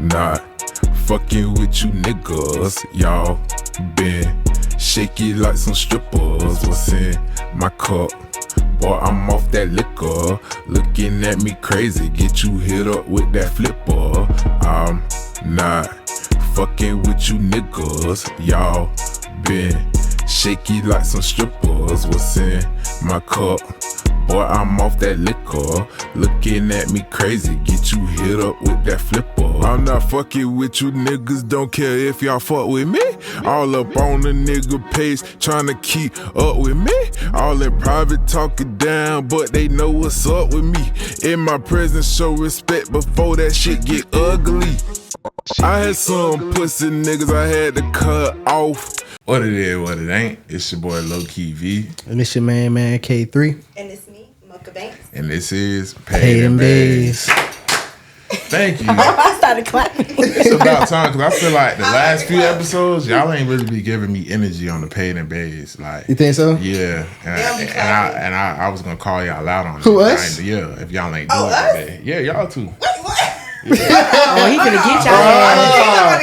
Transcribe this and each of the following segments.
not fucking with you niggas. Y'all been shaky like some strippers. What's in my cup? Boy, I'm off that liquor. Looking at me crazy, get you hit up with that flipper. I'm not fucking with you niggas. Y'all been shaky like some strippers. What's in my cup? Boy, I'm off that liquor. Looking at me crazy, get you hit up with that flipper. I'm not fucking with you niggas, don't care if y'all fuck with me. All up on the nigga page, tryna keep up with me. All in private talking down, but they know what's up with me. In my presence, show respect before that shit get ugly. I had some pussy niggas I had to cut off. What it is, what it ain't. It's your boy Low Key V. And it's your man K3. And it's me, Mocha Banks. And this is Paid N Bazed. Thank you. I started clapping. It's about time because I feel like the last few episodes, y'all ain't really be giving me energy on the Paid N Bazed. Like, you think so? Yeah. And I was gonna call y'all out on it. Who, us? Yeah, if y'all ain't doing it. Yeah, y'all too. What? Oh, he finna get y'all.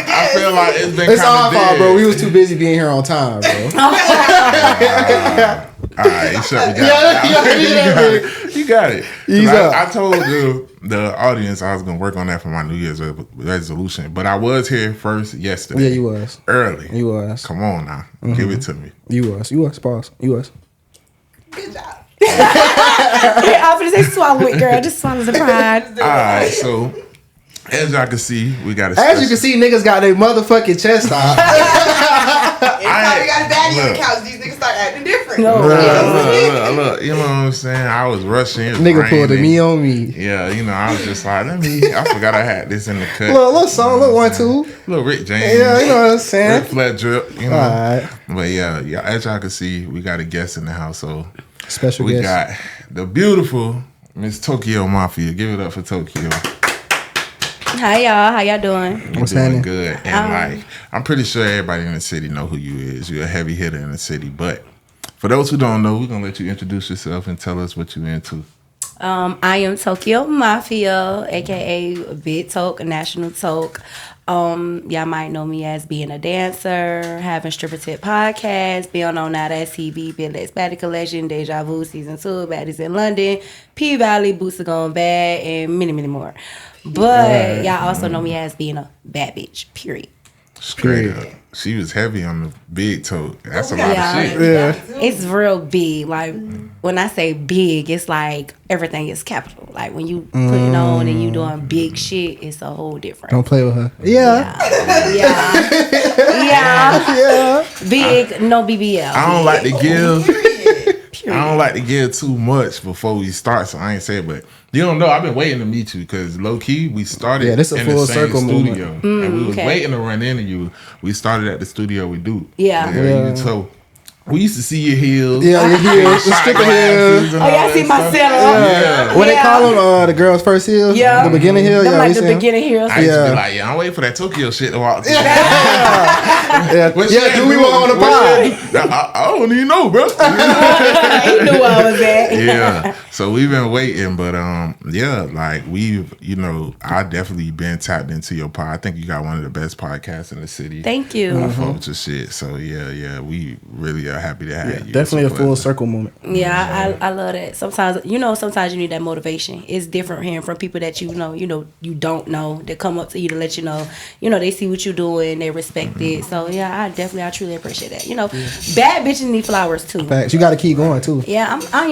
I feel like it's been it's kind our of fault, bro. We was too busy being here on time, bro. Alright, you shut me down. You got it. I told the audience I was gonna work on that for my New Year's resolution, but I was here first yesterday. Yeah, you was early. You was. Come on now, give it to me. You was. Pause. You was. Good job. I'm finna say swallow it, girl. Just swallow the pride. Alright, so as y'all can see, we got a As you can see, niggas got their motherfucking chest out. Every time we got a baddie on the couch, these niggas start acting different. Look, you know what I'm saying? I was rushing. Nigga pulled a me on me. Yeah, you know, I was just like, I forgot I had this in the cut. Little song, little 1, 2. Little Rick James. Yeah, you know what I'm saying? Rick Flat drip, you know. Alright. But yeah, as y'all can see, we got a guest in the house. So special we guest. got the beautiful Miss Tokyo Mafia. Give it up for Tokyo. Hi y'all, how y'all doing? What's doing happening? Good. And I'm pretty sure everybody in the city know who you is. You're a heavy hitter in the city. But for those who don't know, we're gonna let you introduce yourself and tell us what you into. I am Tokyo Mafia, aka Big Toke, National Toke. Y'all might know me as being a dancer, having Stripper Tip podcast, being on that STV, Bill X Baddy Collection, Deja Vu Season 2, Baddies in London, P Valley, Boots Are Gone Bad, and many, many more. But y'all also know me as being a bad bitch, period. Straight up. She was heavy on the big toe. That's a lot of shit. Yeah. It's real big. Like, when I say big, it's like everything is capital. Like, when you put it on and you doing big shit, it's a whole different. Don't play with her. Yeah. Big, no BBL. I don't like to give. I don't like to give too much before we start, so I ain't say it, but you don't know. I've been waiting to meet you because low key we started this a in full the same circle studio, and we was okay. waiting to run into you. We started at the studio we do. Yeah. So we used to see your heels. Yeah, your heels, the stripper heels. Oh, y'all see my setup? Yeah. What they call them? The girls' first heels? Yeah. The beginning heel? Them Yeah, like we the see 'em. beginning heels. I used to be like, I'm waiting for that Tokyo shit to walk through. Yeah, do we want on the pod? I don't even know, bro. He knew where I was at. Yeah. So we've been waiting, but like I definitely been tapped into your pod. I think you got one of the best podcasts in the city. Thank you. I fuck with your shit. So yeah, we really are happy to have you. Definitely a full circle moment. Yeah, I love that. Sometimes you need that motivation. It's different hearing from people that you don't know, that come up to you to let you know, they see what you're doing, they respect it. So yeah, I truly appreciate that. Bad bitches need flowers too. Facts. You got to keep going too. Yeah, I'm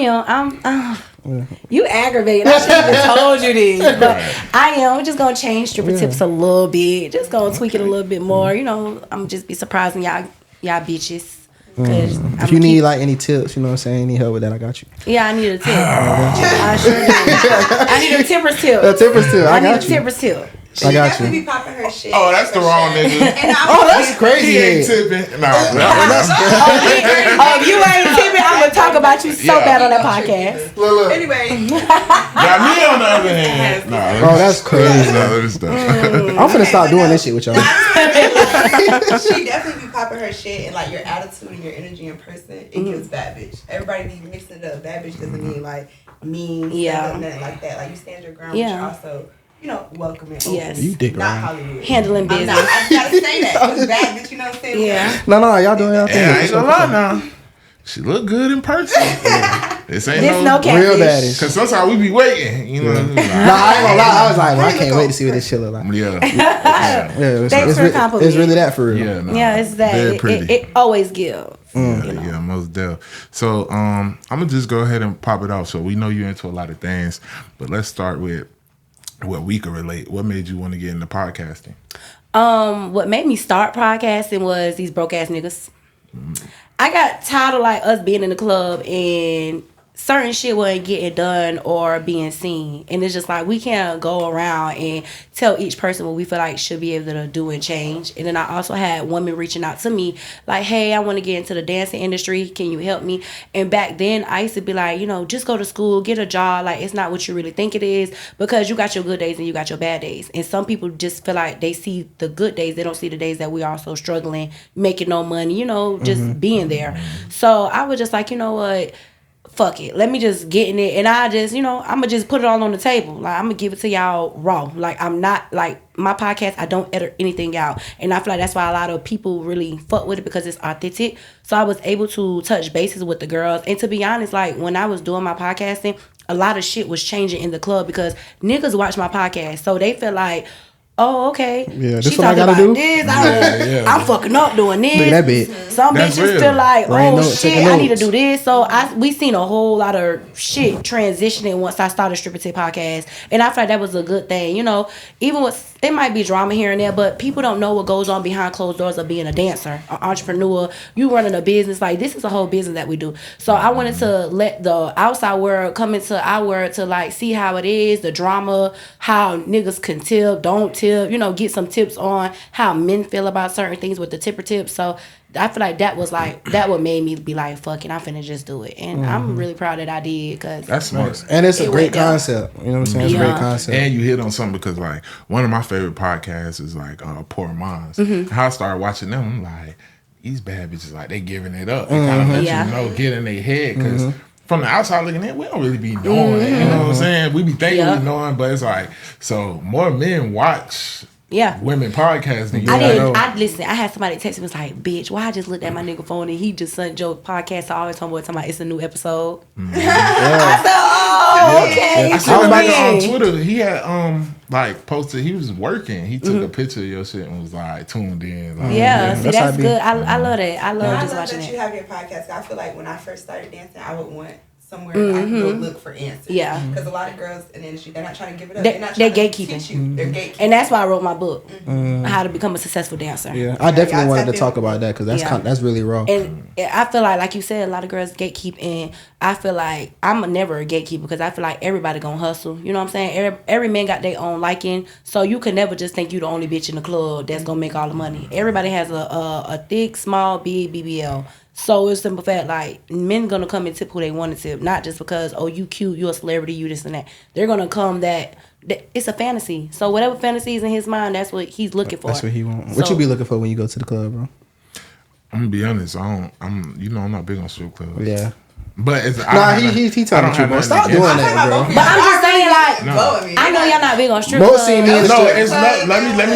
you aggravating. I should have told you this, but I am just gonna change stripper tips a little bit. Just gonna tweak it a little bit more. I'm just be surprising y'all bitches. If you need like any tips, you know what I'm saying, any help with that, I got you. Yeah, I need a tip. I sure do. I need a tipper's tip. A tipper's tip. I got need a you. tipper's tip. I got definitely you. be popping her shit. Oh, that's the wrong nigga. Oh, that's crazy. He ain't tipping. No. If you ain't tipping, I'm gonna talk about you so bad on that podcast. Look. Anyway. Now me on the other hand. Oh, that's crazy. I'm finna stop doing this shit with y'all. She definitely be popping her shit, and like your attitude and your energy in person, it gives bad bitch. Everybody be mixing it up. Bad bitch doesn't mean like mean, nothing like that. Like you stand your ground, but you're also welcoming. Yes. You dick Not around. Hollywood. Handling I'm business. not, I gotta say that. It's bad, but you know what I'm saying? Yeah. No, y'all doing y'all thing. Yeah, I ain't gonna lie now. She look good in person. This ain't This no catfish. Real baddies. Cause sometimes we be waiting, you know. Nah, I ain't gonna lie. I was like, well, I can't wait to see what this shit look like. Yeah. Yeah, Thanks for the compliment. It's really that for real. Yeah, no, Yeah, it's that. very pretty. It always gives. Yeah, most definitely. So I'm gonna just go ahead and pop it off. So we know you're into a lot of things, but let's start with what we can relate. What made you want to get into podcasting? What made me start podcasting was these broke ass niggas. I got tired of like us being in the club and certain shit wasn't getting done or being seen. And it's just like we can't go around and tell each person what we feel like should be able to do and change. And then I also had women reaching out to me like, hey, I want to get into the dancing industry. Can you help me? And back then I used to be like, just go to school, get a job. Like, it's not what you really think it is, because you got your good days and you got your bad days. And some people just feel like they see the good days. They don't see the days that we are so struggling, making no money, just being there. So I was just like, you know what? Fuck it. Let me just get in it. And I just, I'm going to just put it all on the table. Like, I'm going to give it to y'all raw. Like, I'm not, like, my podcast, I don't edit anything out. And I feel like that's why a lot of people really fuck with it, because it's authentic. So I was able to touch bases with the girls. And to be honest, like, when I was doing my podcasting, a lot of shit was changing in the club because niggas watch my podcast. So they feel like, oh, okay. Yeah, this she what I talking gotta about do? this. I'm fucking up doing this. Look at that bitch. Some That's bitches real. feel like, Writing oh notes, shit, taking I need to notes. do this. So we seen a whole lot of shit transitioning once I started Stripper Tip Podcast, and I feel like that was a good thing. Even with it might be drama here and there, but people don't know what goes on behind closed doors of being a dancer, an entrepreneur. You running a business, like this is a whole business that we do. So I wanted to let the outside world come into our world to like see how it is, the drama, how niggas can tip, don't tip, get some tips on how men feel about certain things with the tipper tips. So I feel like that what made me be like, fuck it, I'm finna just do it. And I'm really proud that I did, because That's smart. And it's a great went down. concept. You know what I'm saying? It's a great concept. And you hit on something, because like one of my favorite podcasts is like Poor Moms. How I started watching them, I'm like, these bad bitches, like they giving it up. They kind of let you get in their head, because from the outside looking in, we don't really be knowing. You know what I'm saying? We be thinking we knowing, but it's like, so more men watch women podcasts than you know. Listen, I had somebody text me, was like, bitch, why I just looked at my nigga phone and he just sent Joe podcast to always talking about it's a new episode. I said, oh, okay. I saw a nigga on Twitter. He had like posted, he was working. He took a picture of your shit and was like tuned in. Like, see, that's how that's it be. good. I love that. I love just I love watching that it. you have your podcast. I feel like when I first started dancing, I would want somewhere that I can go look for answers. Yeah. Because a lot of girls in the industry, they're not trying to give it up. They're They're not trying gatekeeping. to teach you. They're gatekeeping. And that's why I wrote my book, How to Become a Successful Dancer. Yeah, I definitely y'all wanted to tap talk in. about that, because that's really raw. And I feel like you said, a lot of girls gatekeep, and I feel like I'm never a gatekeeper, because I feel like everybody gonna hustle. You know what I'm saying? Every man got their own liking, so you can never just think you the only bitch in the club that's gonna make all the money. Everybody has a thick, small, big BBL. So it's simple fact, like, men gonna come and tip who they want to tip, not just because, oh, you cute, you a celebrity, you this and that. They're gonna come that it's a fantasy. So whatever fantasy is in his mind, that's what he's looking for. That's what he wants. What you be looking for when you go to the club, bro? I'm gonna be honest. I'm not big on strip clubs. Yeah. But it's he telling the truth, bro. Stop doing that, bro. But I'm just saying, like, No. I know y'all not big on strip Most clubs. see me in the No, strip. it's not.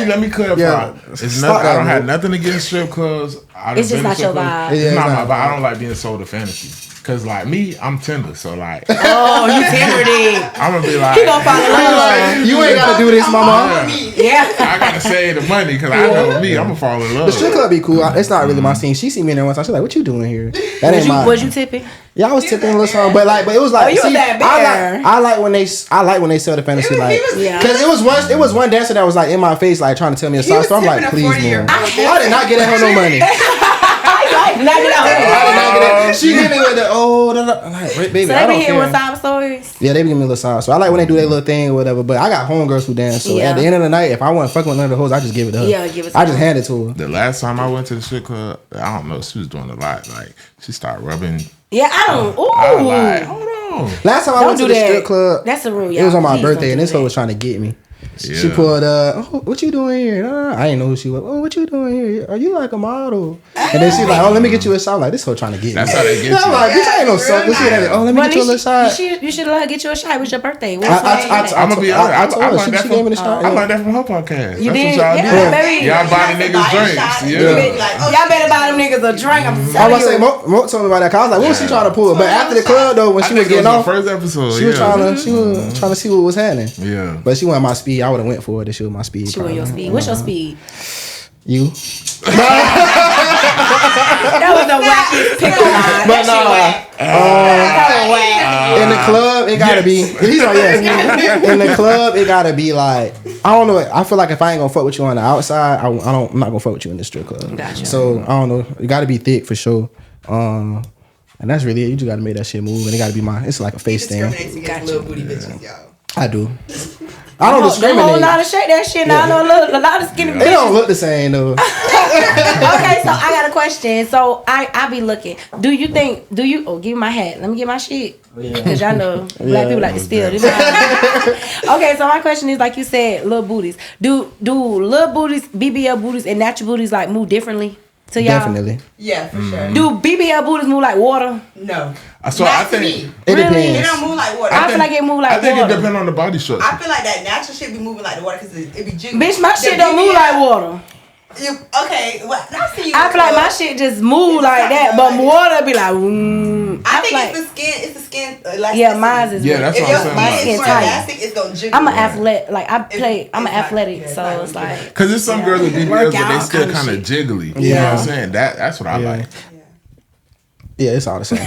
Let me clarify. Yeah. It's Stop not. I don't that, have bro. nothing against strip clubs. It's just not your vibe. It's Yeah, not it's my not. vibe. I don't like being sold a fantasy. Cause like me, I'm tender. So like, Oh, you tender. I'm gonna be like, He gonna fall in love. You ain't gotta do this, mama. Yeah. I gotta save the money, because I know me. I'm gonna fall in love. The strip club be cool. It's not really my scene. She see me in there one time. She's like, "What you doing here?" That ain't my. Was you tipping? Yeah, I was tipping a little something, but it was like, you was that big. I like when they sell the fantasy, like, Yeah. because it was one dancer that was like in my face, like trying to tell me a side story. I'm like, please, man. I did not get her no money. Knock it out. I did not get it. She hit me with the I'm like, baby, So I they don't be here with care. sob stories. Yeah, they be giving me a little side. So I like when they do their little thing or whatever. But I got homegirls who dance. So Yeah. at the end of the night, if I want fucking with none of the hoes, I just give it to her. Yeah, give it to I her. just hand it to her. The last time I went to the strip club, I don't know, she was doing a lot. Like she started rubbing. Yeah, I don't. Ooh. I was like, hold on. Last time I Don't went to do the that. strip club, That's a rule, it was on my y'all. Please birthday, don't and do this hoe that. was trying to get me. She pulled what you doing here? I didn't know who she was. Oh, what you doing here? Are you like a model? And then she's like, oh, let me get you a shot. I'm like, this hoe trying to get That's me. how they get you. I'm like, bitch, I ain't no sucker. Oh, let me get you a little shot. You should let her get you a shot. It was your birthday. I'm gonna be honest. I learned that from her podcast. You did? That's what y'all do. Y'all buy the niggas drinks. Y'all better buy them niggas a drink. I'm I was say, Mo told me about that. Cause I was like, what was she trying to pull? But after the club though, when she was getting off, first episode, she was trying to see what was happening. Yeah. But she went my speed. I would have went for it if she was my speed. She went your speed. What's your speed? You. That was a wacky pickle line. But in the club, it gotta be. He's like, yes. In the club, it gotta be like, I don't know. I feel like if I ain't gonna fuck with you on the outside, I'm not gonna fuck with you in the strip club. Gotcha. So I don't know. It gotta be thick for sure. And that's really it. You just gotta make that shit move, and it gotta be it's like a face stand. Little booty bitches, y'all. I do. I don't discriminate. A whole lot of shake that shit. Now I know a lot of skinny bitches. They don't look the same though. Okay, so I got a question. So I be looking. Do you give me my hat. Let me get my shit. Because y'all know black people like to steal. Okay, so my question is, like you said, little booties. Do little booties, BBL booties, and natural booties like move differently to y'all? Definitely. Yeah, for sure. Do BBL booties move like water? No. So I think it Really? depends. It don't move like water. I feel like it move like water. I think it depends on the body structure. I feel like that natural shit be moving like the water because it be jiggling. Bitch, my shit don't move like water. Okay, well, I see you. I feel like my shit just move like that, but water be like. I think it's the skin. It's the skin. Yeah, mine is. Yeah, that's if what I'm saying. My your skin skin is tight. elastic, it's gonna jiggle. I'm an athlete. Like I'm athletic, it's so not it's like. Because there's some girls with BBLs, but they Workout still kind of kind of shit. jiggly. You know what I'm saying? That's what I like. Yeah, it's all the same.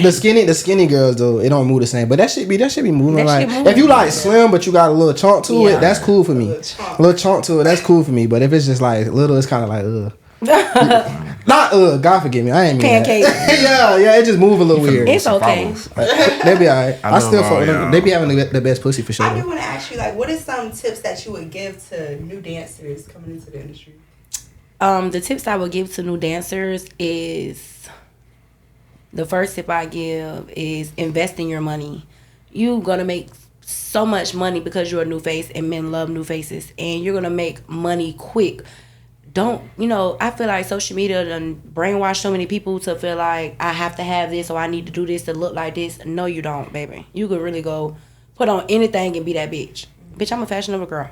The skinny girls though, it don't move the same. But that should be moving. That Like shit moving. if you like slim, but you got a little chunk to it, that's cool for me. A little chunk to it, that's cool for me. But if it's just like little, it's kind of like not God forgive me, I ain't mean Pancake. that. yeah, it just move a little weird. It's okay. They be alright. I still fuck with them. y'all. They be having the best pussy for sure. I do want to ask you, like, what is some tips that you would give to new dancers coming into the industry? The tips I would give to new dancers is. The first tip I give is invest in your money. You're going to make so much money because you're a new face and men love new faces. And you're going to make money quick. I feel like social media done brainwashed so many people to feel like I have to have this or I need to do this to look like this. No, you don't, baby. You could really go put on anything and be that bitch. Bitch, I'm a fashionable girl.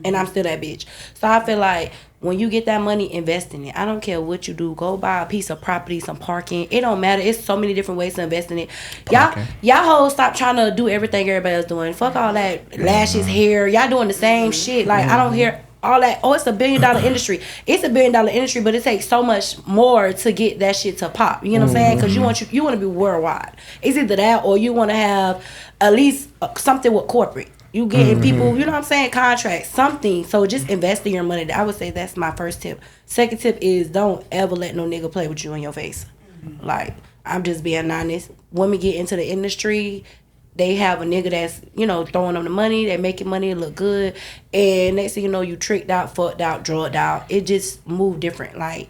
And I'm still that bitch. So I feel like when you get that money, invest in it. I don't care what you do. Go buy a piece of property, some parking. It don't matter. It's so many different ways to invest in it. Y'all hoes stop trying to do everything everybody else doing. Fuck all that lashes, hair. Y'all doing the same shit. Like, I don't hear all that. Oh, it's $1 billion industry. It's $1 billion industry, but it takes so much more to get that shit to pop. You know what I'm saying? Because you want to be worldwide. It's either that or you want to have at least something with corporate. You getting people, you know what I'm saying, contracts, something. So just invest in your money. I would say that's my first tip. Second tip is don't ever let no nigga play with you in your face. Like, I'm just being honest. Women get into the industry, they have a nigga that's, throwing them the money, they making money, look good. And next thing you know, you tricked out, fucked out, drugged out. It just moved different. Like,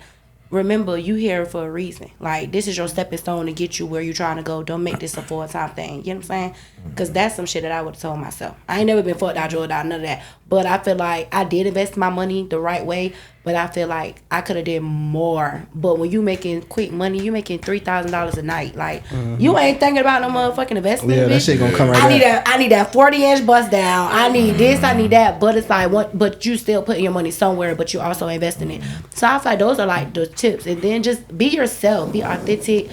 remember, you here for a reason. Like, this is your stepping stone to get you where you're trying to go. Don't make this a full-time thing. You know what I'm saying? Because that's some shit that I would have told myself. I ain't never been fucked out, drugged out, none of that. But I feel like I did invest my money the right way. But I feel like I could have did more. But when you making quick money, you making $3,000 a night. Like, you ain't thinking about no motherfucking investment. Yeah, that shit gonna come right back. I need that 40-inch bust down. I need this, I need that. But it's like, but you still putting your money somewhere, but you also investing it. So I feel like those are like the tips. And then just be yourself. Be authentic.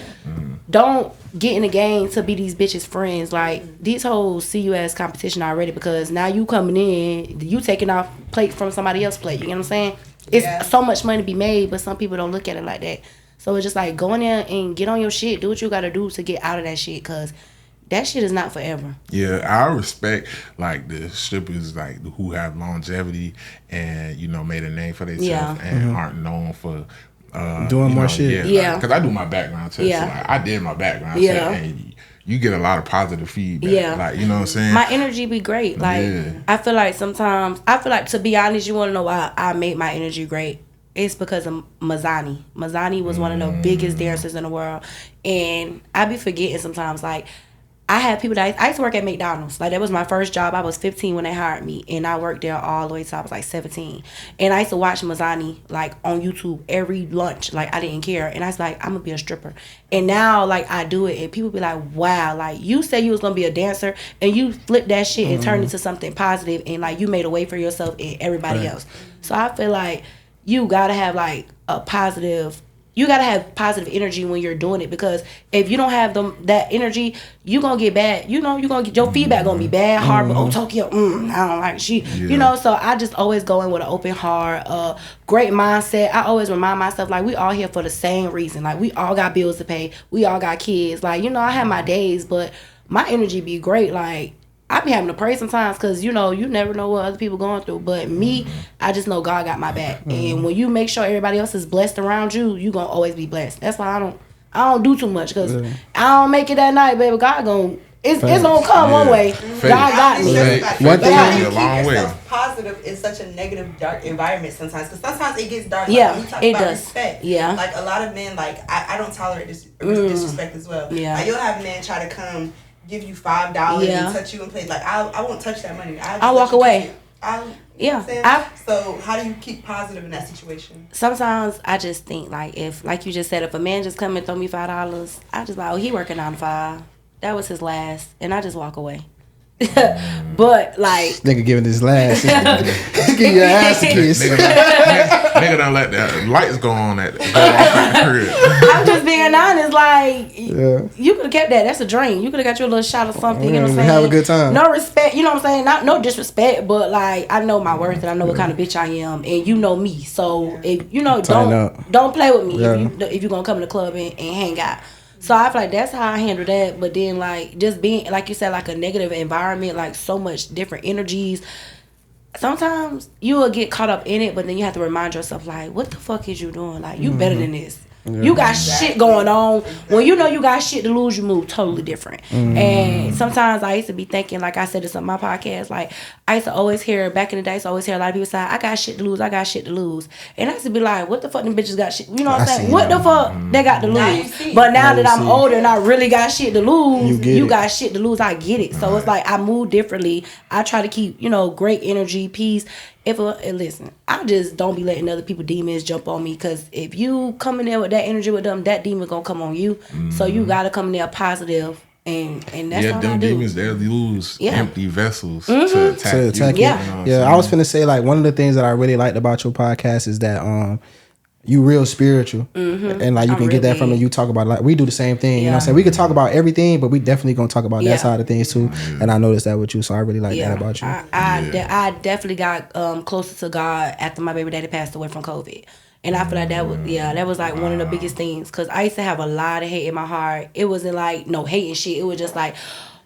Don't get in the game to be these bitches' friends. Like, these hoes see you as competition already because now you coming in, you taking off plate from somebody else's plate. You know what I'm saying? It's so much money to be made, but some people don't look at it like that. So it's just like, go in there and get on your shit. Do what you got to do to get out of that shit, because that shit is not forever. Yeah, I respect, like, the strippers, like, who have longevity and, made a name for themselves and aren't known for doing more shit. Yeah. Because I do my background test. Yeah. So, like, I did my background test, and you get a lot of positive feedback. Yeah. Like, you know what I'm saying? My energy be great. Like, I feel like sometimes, to be honest, you want to know why I made my energy great? It's because of Mazzani. Mazzani was one of the biggest dancers in the world. And I be forgetting sometimes, like, I had people that I used to work at McDonald's. Like, that was my first job. I was 15 when they hired me, and I worked there all the way till I was like 17. And I used to watch Mazzani like on YouTube every lunch. Like, I didn't care, and I was like, I'm gonna be a stripper. And now, like, I do it, and people be like, wow, like, you said you was gonna be a dancer, and you flipped that shit and turned it into something positive, and like, you made a way for yourself and everybody else. So I feel like you gotta have like a positive. You gotta have positive energy when you're doing it, because if you don't have that energy, you gonna get bad. You know, you gonna get your feedback gonna be bad, hard. Oh, Tokyo, I don't like she. Yeah. You know, so I just always go in with an open heart, great mindset. I always remind myself, like, we all here for the same reason. Like, we all got bills to pay. We all got kids. Like, you know, I have my days, but my energy be great. Like, I be having to pray sometimes, because, you know, you never know what other people going through. But me, I just know God got my back. And when you make sure everybody else is blessed around you, you going to always be blessed. That's why I don't do too much, because I don't make it that night, baby. God going to, it's going to come one way. God got me. One thing, how do you keep yourself positive in such a negative, dark environment sometimes? Because sometimes it gets dark. Yeah, like, we talk it about does. Respect. Yeah. Like, a lot of men, like, I don't tolerate disrespect as well. Yeah. Like, you'll have men try to come give you $5 and touch you and play. Like, I won't touch that money. I'll walk away. So how do you keep positive in that situation? Sometimes I just think, like, you just said, if a man just come and throw me $5, I just like, oh, he working 9 to 5. That was his last, and I just walk away. But like, nigga giving his last, give your ass a kiss. Nigga don't let the lights go on at the crib. I'm just being honest. Like, you could have kept that. That's a dream. You could have got your little shot of something. You know what I'm saying? Have a good time. No respect. You know what I'm saying? Not no disrespect, but like, I know my worth, and I know what kind of bitch I am, and you know me. So if you know, don't play with me if you gonna come to the club and hang out. So I feel like that's how I handle that. But then, like, just being, like you said, like a negative environment, like so much different energies. Sometimes you will get caught up in it, but then you have to remind yourself, like, what the fuck is you doing? Like, you better than this. Yeah. You got shit going on. When you know you got shit to lose, you move totally different. And sometimes I used to be thinking, like I said this on my podcast, like, I used to always hear, back in the day, I used to always hear a lot of people say, I got shit to lose, I got shit to lose. And I used to be like, what the fuck them bitches got shit? You know what I'm saying? What the fuck they got to lose? But now that I'm older and I really got shit to lose, you got shit to lose, I get it. So it's like, I move differently. I try to keep, great energy, peace. Listen, I just don't be letting other people demons jump on me, because if you come in there with that energy with them, that demon gonna come on you. So you gotta come in there positive, and that's all them I do. demons, they'll use empty vessels to attack you. I was finna say, like, one of the things that I really liked about your podcast is that you real spiritual, and like you can get that from it. You talk about, like, we do the same thing. You know what I'm saying? We could talk about everything, but we definitely gonna talk about that side of things too. And I noticed that with you, so I really like that about you. I definitely got closer to God after my baby daddy passed away from COVID. And I feel like that was like one of the biggest things, because I used to have a lot of hate in my heart. It wasn't like no hate and shit. It was just like,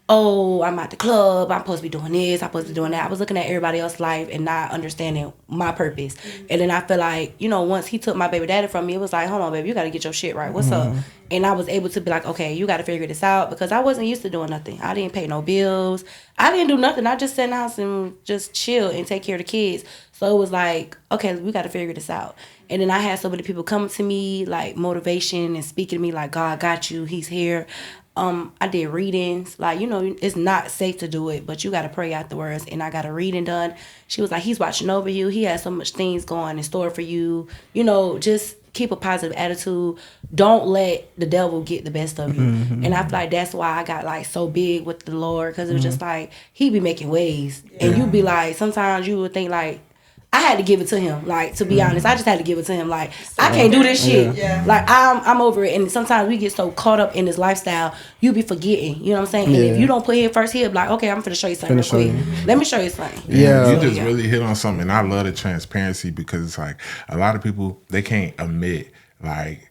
oh, I'm at the club, I'm supposed to be doing this, I'm supposed to be doing that. I was looking at everybody else's life and not understanding my purpose. And then I feel like, once he took my baby daddy from me, it was like, hold on, baby, you got to get your shit right. What's up? And I was able to be like, okay, you got to figure this out, because I wasn't used to doing nothing. I didn't pay no bills. I didn't do nothing. I just sat in the house and just chill and take care of the kids. So it was like, okay, we got to figure this out. And then I had so many people come to me, like, motivation and speaking to me like, God got you, he's here. I did readings. Like, it's not safe to do it, but you got to pray afterwards. And I got a reading done. She was like, he's watching over you. He has so much things going in store for you. Just keep a positive attitude. Don't let the devil get the best of you. And I feel like that's why I got, like, so big with the Lord, because it was just like, he be making ways. And you be like, sometimes you would think, like, I had to give it to him. Like, to be honest, I just had to give it to him. Like, I can't do this shit. Like, I'm over it. And sometimes we get so caught up in this lifestyle, you be forgetting. You know what I'm saying? And if you don't put him first, he'll be like, okay, I'm finna show you something real quick. Let me show you something. You just really hit on something. And I love the transparency, because it's like, a lot of people, they can't admit, like,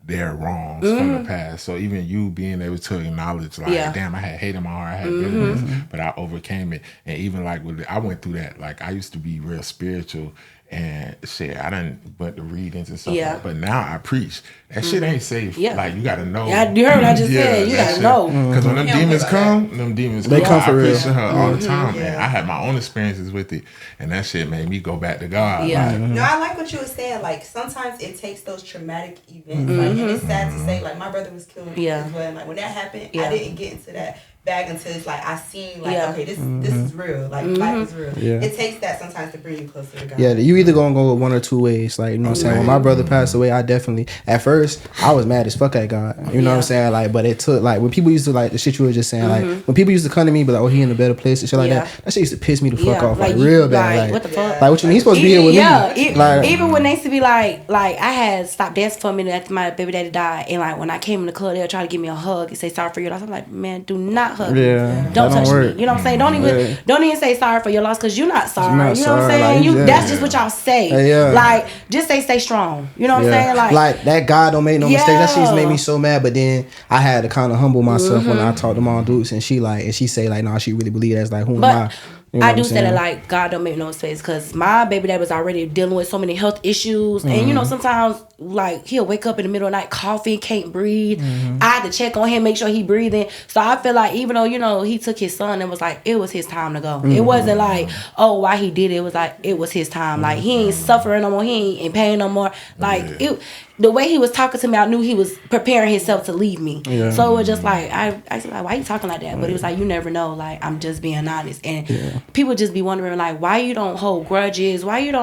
their wrongs from the past. So even you being able to acknowledge, like, damn, I had hate in my heart, I had bitterness, but I overcame it. And even like I went through that. Like, I used to be real spiritual and shit, I didn't but the readings and stuff. Like, but now I preach. That shit ain't safe. Like, you gotta know. Yeah, you heard what I just said. You gotta know. Because when them demons come, they come for real. I preach to her all the time, man. I had my own experiences with it, and that shit made me go back to God. No, I like what you were saying. Like, sometimes it takes those traumatic events. Like, and it's sad to say, like, my brother was killed as well. And like, when that happened, I didn't get into that back until it's like I seen like okay, this is real. Like life is real. Yeah. It takes that sometimes to bring you closer to God. Yeah, you either gonna go one or two ways. Like, you know what I'm saying? When my brother passed away, I definitely at first I was mad as fuck at God. You know what I'm saying? Like, but it took like when people used to like the shit you were just saying, like when people used to come to me, but like, oh, he in a better place and shit like that. That shit used to piss me the fuck off, like real bad. Like, what the fuck? Like, what you mean? He's supposed to be here with me. Like, even when they used to be like I had stopped dancing for a minute after my baby daddy died, and like when I came in the club, they'll try to give me a hug and say sorry for your loss. I'm like, man, do not hug me. Don't touch me. You know what I'm saying? Don't even say sorry for your loss because you're not sorry. You know what I'm saying? Like, that's just what y'all say. Like, just say stay strong. You know what I'm saying? Like that God don't make no mistakes. That shit made me so mad. But then I had to kind of humble myself when I talked to Mom Dukes, and she say like, nah, she really believe that's like who am I? You know I do say that like God don't make no mistakes because my baby dad was already dealing with so many health issues, and you know sometimes like he'll wake up in the middle of the night coughing, can't breathe. I had to check on him, make sure he breathing. So I feel like even though he took his son, it was like it was his time to go. It wasn't like why he did it. It was like it was his time. Like he ain't suffering no more. He ain't in pain no more. Like it. The way he was talking to me, I knew he was preparing himself to leave me. So it was just like I said, like, why you talking like that? But it was like you never know. Like I'm just being honest, and people just be wondering like why you don't hold grudges, why you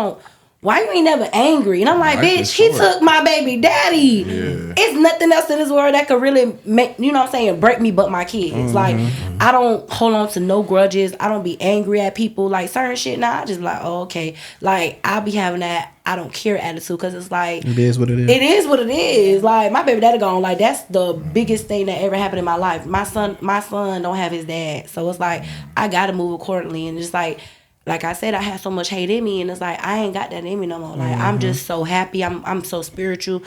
ain't never angry? And I'm like, bitch, he took my baby daddy. It's nothing else in this world that could really make, you know what I'm saying, break me but my kids. Like, I don't hold on to no grudges. I don't be angry at people. Like, certain shit, now I just be like, oh, okay. Like, I'll be having that I don't care attitude because it's like... It is what it is. It is what it is. Like, my baby daddy gone. Like, that's the biggest thing that ever happened in my life. My son don't have his dad. So it's like, I got to move accordingly. And just like I said, I had so much hate in me, and it's like I ain't got that in me no more. Like I'm just so happy. I'm so spiritual.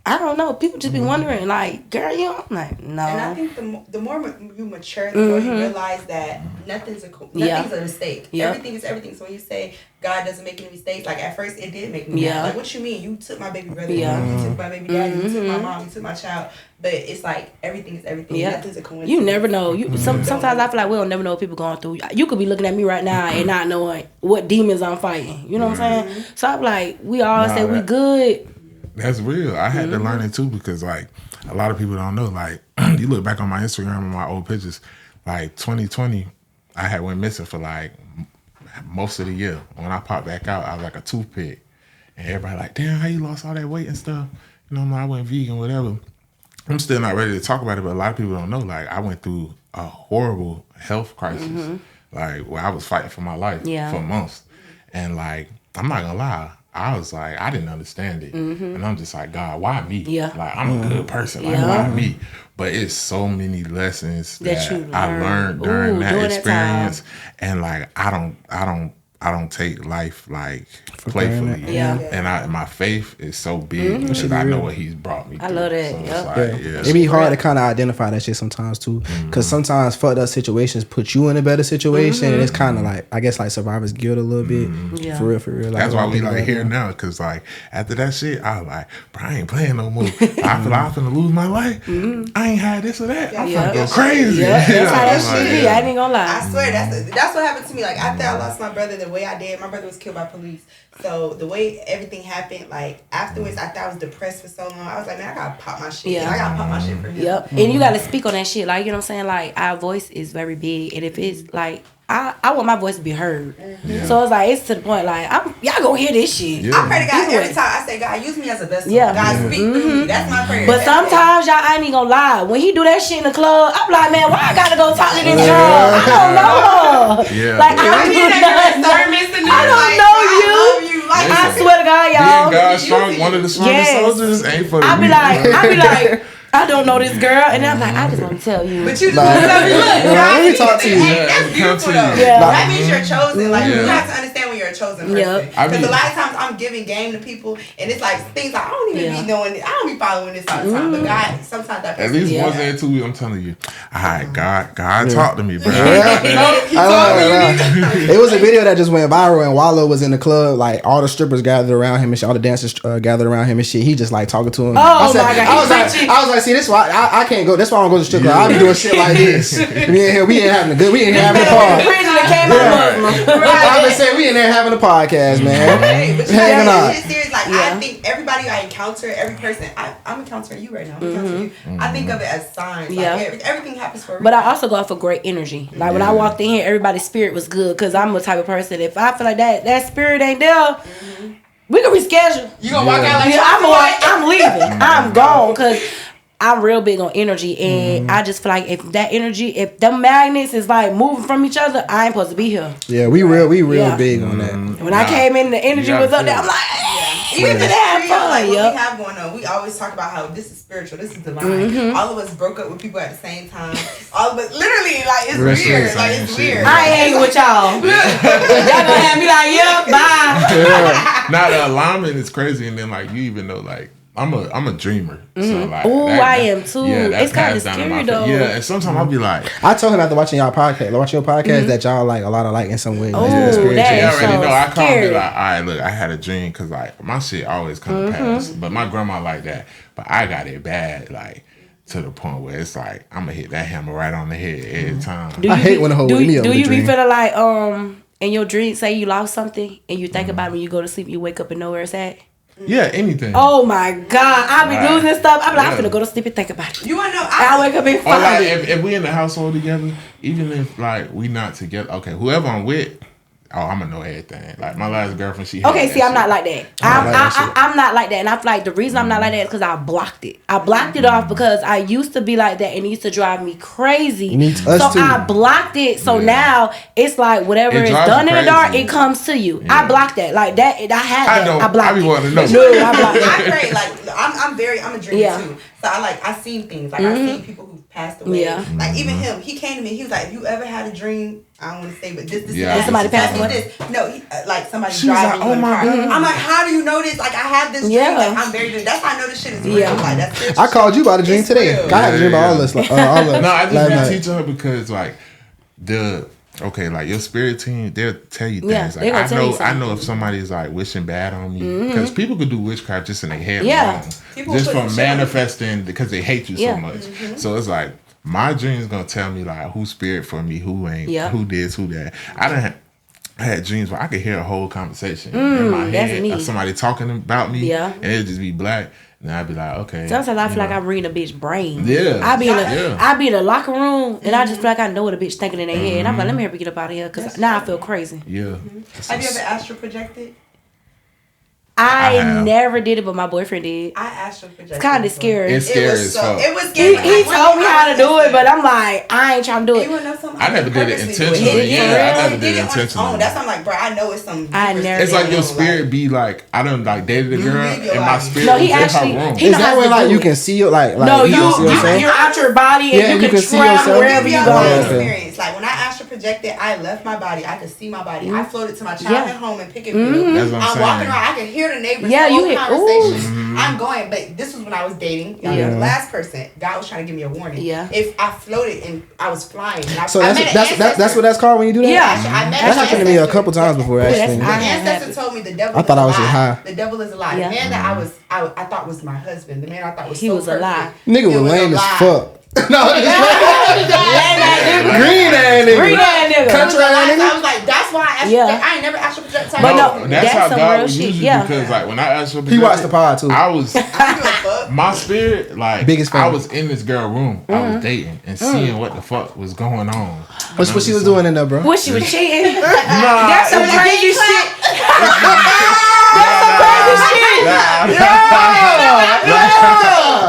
I don't know. People just be wondering, like, girl, you know? I'm like, no. And I think the more you mature, the more you realize that nothing's a mistake. Everything is everything. So when you say God doesn't make any mistakes, like at first it did make me mad. Like, what you mean? You took my baby brother, you took my baby daddy, you took my mom, you took my child. But it's like everything is everything. Nothing's a coincidence. You never know. Sometimes I feel like we'll never know what people going through. You could be looking at me right now and not knowing what demons I'm fighting. You know what I'm saying? So I'm like, we all say we good. That's real. I had to learn it too because like a lot of people don't know. Like you look back on my Instagram and my old pictures, like 2020, I had went missing for like most of the year. When I popped back out, I was like a toothpick, and everybody like, damn, how you lost all that weight and stuff? You know, I went vegan, whatever. I'm still not ready to talk about it, but a lot of people don't know. Like I went through a horrible health crisis, like where I was fighting for my life for months, and like I'm not gonna lie. I was like, I didn't understand it. And I'm just like, God, why me? Like, I'm a good person. Like, why me? But it's so many lessons that I learned during that experience. And like, I don't take life like playfully. And my faith is so big because I know what he's brought me through. I love that. So it's like, it be hard to kind of identify that shit sometimes too, because sometimes fucked up situations put you in a better situation, and it's kind of like, I guess, like survivor's guilt a little bit. For real. Like, that's why we like here now, because like after that shit, I was like, bro, I ain't playing no more. I feel like I'm finna lose my life. I ain't had this or that. I'm finna go crazy. That's how that shit be. I ain't gonna lie. I swear that's what happened to me. Like after I lost my brother, the way I did, my brother was killed by police. So the way everything happened, like afterwards, after I was depressed for so long, I was like, man, I gotta pop my shit. I gotta pop my shit for him. And you gotta speak on that shit. Like, you know what I'm saying? Like, our voice is very big, and if it's like, I want my voice to be heard. So it's like, it's to the point, like, y'all gonna hear this shit. I pray to God every time. I say, God, use me as a vessel. God, speak through me. That's my prayer. But sometimes, y'all, I ain't even gonna lie. When he do that shit in the club, I'm like, man, why I gotta go talk to this girl? I don't know her. Like, I don't know you. I swear to God, y'all. Being God strong, one of the strongest soldiers ain't for the I be like, I don't know this girl, and I'm like, I just want to tell you. But you let me talk to you. Hey, that's beautiful though. That means you're chosen. Like you have to understand when you're a chosen person. Because a lot of times I'm giving game to people, and it's like things like I don't even be knowing. I don't be following this all the time. But God, sometimes that person. At least once in 2 weeks, I'm telling you. All right, God, talk to me, bro. It was a video that just went viral, and Wallow was in the club. Like all the strippers gathered around him and shit. All the dancers gathered around him and shit. He just like talking to him. Oh my God! I was like, see, this why I can't go. That's why I don't go to strip club. I be doing shit like this. We ain't having a good. We ain't having a party. I've been saying we in there having a podcast, man. But you hanging out. Like, I think everybody I encounter, every person, I'm encountering you right now. I'm encountering you. I think of it as signs. Like, everything happens for a reason. But I also go off for great energy. Like, when I walked in here, everybody's spirit was good. Because I'm the type of person, if I feel like that spirit ain't there, we can reschedule. You gonna walk out like I'm leaving. I'm gone. Because I'm real big on energy, and I just feel like if that energy, if them magnets is like moving from each other, I ain't supposed to be here. Yeah, we real big on that. When I came in, the energy was up there. I'm like, even to have fun. Like, what we have going on, we always talk about how this is spiritual, this is divine. All of us broke up with people at the same time. All of us, literally, like, it's weird. Like, it's weird. I ain't hanging with y'all. Y'all gonna have me like, bye. Now the alignment is crazy, and then like you even know like. I'm a dreamer. So like, I am too. Yeah, it's kind of scary though. Yeah, and sometimes I'll be like, I told him after watching your podcast, that y'all like a lot of like in some way. Oh, that's that I already know. I call scary. me like, all right, look, I had a dream because like my shit always come to pass, but my grandma like that, but I got it bad like. To the point where it's like I'm gonna hit that hammer right on the head every time. I hate when the whole me up. Do you be feeling like in your dream, say you lost something and you think about it when you go to sleep, you wake up and know where it's at? Yeah, anything. Oh my God, I be losing stuff. I be like, I'm finna go to sleep and think about it. You wanna know? I wake up and find like it. if we in the household together, even if like we not together, okay, whoever I'm with. Oh, I'm gonna know everything. Like my last girlfriend, she. Okay, see, I'm not like that. I'm not like that, and I feel like the reason I'm not like that is because I blocked it. I blocked it off because I used to be like that, and it used to drive me crazy. I blocked it. So now it's like whatever is done in the dark, it comes to you. I blocked that, like that. I had that. I blocked it. I want to know. No, I blocked it. I pray like I'm a dreamer too. So I seen things like I seen people who passed away. Yeah. Like even him, he came to me. He was like, "You ever had a dream?" I don't want to say, but this Did somebody pass away? No, like somebody driving. Like, oh my God. I'm like, how do you know this? Like I have this dream. Like I'm very good. That's how I know this shit is real. Like that's. I called you about a dream today. I had a dream about all this. Like, all no, I just been teaching her because like like your spirit team, they'll tell you things. Like I know if somebody's like wishing bad on me, because people could do witchcraft just in their head alone, just from manifesting because they hate you so much. So it's like my dream is gonna tell me like who's spirit for me, who ain't, who this, who that. I had dreams where I could hear a whole conversation in my head of somebody talking about me, and it'd just be black. And I'd be like, okay. Sometimes I feel like I'm reading a bitch brain. Yeah. I be in a locker room and I just feel like I know what a bitch thinking in their head. And I'm like, let me help you get up out of here because now I feel crazy. Yeah. Have you ever astral projected? I never did it, but my boyfriend did. I astral projected. It's kind of scary. It's scary as fuck. It was scary. He told me how to do it, but I'm like, I ain't trying to do it. You wanna know something? I never did it intentionally. I never did it intentionally. That's why I'm like, bro, I know it's some. It's like your spirit be like, I done like dated a girl and my spirit was in her room. Is that when like you can see it? Like no, you're out your body and you can travel wherever you go. Like when I astral projected, I left my body. I could see my body. I floated to my childhood home in Pickettfield. I'm walking around. I could hear the neighbors. Yeah, you hear conversations. I'm going, but this was when I was dating. The last person, God was trying to give me a warning. Yeah. If I floated and I was flying. So that's what that's called when you do that? Yeah. That happened to me a couple times before actually. My ancestor told me the devil. I thought I was just high. The devil is a lie. The man that I thought was my husband. The man I thought was he was a lie. Nigga was lame as fuck. No, green ass nigga. Country ass nigga. I was like, that's why I ain't never astral project. But no, that's how God was using because like when I astral projected, he watched the pod too. I was my spirit like biggest fan. I was in this girl room. I was dating and seeing what the fuck was going on. What's what she was doing in there, bro? What she was cheating? That's some crazy shit.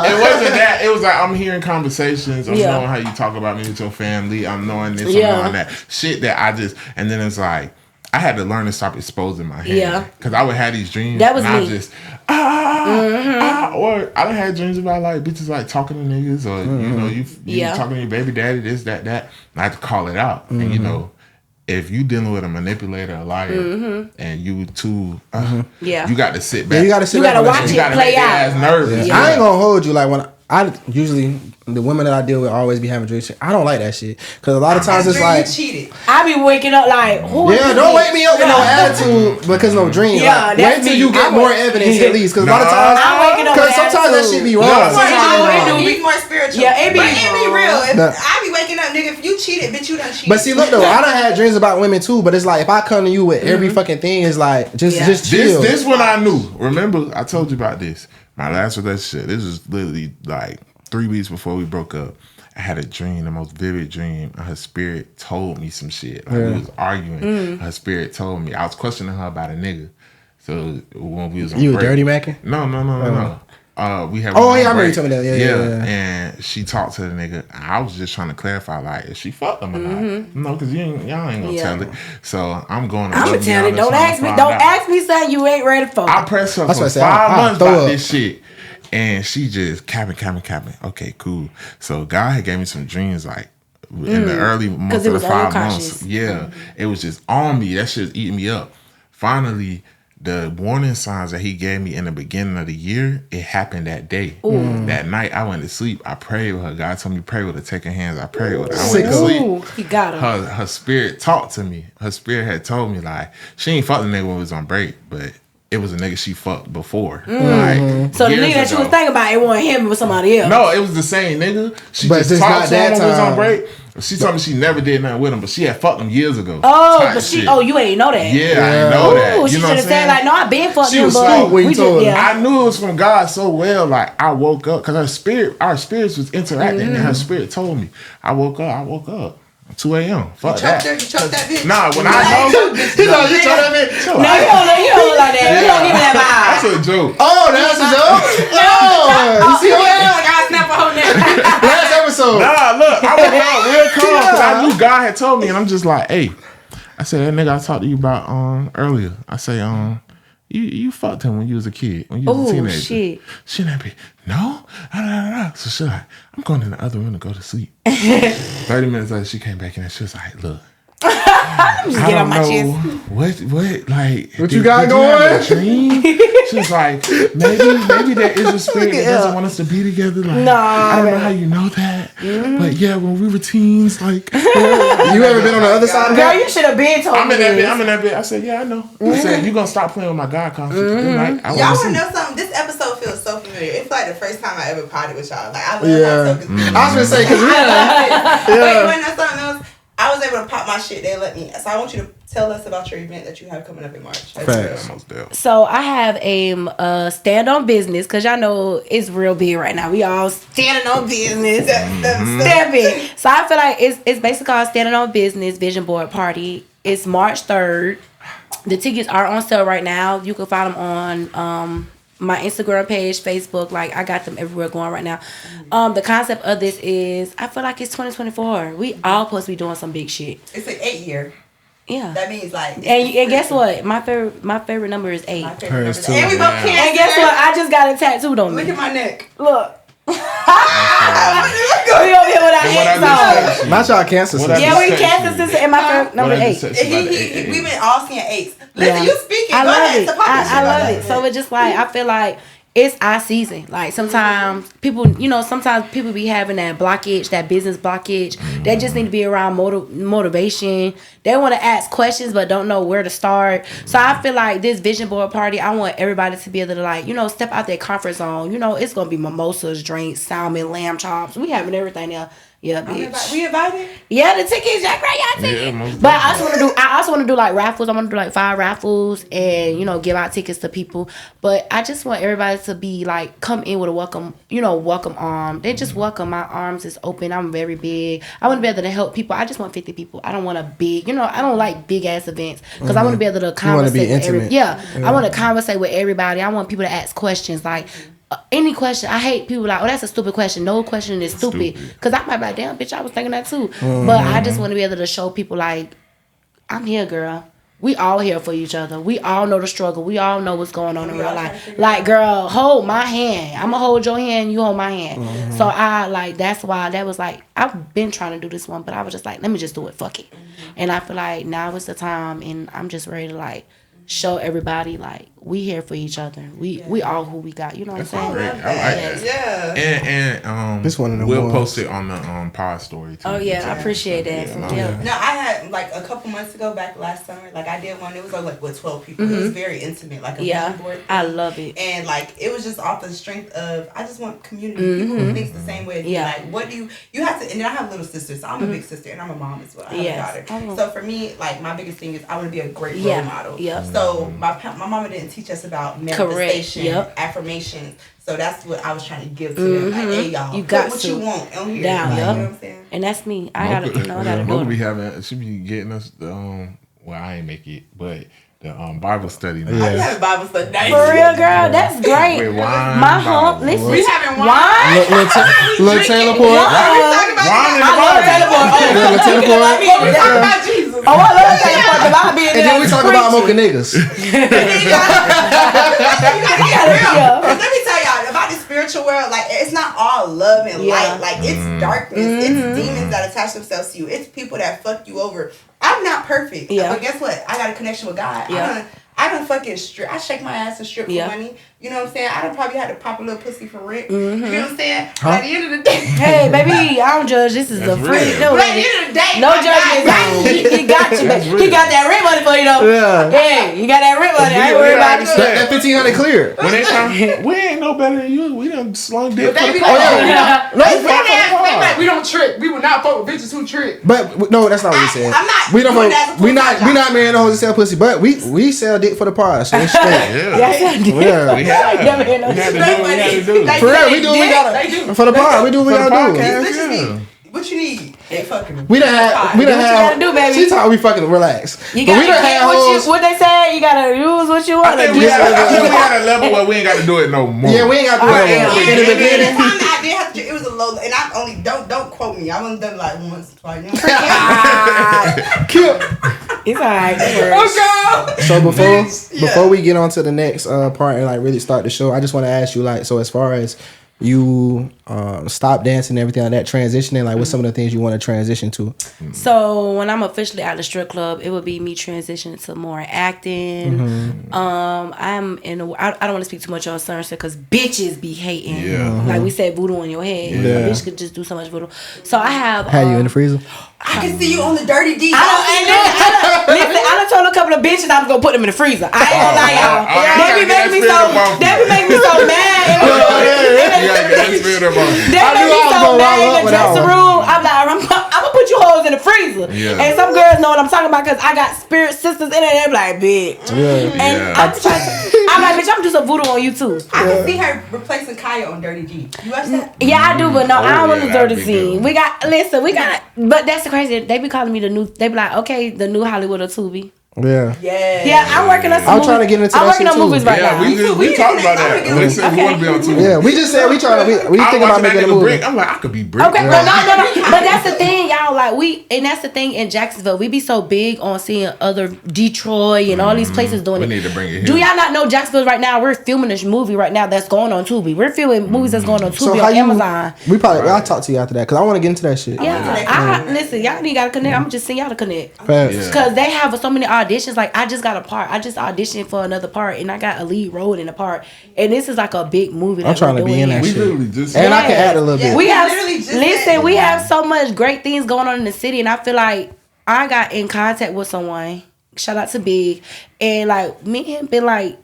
It wasn't that. It was like I'm hearing conversations. I'm knowing how you talk about me with your family. I'm knowing this. I'm knowing that shit that I just. And then it's like I had to learn to stop exposing my hand. Yeah. Because I would have these dreams. That was and me. I just or I done had dreams about like bitches like talking to niggas or you know you talking to your baby daddy this that. And I had to call it out. And you know. If you dealing with a manipulator, a liar, and you too, you got to sit back. Yeah, you got to sit back. You got to watch it play out. Ass nervous. Yeah. I ain't gonna hold you. Like when I usually the women that I deal with always be having dreams. I don't like that shit because a lot of times it's like cheated. I be waking up like don't wake me up with no attitude because no dream. Yeah, like, wait till you get more evidence at least because a lot of times because sometimes that shit be wrong. It be more spiritual. Yeah, it be real. I be waking up, nigga. you cheated, bitch. You done cheated. But see, look though, I done had dreams about women too. But it's like if I come to you with every fucking thing, it's like just chill. This one I knew. Remember, I told you about this. My last relationship. This was literally like 3 weeks before we broke up. I had a dream, the most vivid dream. Her spirit told me some shit. Like we was arguing. Her spirit told me. I was questioning her about a nigga. So when we was on you break, a dirty mackin'? No. We had. Oh yeah, I remember you told me that. Yeah. And she talked to the nigga. I was just trying to clarify, like, if she fucked him or not. No, because y'all ain't gonna tell it. So I'm going. I'm gonna tell it. Don't ask me something you ain't ready for. I pressed her for 5 months about this shit. And she just capping. Okay, cool. So God had gave me some dreams like in the early months of the 5 months. Yeah, it was just on me. That shit was eating me up. Finally, the warning signs that he gave me in the beginning of the year, it happened that day. That night, I went to sleep. I prayed with her. God told me pray with her, taking hands. I prayed with her. I went to sleep. He got her. Her spirit talked to me. Her spirit had told me like she ain't fucked the nigga when we was on break, but it was a nigga she fucked before. Like, so the nigga that you was thinking about, it wasn't him, it was somebody else. No, it was the same nigga. She but just talked to him when we was on break. She told me she never did nothing with him, but she had fucked him years ago. Oh, but you ain't know that. Yeah, I ain't know that. You she know should have said like, no, I been fucked him, but I knew it was from God so well. Like I woke up because our spirits was interacting, and her spirit told me. I woke up. 2 a.m. Fuck that. You choked that bitch. Nah, when I know. You choked that bitch. No, you don't look like that. You don't give me that vibe. That's a joke. Oh, that's a joke? You see what? I snap a whole neck. Last episode. Nah, look, I woke up real calm because I knew God had told me, and I'm just like, hey. I said, that nigga I talked to you about earlier. I say, you fucked him when you was a kid, when you was a teenager. Shit. She not be, no? So she like, I'm going in the other room to go to sleep. 30 minutes later, she came back in and she was like, look. I don't know what you got going? A dream? She was like, maybe there is a spirit that doesn't want us to be together. Like, no, I don't know how you know that, but yeah, when we were teens, like, you ever been on the other side of that? Girl, you should have been told me. I'm in that bit. I said, yeah, I know. I said, you gonna stop playing with my God concept tonight. Y'all wanna know something? This episode feels so familiar. It's like the first time I ever potted with y'all. Like I love myself. I was gonna say because Wait, you wanna know something else? I was able to pop my shit. They let me. So I want you to tell us about your event that you have coming up in March. So I have a stand on business because y'all know it's real big right now. We all standing on business. That big. So I feel like it's basically called Standing on Business Vision Board Party. It's March 3rd. The tickets are on sale right now. You can find them on my Instagram page, Facebook. Like I got them everywhere going right now. The concept of this is I feel like it's 2024. We all supposed to be doing some big shit. It's an 8-year. Yeah. That means like. And guess what? My favorite number is 8. Hers too. And we both cancer. And guess what? I just got it tattooed on me. Look at my neck. Look. Not y'all cancer sisters. Yeah, we cancer sisters and my favorite number 8. We've been all seeing 8s. Listen, you speaking. I Go love ahead. it. I love it. So it's just like I feel like it's our season. Like sometimes people be having that blockage, that business blockage. They just need to be around motivation. They want to ask questions but don't know where to start. So I feel like this vision board party, I want everybody to be able to like, step out their comfort zone. It's gonna be mimosas, drinks, salmon, lamb chops. We having everything there. Yeah, bitch. We invited? Yeah, the tickets, y'all tickets. But I also want to do like raffles. I want to do like 5 raffles and give out tickets to people. But I just want everybody to be like come in with a welcome arm. They just welcome. My arms is open. I'm very big. I want to be able to help people. I just want 50 people. I don't want a big, I don't like big ass events because I want to be able to conversate with everybody. I want to conversate with everybody. I want people to ask questions like any question. I hate people like, that's a stupid question. No question is stupid. Because I might be like, damn, bitch, I was thinking that too. But I just want to be able to show people like, I'm here, girl. We all here for each other. We all know the struggle. We all know what's going on in real life. Like, girl, hold my hand. I'm going to hold your hand. You hold my hand. So that's why that was like, I've been trying to do this one, but I was just like, let me just do it. Fuck it. And I feel like now is the time and I'm just ready to like, show everybody like we here for each other. We all who we got. You know what I'm saying? Great. I like that. And this one of them we'll ones. post it on the pod story too. Oh yeah, I appreciate that. No, I had like a couple months ago, back last summer. Like I did one. It was like with 12 people. It was very intimate, like a vision board. I love it. And like it was just off the strength of I just want community. People who think the same way as me. Like what do you have to? And then I have little sisters. So I'm a big sister and I'm a mom as well. I have a daughter. So for me, like my biggest thing is I want to be a great role model. So my mama didn't teach us about manifestation, affirmations. So that's what I was trying to give to them. Like, hey y'all, you got what to you want on here. Down, you know what I'm saying? And that's me. I gotta, I gotta do it. She be getting us the well, I ain't make it, but the Bible study. I be having Bible study. For real, girl, that's great. With wine, my home, listen, we having wine. Little Taylor Port. I love Taylor Port. Taylor Port. We talking about Jesus. Oh, I love Taylor Port because I be in there. And then we talk about mocha niggas. You gotta get real. Let me tell y'all about the spiritual world. Like it's not all love and light. Like it's darkness. It's demons that attach themselves to you. It's people that fuck you over. I'm not perfect. But guess what? I got a connection with God. I done fucking strip. I shake my ass and strip for money. You know what I'm saying? I done probably had to pop a little pussy for rent. You know what I'm saying? But at the end of the day, hey baby, I don't judge. This is a free. But at the end of the day, no judgment zone. He got you. He got that rent money for you though. Yeah. Hey, you got that rent money. I ain't worried about it. That 1,500 clear. When they come, we ain't no better than you. We done slung dick. We don't trick. We will not fuck with bitches who trick. But no, that's not what we said. I'm not. We don't. We not marrying hoes and sell pussy, but we sell dick for the pod. So it's straight. We had to do it. For real, we do what we gotta for the pod. We do what we gotta do. What you need? They fucking. We done had. What you gotta do, baby? She talking we fucking relax. You gotta get what they say. You gotta use what you want. I think we had a level where we ain't got to do it no more. Yeah, we ain't got to do it no more. In the beginning, I did have to. It was a low, and I only don't quote me. I've only done like once, twice. Cute. It's alright. So before we get on to the next part and like really start the show, I just want to ask you like, so as far as you stop dancing and everything like that, transitioning, like what's some of the things you want to transition to? So when I'm officially out of the strip club, it would be me transitioning to more acting. I'm in I don't want to speak too much on certain stuff because bitches be hating. Like we said, voodoo in your head. A bitch could just do so much voodoo. So I have you in the freezer? I can see you on the dirty D. Listen, I done told a couple of bitches I was gonna put them in the freezer. I ain't gonna lie, y'all. They be making me so mad. They make me so mad in the dressing room. I'm like, I'm gonna put you hoes in the freezer. And some girls know what I'm talking about because I got spirit sisters in it. They be like, bitch. And I'm like, bitch, I'm just a voodoo on you too. I can see her replacing Kaya on Dirty G. You watch that? Yeah, I do, but no, I don't want to dirty scene. We got, but that's the crazy. They be calling me the new. They be like, okay, the new Hollywood or Tubi. Yeah. I'm working on some movies. Trying to get into that. I'm working on movies right now. We talked about that. We said we want to be on Tubi. Yeah, we just said we think about making a movie. I'm like, I could be Brick. Okay, but no. But that's the thing, y'all. Like and that's the thing in Jacksonville. We be so big on seeing other Detroit and all these places doing it. We need to bring it here. Do y'all not know Jacksonville right now? We're filming this movie right now that's going on Tubi. We're filming movies that's going on Tubi on Amazon. I'll talk to you after that because I want to get into that shit. Yeah, listen, y'all need to connect. I'm gonna just send y'all to connect because they have so many auditions. Like I just got a part. I just auditioned for another part, and I got a lead role in a part. And this is like a big movie. I'm trying to be in that shit. And I can add a little bit. We have so much great things going on in the city, and I feel like I got in contact with someone. Shout out to Big, and like me and him been like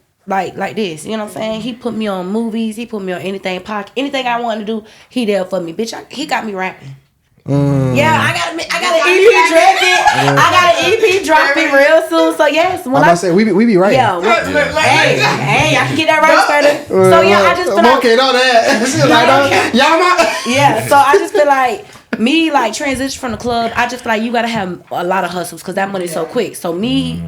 this. You know what I'm saying? He put me on movies. He put me on anything I wanted to do. He there for me, bitch. He got me rapping. Yeah, I got an EP dropping. I got an EP dropping real soon. So yes, when I say we be right. Yeah, hey, I can get that right started. So yeah, I just feel like okay, know that. Yeah, so I just feel like me like transition from the club. I just feel like you gotta have a lot of hustles because that money's so quick. So me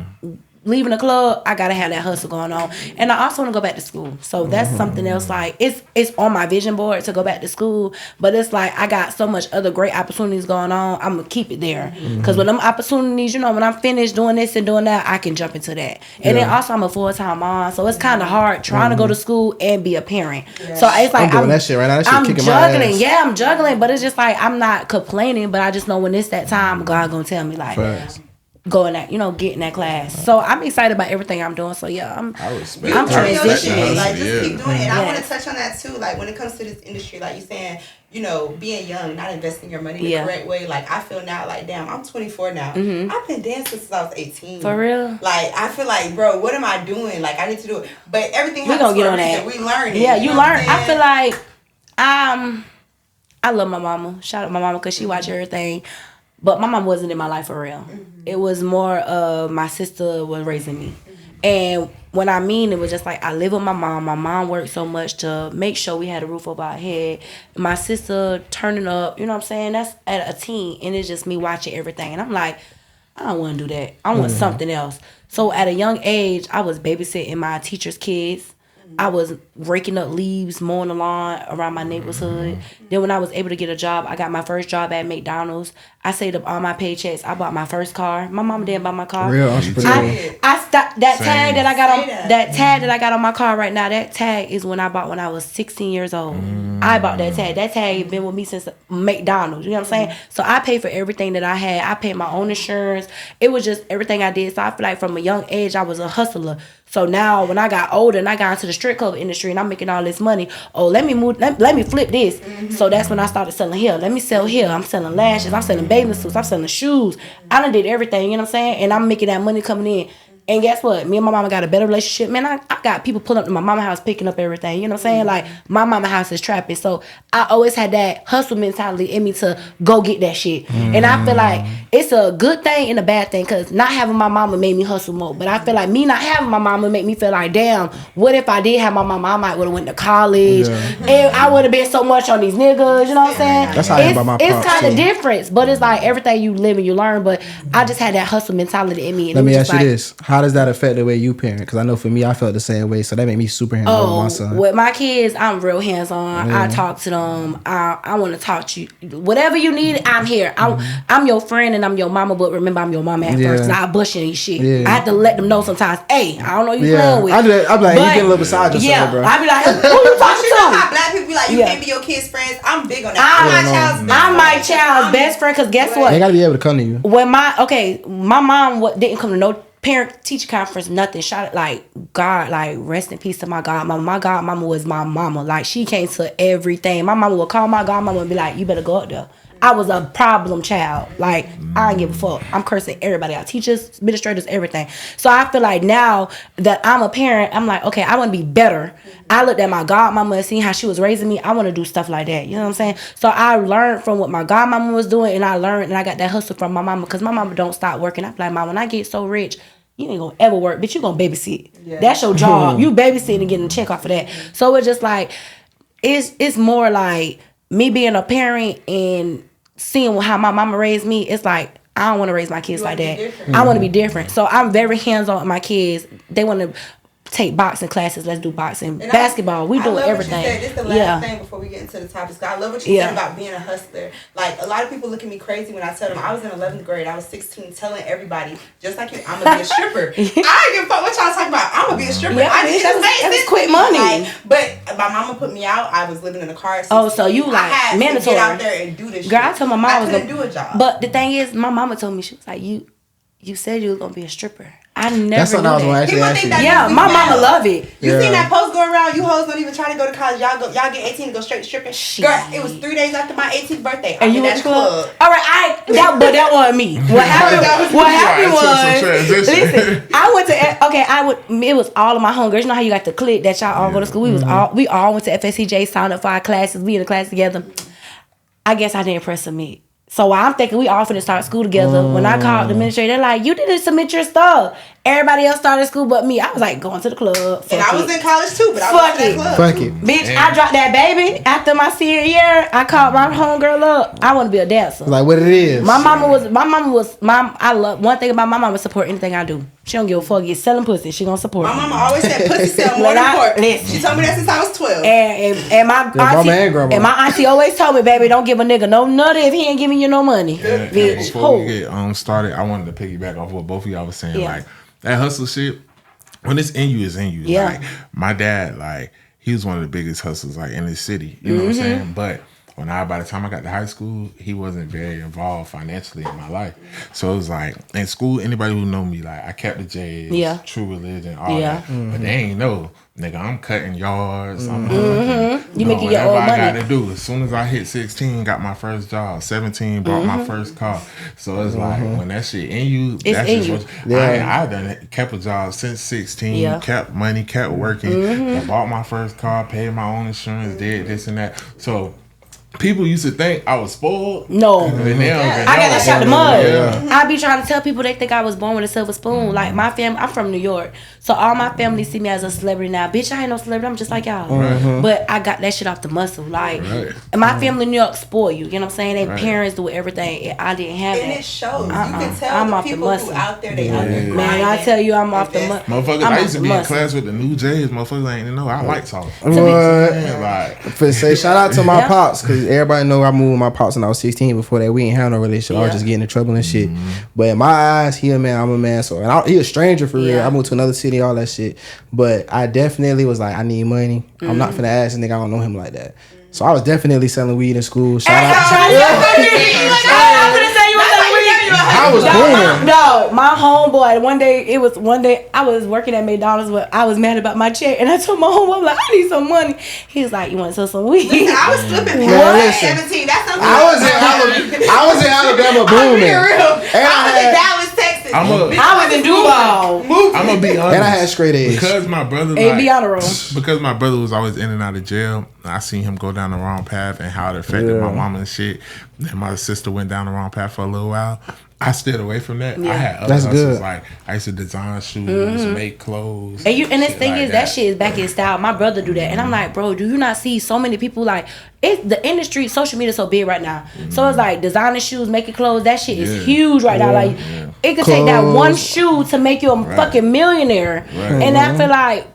leaving the club, I gotta have that hustle going on, and I also want to go back to school. So that's something else. Like it's on my vision board to go back to school, but it's like I got so much other great opportunities going on. I'm gonna keep it there because when them opportunities, when I'm finished doing this and doing that, I can jump into that. And then also I'm a full-time mom, so it's kind of hard trying to go to school and be a parent. So it's like I'm doing that shit right now. That shit I'm kicking juggling. my ass. Yeah, I'm juggling, but it's just like I'm not complaining, but I just know when it's that time, God gonna tell me like. go in that, get in that class. So I'm excited about everything I'm doing. So yeah, I'm transitioning. Like, just keep doing it. And I want to touch on that too. Like, when it comes to this industry, like you saying, being young, not investing your money the correct way. Like, I feel now, like, damn, I'm 24 now. I've been dancing since I was 18. For real? Like, I feel like, bro, what am I doing? Like, I need to do it. But everything happens for a reason. We learn it. Yeah, you learn. I feel like I love my mama. Shout out my mama because she watch everything. But my mom wasn't in my life for real. It was more of my sister was raising me. And when I mean, it was just like I live with my mom. My mom worked so much to make sure we had a roof over our head. My sister turning up, you know what I'm saying? That's at a teen. And it's just me watching everything. And I'm like, I don't want to do that. I want something else. So at a young age, I was babysitting my teacher's kids. I was raking up leaves, mowing the lawn around my neighborhood. Then when I was able to get a job, I got my first job at McDonald's. I saved up all my paychecks. I bought my first car. My mama didn't buy my car. Real entrepreneur. I stopped that tag that I got on tag that I got on my car right now. That tag is when I bought when I was 16 years old. I bought that tag. That tag been with me since McDonald's. You know what I'm saying? So I paid for everything that I had. I paid my own insurance. It was just everything I did. So I feel like from a young age I was a hustler. So now when I got older and I got into the strip club industry and I'm making all this money, let me flip this. So that's when I started selling here. Let me sell here. I'm selling lashes. I'm selling bathing suits. I'm selling shoes. I done did everything, you know what I'm saying? And I'm making that money coming in. And guess what? Me and my mama got a better relationship. Man, I got people pulling up to my mama house picking up everything. You know what I'm saying? Like, my mama house is trapping. So I always had that hustle mentality in me to go get that shit. And I feel like it's a good thing and a bad thing because not having my mama made me hustle more. But I feel like me not having my mama make me feel like, damn, what if I did have my mama? I might would have went to college. And I would have been so much on these niggas. You know what I'm saying? That's how I am about my It's kind of different. But it's like everything you live and you learn. But I just had that hustle mentality in me. And let me ask you this. How does that affect the way you parent? Because I know for me, I felt the same way. So that made me super hands-on with my son. With my kids, I'm real hands-on. I talk to them. I want to talk to you. Whatever you need, I'm here. I'm your friend and I'm your mama, but remember, I'm your mama at first. Not bushing you shit. I have to let them know sometimes, hey, I don't know you playing with. I'm like, you get a little beside yourself, bro. I be like, who you talking to? How black people be like, you can't be your kid's friends. I'm big on that. I'm my child's best friend because guess what? They got to be able to come to you. When my mom didn't come to no parent-teacher conference, nothing. Shot like God, like rest in peace to my godmama. My godmama was my mama. Like she came to everything. My mama would call my godmama and be like, "You better go up there." I was a problem child. Like I didn't give a fuck. I'm cursing everybody out, teachers, administrators, everything. So I feel like now that I'm a parent, I'm like, okay, I want to be better. I looked at my godmama and seen how she was raising me. I want to do stuff like that. You know what I'm saying? So I learned from what my godmama was doing, and I learned and I got that hustle from my mama because my mama don't stop working. I'm like, Mom, when I get so rich, you ain't gonna ever work, bitch. You gonna babysit. Yeah. That's your job. You babysitting and getting a check off of that. So it's just like it's more like me being a parent and seeing how my mama raised me. It's like I don't want to raise my kids like that. I want to be different. So I'm very hands-on with my kids. They want to take boxing classes. Let's do boxing. And basketball. We do everything. This is the last thing before we get into the topics. I love what you said about being a hustler. Like a lot of people look at me crazy when I tell them I was in 11th grade. I was 16, telling everybody just like you, I'm gonna be a stripper. I don't give a fuck what y'all talking about. I'm gonna be a stripper. That's quick money. Like, but my mama put me out. I was living in a car. So you like I had mandatory. to get out there and do this. Girl, I told my mom I was couldn't do a job. But the thing is, my mama told me, she was like, you said you was gonna be a stripper. I never That's what I was going to actually ask you. Yeah, my mama love it. You seen that post going around? You hoes don't even try to go to college. Y'all get 18 to go straight to stripping. Girl, it was 3 days after my 18th birthday. And you went to club? All right, that wasn't me. What happened was, listen, it was all of my homegirls. You know how you got the clique that y'all all go to school? We all went to FSCJ, signed up for our classes. We in the class together. I guess I didn't press submit. So I'm thinking we all finna start school together. When I called the administrator, they're like, you didn't submit your stuff. Everybody else started school but me. I was like, going to the club. And I was in college too, but I was in that club. Fuck it. Bitch, I dropped that baby. After my senior year, I called my homegirl up. I want to be a dancer. Like what it is. My mama was, I love, one thing about my mama, support anything I do. She don't give a fuck. Get selling pussy. She gonna support my me. mama always said pussy sell more than pork. She told me that since I was 12. And my auntie always told me, baby, don't give a nigga no nutty if he ain't giving you no money. Bitch. Before we get started, I wanted to piggyback off what both of y'all was saying. Like that hustle shit, when it's in you, it's in you. Yeah. Like my dad, like he was one of the biggest hustlers like in the city. You know what I'm saying? But by the time I got to high school, he wasn't very involved financially in my life. So it was like in school, anybody who know me, like I kept the J's, True Religion, all that. But they ain't know, nigga, I'm cutting yards. I'm you making your own money. I got to do as soon as I hit 16, got my first job. 17, bought my first car. So it's like when that shit in you, that's just what I done kept a job since 16, kept money, kept working, I bought my first car, paid my own insurance, did this and that. So people used to think I was spoiled. No. I got that shot the mud. I be trying to tell people they think I was born with a silver spoon. Like my family, I'm from New York. So all my family see me as a celebrity now. Bitch, I ain't no celebrity. I'm just like y'all. But I got that shit off the muscle. Like, my family in New York spoil you. You know what I'm saying? Their parents do everything. I didn't have that. And it shows. You can tell I'm the off people the muscle. Who out there, they out there. Man, I tell you, I'm off the muscle. Motherfuckers, I used to be in class with the new J's. Motherfuckers ain't know I like sauce. Like, say shout out to my pops, because everybody know I moved with my pops when I was 16. Before that, we ain't have no relationship. I was just getting in trouble and shit. But in my eyes, he a man, I'm a man. So he a stranger for real. I moved to another city, all that shit. But I definitely was like, I need money. I'm not finna ask a nigga, I don't know him like that. So I was definitely selling weed in school. Shout out I was booming. No, my homeboy. One day I was working at McDonald's, but I was mad about my check, and I told my homeboy, I'm like, I need some money. He was like, you want to sell some weed? Listen, I was flipping at 17. That's something. I was in Alabama booming. And I was in Dallas, Texas. I was in Duval. I'm gonna be honest. And I had straight A's. Because my brother, because my brother was always in and out of jail. I seen him go down the wrong path and how it affected my mama and shit. And my sister went down the wrong path for a little while. I stayed away from that. I had other hustles, like I used to design shoes, make clothes. And this thing is that shit is back in style. My brother do that, and I'm like, bro, do you not see so many people like the industry? Social media is so big right now. So it's like designing shoes, making clothes. That shit is huge right now. Like it could take that one shoe to make you a fucking millionaire. And I feel like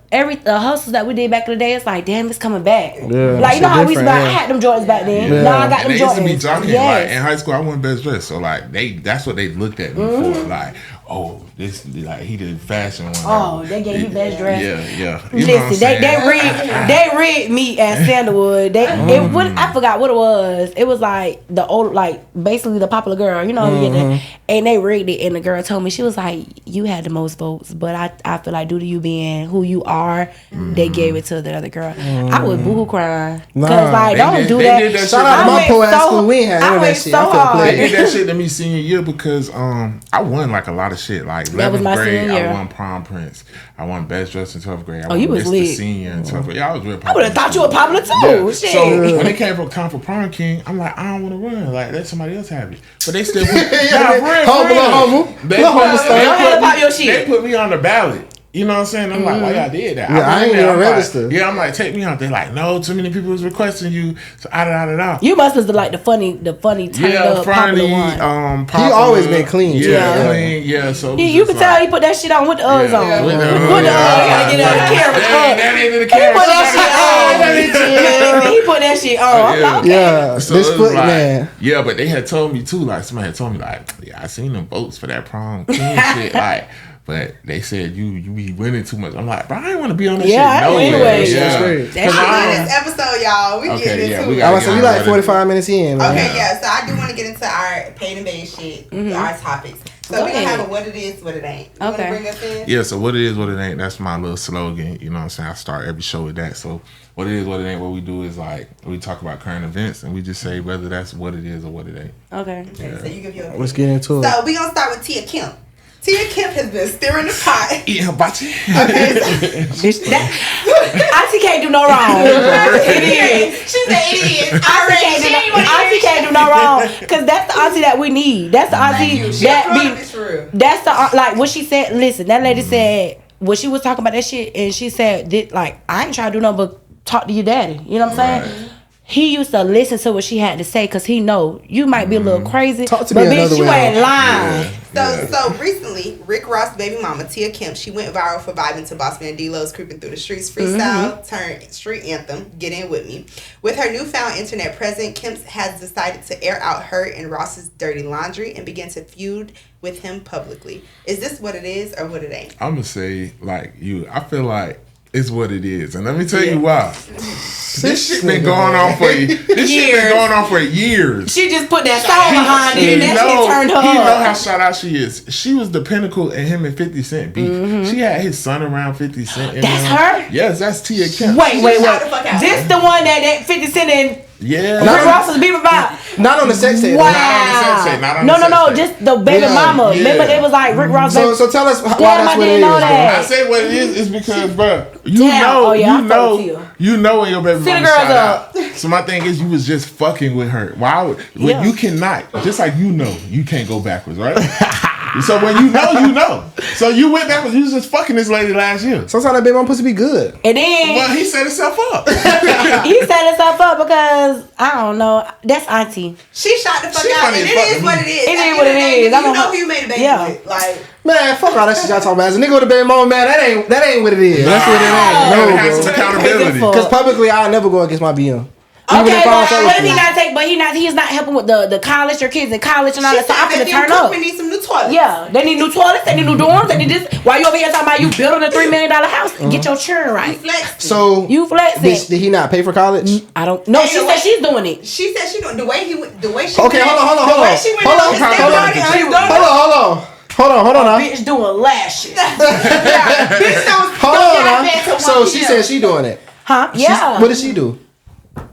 the hustles that we did back in the day, it's like, damn, it's coming back. Like, you know how we used to I had them Jordans back then. Now I got them Jordans. They used to be jockeying. Like, in high school, I won best dress. So, like, that's what they looked at me for. Like, oh, this, like, he did fashion one. Oh, they gave you best dress. Yeah. Listen, they rigged me at Sandalwood. I forgot what it was. It was like the old, like, basically the popular girl, you know, and they rigged it. And the girl told me, she was like, you had the most votes, but I feel like due to you being who you are, they gave it to the other girl. I was boohoo crying. Cause like, don't do that. Shout out to my poor ass school. We ain't had none of that shit. They did that shit to me senior year because I won like a lot of shit. Like 11th grade, I won prom prince. I won best dress in 12th grade. I won you was lit. Senior in 12th grade. Yeah, I was real popular. I would have thought you were popular too. Yeah. Shit. So when it came for time for prom king, I'm like, I don't want to run. Like let somebody else have it. But they still put They put me on the ballot. You know what I'm saying? I'm like, why y'all did that? I ain't even registered. I'm like, take me out. They're like, no, too many people was requesting you. So You must have like the funny turned up popular one. He always been clean. Clean. Yeah. So you can tell he put that shit on with the others on. With the gotta get on the camera. That ain't in the camera. He put that shit on. He put that shit on. Yeah. So this foot man. Yeah, but they had told me too. Like somebody had told me like, yeah, I seen them votes for that prom king shit. Like. But they said you be winning too much. I'm like, bro, I ain't want to be on this shit. Anyway. That's this episode, y'all. We get into it. I was saying we like 45 minutes in. Man. Okay, so I do want to get into our Paid N Bazed shit, our topics. So we're going to have a what it is, what it ain't. You want to bring us in? Yeah, so what it is, what it ain't, that's my little slogan. You know what I'm saying? I start every show with that. So what it is, what it ain't, what we do is like, we talk about current events and we just say whether that's what it is or what it ain't. Okay. So you give your opinion. Let's get into it. So we're going to start with Tia Kemp. Tia Kemp has been stirring the pot. Eating hibachi. Auntie can't do no wrong. It is. She said it is. Auntie can't do no wrong. Because that's the auntie that we need. That's the auntie that's the, like what she said. Listen, that lady said, when she was talking about that shit, and she said, like, I ain't trying to do nothing but talk to your daddy. You know what I'm saying? He used to listen to what she had to say because he know you might be a little crazy, but bitch, you ain't lying. So recently, Rick Ross' baby mama, Tia Kemp, she went viral for vibing to Bossman D-Lo's Creeping Through the Streets freestyle turned street anthem, Get In With Me. With her newfound internet presence, Kemp has decided to air out her and Ross's dirty laundry and begin to feud with him publicly. Is this what it is or what it ain't? I'm going to say, like you, I feel like it's what it is. And let me tell you why. This shit been going on for years. This shit been going on for years. She just put that song behind it and that shit turned her up. He know how shout out she is. She was the pinnacle in him and 50 Cent beef. She had his son around 50 Cent. That's her? Yes, that's Tia Kemp. Wait. This the one that 50 Cent and Yeah. Rick Ross was beefing about. Not on the sex tape. Wow. No, just the baby mama. Yeah. Remember, it was like Rick Ross. So tell us why Damn, that's I what it didn't is. know that. I say what it is because, bro, you Damn. know, Oh, yeah, I fuck with you know when your baby See the mama girls shout up. out. So my thing is, you was just fucking with her. Why would Yeah. you cannot? Just like you know, you can't go backwards, right? So when you know, you know. So you went backwards. You was just fucking this lady last year. Sometimes that baby mama supposed to be good. And then Well, he set himself up. he set himself up because I don't know. That's auntie. She shot the fuck She out, funny and as it fuck is to what me. it is. It At is the what end of it the day, is. You know who you made a baby Yeah. with. Like, Man, fuck all that shit y'all talking about. As a nigga with a baby mama, man, that ain't what it is. That's what it You ain't. gotta have No, some bro. accountability. Fuck. Because publicly, I'll never go against my BM. Even Okay, if I don't but fuck what if with he you. not take? But he's not helping with the college or kids in college and all she that. So I'm said finna that turn them up. Cookman need some new toilets. Yeah, they need new toilets. They need new dorms. They need this. Why you over here talking about you building a $3 million house? Get your churn right. Flexing. So, You flexing. did he not pay for college? I don't. No, Hey, she the said way- she's doing it. She said she don't. The way she Okay, went hold on. The way she went in on his stepdaughter, Hold on now. Bitch doing lashes. Bitch, that was Hold don't on get now. out there till So 1 she p.m. said she doing it. Huh? Yeah. What did she do?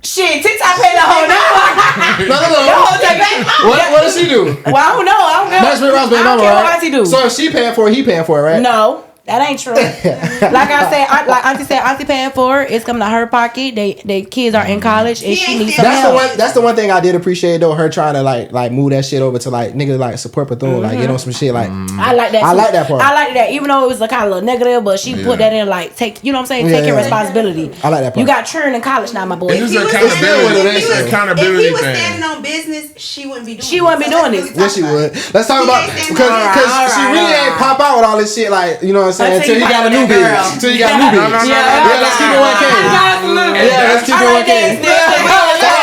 Shit, TikTok paid the whole number. No. The whole thing. What did she do? Well, I don't know. I don't know. That's Rick Ross' baby I don't mama, care what right? auntie do. So if she paying for it, he paying for it, right? No, that ain't true. Like I said, like auntie said, auntie paying for it. It's coming out her pocket. They kids are in college and she needs some help. That's the one thing I did appreciate though. Her trying to like move that shit over to like niggas like support Bethune, like get on some shit like. I like that. I too. like that part. I like that, even though it was a kind of a little negative, but she put that in like take. You know what I'm saying? Yeah, Taking yeah. responsibility. I like that part. You got churn in college now, my boy. It's just If accountability he was thing. standing on business, she wouldn't be doing She wouldn't be doing this. Yes, she would. Let's talk about She ain't because All she right, really all ain't pop out with all this shit like you know what I'm saying Until until you he got a find new that girl. bitch. Until you got a new bitch. Yeah, Yeah, let's keep it 1K. Yeah, let's keep it 1K.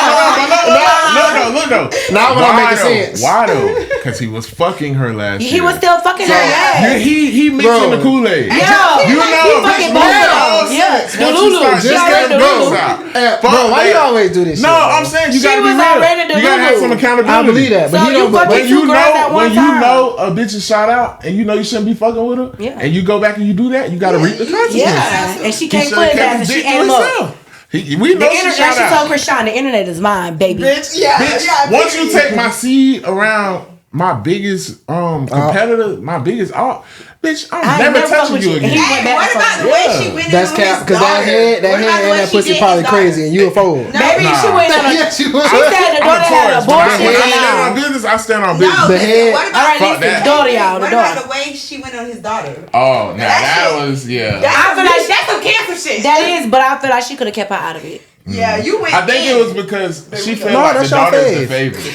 Look though. Now when I Why make though? sense. Why though? Because he was fucking her last year. He was still fucking her. Yeah, he mixing Bro. the Kool-Aid. Yeah. You know, He a bitch fucking moves bad. all Yeah. sense. Once you Delulu. start She just already getting Delulu. gross out. Bro, why you that. always do this shit? No, bro? I'm saying you She gotta be was real. already You gotta have some Delulu. accountability. I believe that, but So he you don't. But fucking When you two girls at know, one when you time. know a bitch is shot out and you know you shouldn't be fucking with her, Yeah. and you go back and you do that, you gotta reap the consequences. Yeah, and she He can't should've put kept that. his She dick ate to him up. himself. We know The she internet. shot She out. told Krishan, the internet is mine, baby. Bitch, yeah, Bitch, yeah. once you period. take my seed around my biggest competitor, my biggest bitch, I I'm ain't never never fuck touching with you you. again. He went Hey, back what to about fuck. the way Yeah. she went in That's on cap his because that daughter? head What about the and way that she pussy did probably his crazy and you a fool. Baby, Nah. she went on a. Yes, you was. She said the I'm a daughter had a Taurus. When I bullshit stand on now. business, I stand on No, business. The listen, head. what about All right, Fuck listen, that. the daughter, y'all, the What daughter. about the way she went on his daughter? Oh, now that shit- was yeah. I feel like That's some cancer shit. that is, but I feel like she could have kept her out of it. Yeah, you went. I think in. it was because she felt No, like the that's your daughter's the fave. favorite.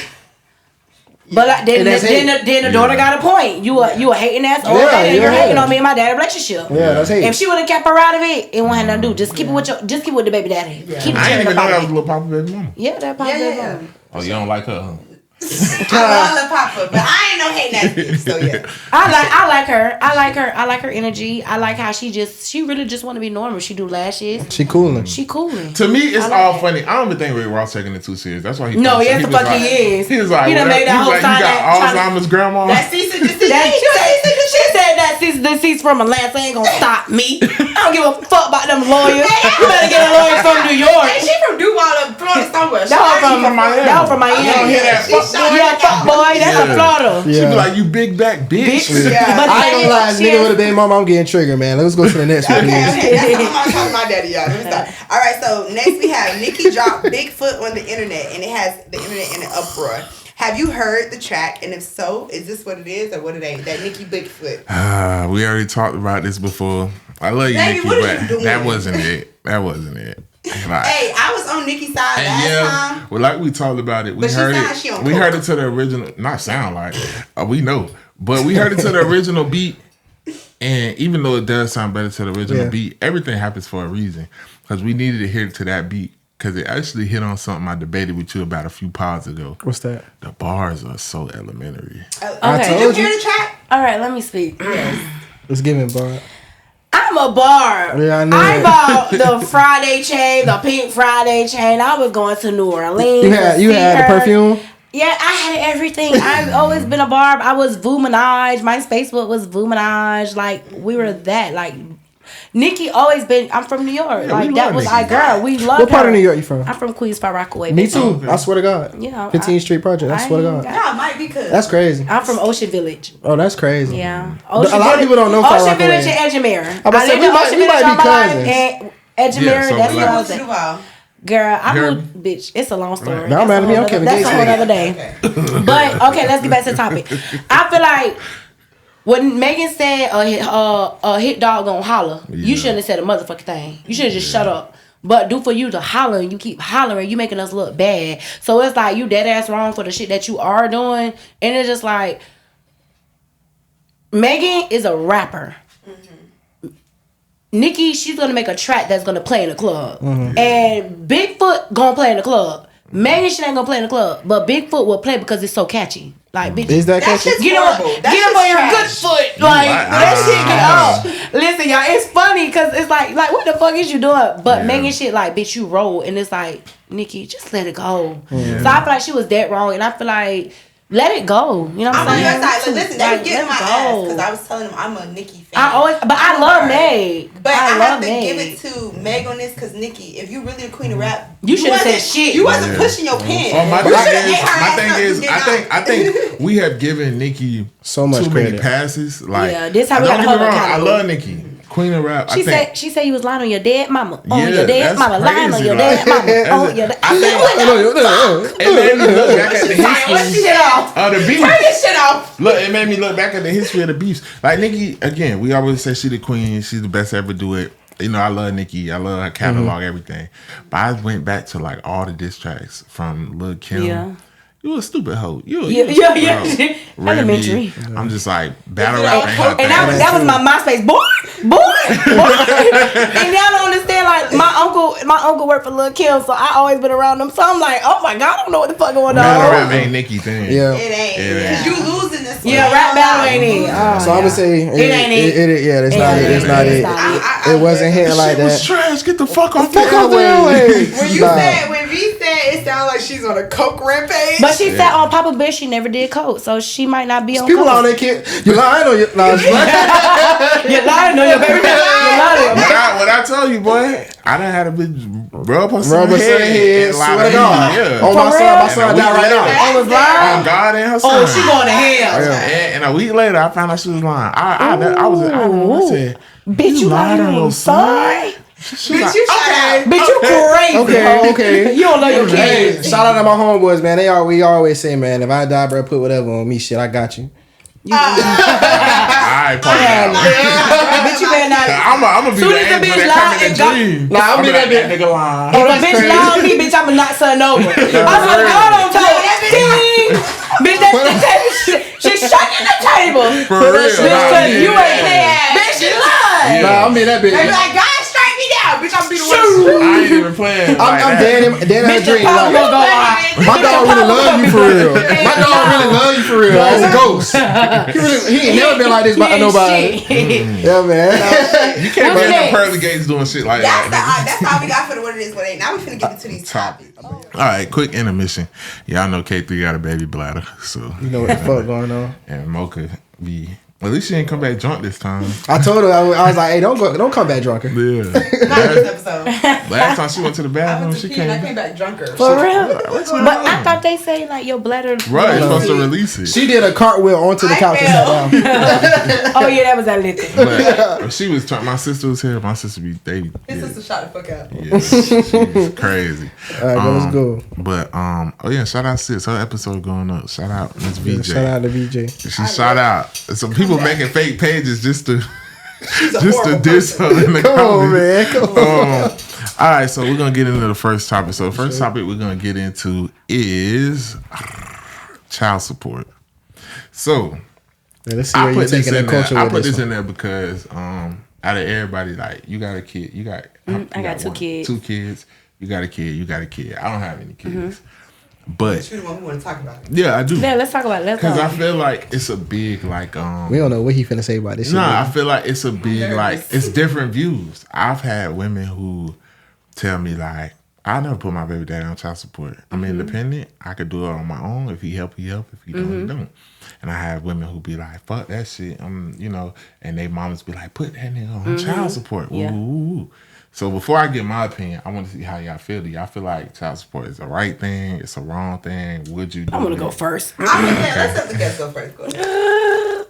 But like, then And that's the daughter got a point. You a hating ass old Yeah, lady. You're yeah. hating on me and my daddy relationship. Yeah, that's hate. If she would have kept her out of it, it wouldn't have nothing to do. Just keep it with the baby daddy. Keep the I didn't children even know up that out was of a it. little Papa baby mama. Yeah, that probably Yeah. Oh, you don't like her, huh? I love Papa, but I ain't no hating ass bitch. So yeah. I like her. I like her energy. I like how she really just want to be normal. She do lashes. She coolin'. She coolin'. To me, it's I like all that. funny. I don't even think Rick Ross taking it too serious. That's why he. No, posted. yes, the was fuck like, he is. He was like, He done whatever. made that He was whole like, time you got that- Alzheimer's grandma. That cease and desist. She said that cease from Atlanta ain't gonna stop me. I don't give a fuck about them lawyers. You better get a lawyer from New York. Hey, she from Duval, Florida somewhere. That one from Miami. That one from Miami. You don't hear that? She shot Yeah, fuck boy. That's Yeah. a Florida. She be like, you big back bitch. Yeah. But I ain't gonna lie, as a she nigga with a baby mama, I'm getting triggered, man. Let's go to the next one, please. Okay, that's how I'm talking about my daddy, y'all. Let me stop. All right, so next we have Nicki dropped Bigfoot on the internet, and it has the internet in an uproar. Have you heard the track? And if so, is this what it is or what it ain't? That Nicki Bigfoot. We already talked about this before. I love you, Baby, Nikki, what are you but doing? that wasn't it. That wasn't it. Like, Hey, I was on Nicki's side and last time. well, like we talked about it, we But she heard sound like it. she on We coke. heard it to the original. Not sound like we know, but we heard it to the original beat. And even though it does sound better to the original Yeah. beat, everything happens for a reason. Because we needed to hear it to that beat. Because it actually hit on something I debated with you about a few pods ago. What's that? The bars are so elementary. I Okay. Did you told hear you. the track? All right, let me speak. It's giving, bro. I'm a barb. Yeah, I know I that. bought the Friday chain, the pink Friday chain. I was going to New Orleans. You had the perfume? Yeah, I had everything. I've always been a barb. I was Vu Minaj. My Facebook was Vu Minaj. Like, we were that. Like, Nikki always been. I'm from New York. Yeah, like, we that love was Nikki. our girl. We love What part her. of New York you from? I'm from Queens Park Rockaway. Me baby. too. Okay. I swear to God. Yeah. 15th Street Project. I swear to God. Y'all might be good. That's crazy. I'm from Ocean Village. Oh, that's crazy. Yeah. A lot of people don't know Far Ocean Rockaway. Village and Edgemere. I was about to say, lived in Ocean we might Village be all my life, cousins. and Edgemere, Yeah, so that's we what I like- was at. Duval. Girl, I Heard- moved, bitch. It's a long story. Right. Now I'm mad at me. I'm Kevin That's Gates. a whole other day. But okay, let's get back to the topic. I feel like when Megan said a hit dog gonna holler, you shouldn't have said a motherfucking thing. You should have just shut up. But do for you to holler and you keep hollering, you making us look bad. So it's like you dead ass wrong for the shit that you are doing, and it's just like Megan is a rapper. Nikki, she's gonna make a track that's gonna play in the club, and Bigfoot gonna play in the club. Megan, she ain't gonna play in the club, but Bigfoot will play because it's so catchy. Like, bitch, Is that That catchy? shit's get up horrible. That on your good shit's foot. Like, I- that shit get up. Listen, y'all, it's funny because it's like, what the fuck is you doing? But Megan shit, like, bitch, you roll, and it's like, Nikki, just let it go. So I feel like she was dead wrong, and I feel like let it go. You know what I'm I'm on your saying? side. Look, listen, they Like, were getting my let it ass go. because I was telling them I'm a Nicki fan. I love Meg. But I I have love to give Meg. it to Meg on this because Nikki, if you really the queen of rap, You shoulda wasn't- said shit. You wasn't Yeah. pushing your pen. Oh, my You shoulda thing ate her ass up. is, You did I not. think we have given Nikki So much too many credit. passes. Like, Yeah, this how we don't gotta get hold me her wrong, I accountable. love Nikki, queen of rap. She I think, said you was lying on your dead mama. On Yeah, your dead that's mama. Lying on crazy, your like- dead mama. On your dead. I think it made me look back at the history shit off. of the beef. Turn this shit off. Look, it made me look back at the history of the beefs. Like Nikki, again, we always say she the queen. She's the best to ever do it. You know, I love Nikki. I love her catalog, everything. But I went back to like all the diss tracks from Lil Kim. Yeah. You a stupid hoe. You Yeah. Remy. Elementary. I'm just like battle rapping her And that was my MySpace. Boy. And y'all don't understand, like, my uncle worked for Lil Kim, so I always been around them. So I'm like, oh my God, I don't know what the fuck going battle on. rap ain't Nikki thing. Yeah. It ain't. It ain't. Because you losing this one. Yeah, rap battle ain't it. Oh, So I'm gonna say It ain't it. Yeah, that's not it. It's not It's it. not it. It wasn't hitting like Shit was that. trash. Get the fuck off the Fuck off the airwaves. airwaves. When you Nah. said, when V said it sounded like she's on a coke rampage. But she said on Papa Bear she never did coke, so she might not be on People coke. on that kid. You lying on your? Nah, You're lying on your baby. You're lying. What I tell you, boy, I done had a bitch rub her son Rubber head. head. and lie Swear to to God. me. Yeah. Oh my For son, real? my son And a died week right later- now. Oh, was lying? On God and her son. Oh, she going to hell. And a week later, I found out she was lying. I said, Bitch, you lying on your son? She was Bitch, like, you shut okay. up. Bitch, you crazy. Okay, okay. You don't know your Hey, kids. shout out to my homeboys, man. We always say, man, if I die, bro, put whatever on me. Shit, I got you. All right, party out. Bitch, you better not. I'm gonna be Soon the as the angel bitch that lie come in and the go- dream. Nah, I'm be be like, that that nigga lying. If a that's bitch crazy. lie on me, bitch, I'ma knock something over. I swear to God, on top. Ding. Bitch, that table, she's shaking the table. For real. Bitch, cause you ain't Play ass. Bitch, you lied. Nah, I'm be that bitch. They be like, God, strike me down. Bitch, I'm be the one. I ain't even playing. I'm dead in a Bitch, the dream. power Like, gonna go out. my dog really love you for real. My dog really love you for real. As a ghost. He ain't never been like this by nobody. Yeah, man. You can't What's be in the next? pearly gates doing shit like That's that. that's all we got for the what it is, what it ain't. Now we finna get into these Topic. topics. All right, quick intermission. Y'all know K3 got a baby bladder, so You know what the fuck going on. and Mocha be. At least she ain't come back drunk this time. I told her, I was like, hey, don't come back drunker. Yeah. Not this episode. Last time she went to the I bathroom, went to she pee and I came. came back drunker. For real? What's But I thought they say like your bladder. Right, it's supposed to release it. She did a cartwheel onto the I couch and fell. sat down. Oh yeah, that was that liquor. But she was trying. My sister was here. My sister be they. His Yeah, sister shot the fuck out. yeah, she's crazy. All right, bro, let's go. But oh yeah, shout out Sis. Her episode going up. Shout out Miss VJ. Shout out to VJ. She shout out. Some people making fake pages just to She's a just to horrible diss person. her in the Come on, comments. man. Come on. All right, so we're gonna get into the first topic. So the first topic we're gonna get into is child support. So Yeah, let's see I where you're put this taking in that there. culture I with put this this one. in there because out of everybody, like you got a kid, you I got two kids. 2 kids, you got a kid, you got a kid. I don't have any kids, But you're the one who want to talk about it. Yeah, I do. Yeah, let's talk about it. Because I feel like it's a big We don't know what he finna say about this. I feel like it's a big it's different views. I've had women who tell me like, I never put my baby daddy on child support. I'm independent. I could do it on my own. If he help, he help. If he don't, he don't. And I have women who be like, fuck that shit. And they mamas be like, put that nigga on child support. Yeah. Ooh. So before I get my opinion, I want to see how y'all feel. Do y'all feel like child support is the right thing? It's a wrong thing? Would you do I'm gonna go first. I'm gonna say, let's have the guests go first. Go ahead.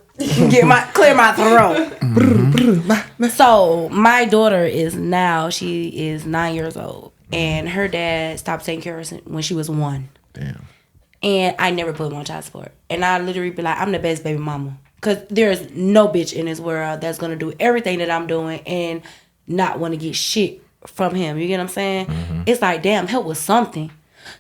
Clear my throat. So my daughter is 9 years old, and her dad stopped taking care of her when she was 1. Damn. And I never put him on child support. And I literally be like, I'm the best baby mama, because there's no bitch in this world that's gonna do everything that I'm doing and not want to get shit from him. You get what I'm saying? It's like, damn, help with something.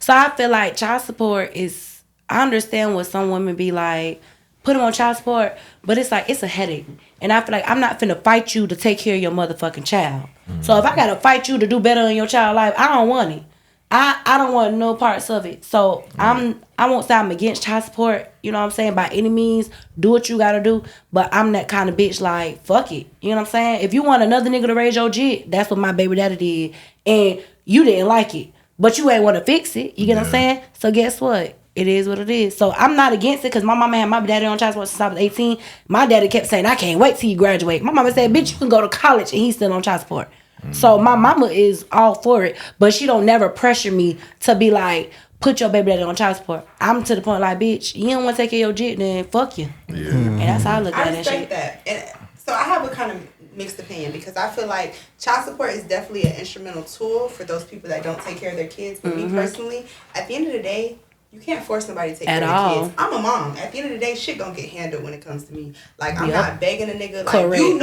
So I feel like child support is, I understand what some women be like, put him on child support, but it's like, it's a headache. And I feel like I'm not finna fight you to take care of your motherfucking child. So if I gotta fight you to do better in your child life, I don't want it. I don't want no parts of it. So I won't say I'm against child support, you know what I'm saying, by any means. Do what you gotta do. But I'm that kind of bitch like, fuck it. You know what I'm saying? If you want another nigga to raise your jit, that's what my baby daddy did. And you didn't like it. But you ain't want to fix it. You get what I'm saying? So guess what? It is what it is. So I'm not against it, because my mama had my daddy on child support since I was 18. My daddy kept saying, I can't wait till you graduate. My mama said, bitch, you can go to college, and he's still on child support. So my mama is all for it, but she don't never pressure me to be like, put your baby daddy on child support. I'm to the point like, bitch, you don't want to take care of your jit, then fuck you. Yeah. And that's how I look at that shit. I respect that. And so I have a kind of mixed opinion, because I feel like child support is definitely an instrumental tool for those people that don't take care of their kids. But me personally, at the end of the day, you can't force somebody to take care of their kids. I'm a mom. At the end of the day, shit gonna get handled when it comes to me. Like, I'm not begging a nigga. Like, correct. You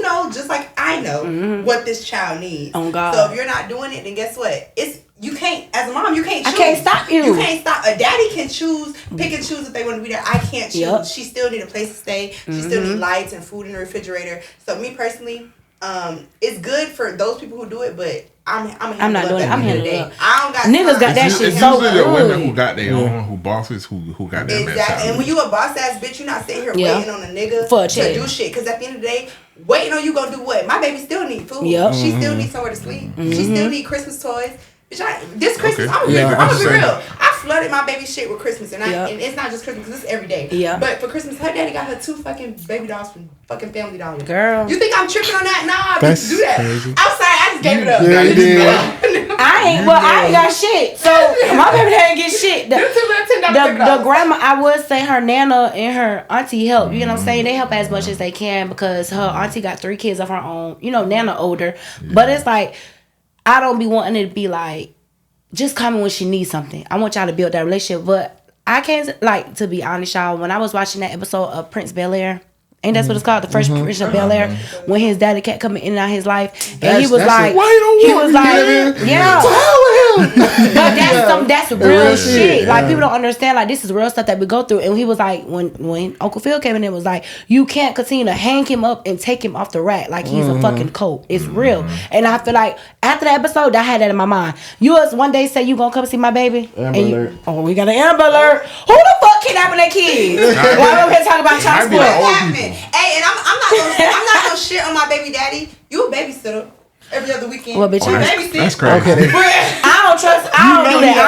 know, just like I know what this child needs. Oh God. So if you're not doing it, then guess what? You can't, as a mom, you can't choose. I can't stop you. You can't stop. A daddy can choose, pick and choose if they want to be there. I can't choose. Yep. She still need a place to stay. She still need lights and food in the refrigerator. So me personally, it's good for those people who do it, but I'm not doing it. I'm handling it. I don't got niggas got that shit so good. It's usually the women who got their own, who bosses, who got that exactly. And when you a boss ass bitch, you're not sitting here waiting on a nigga to do shit. Because at the end of the day, waiting on you gonna do what? My baby still need food. Yep. She still needs somewhere to sleep. She still need Christmas toys. This Christmas, I'm gonna be real. I flooded my baby shit with Christmas, and and it's not just Christmas, because it's every day. Yeah. But for Christmas, her daddy got her 2 fucking baby dolls from fucking Family Dollar. Girl, you think I'm tripping on that? Nah, I didn't do that. Crazy. I'm sorry, I just gave it up. Yeah, you did. I ain't got shit. So my baby didn't get shit. The grandma, I would say her nana and her auntie help. You know what I'm saying? They help as much as they can, because her auntie got 3 kids of her own. You know, nana older, but it's like, I don't be wanting it to be like, just coming when she needs something. I want y'all to build that relationship. But I can't, like, to be honest, y'all, when I was watching that episode of Prince Bel-Air, ain't that's what it's called? The First Prince of Bel-Air, when his daddy kept coming in and out his life. And he was like, yeah. But that's real shit. Like, people don't understand, like, this is real stuff that we go through. And he was like, when Uncle Phil came in, it was like, you can't continue to hang him up and take him off the rack like he's a fucking coat. It's real. And I feel like after the episode, I had that in my mind. You was one day say you gonna come see my baby? Amber Alert. Oh, we got an Amber Alert. Who the fuck kidnapping their kids? Why we here talking about child support? Hey, and I'm not gonna shit on my baby daddy. You a babysitter every other weekend. Well, bitch, that's crazy. Okay. I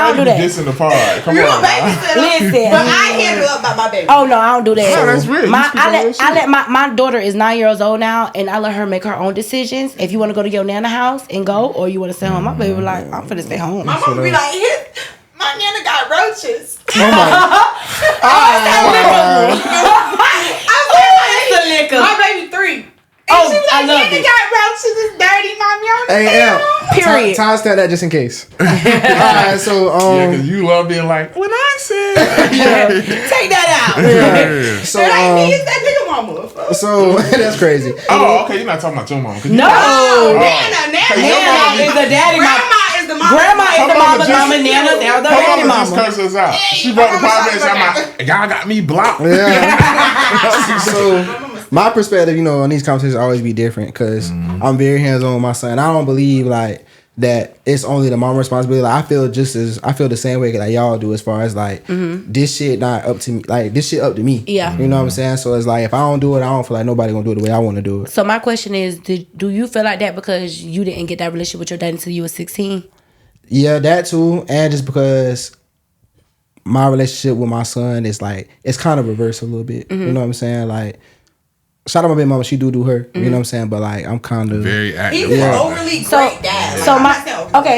don't do that. This in the pod. Come you on. a babysitter. Listen, but I handle up about my baby. Oh no, I don't do that. Oh, that's real. I let my daughter is 9 years old now, and I let her make her own decisions. If you want to go to your nana house and go, or you want to stay home, my baby was like, I'm finna stay home. My mom be like, my nana got roaches. Oh my baby 3. And she was like, I love it. Got roaches, it's dirty, mommy. Hey, time stamp that just in case. Alright, so because you love being like, when I said take that out. Yeah. So me is that nigga mama. So that's crazy. Oh, okay, you're not talking about your mama. No, Nana is the daddy mama. Grandma is the mama. Nana, they're the daddy mama. Just curse us out. She brought the podcast. I'm like, y'all got me blocked. Yeah. So my perspective, on these conversations always be different, because I'm very hands-on with my son. I don't believe, like, that it's only the mom responsibility. Like, I feel the same way that y'all do as far as like this shit not up to me. Like this shit up to me. Yeah. You know what I'm saying? So it's like if I don't do it, I don't feel like nobody gonna do it the way I want to do it. So my question is, do you feel like that because you didn't get that relationship with your dad until you were 16? Yeah, that too, and just because my relationship with my son is like it's kind of reversed a little bit. You know what I'm saying? Like, shout out my baby mama, she do her. You know what I'm saying? But like, I'm kind of very active. He's an overly great dad.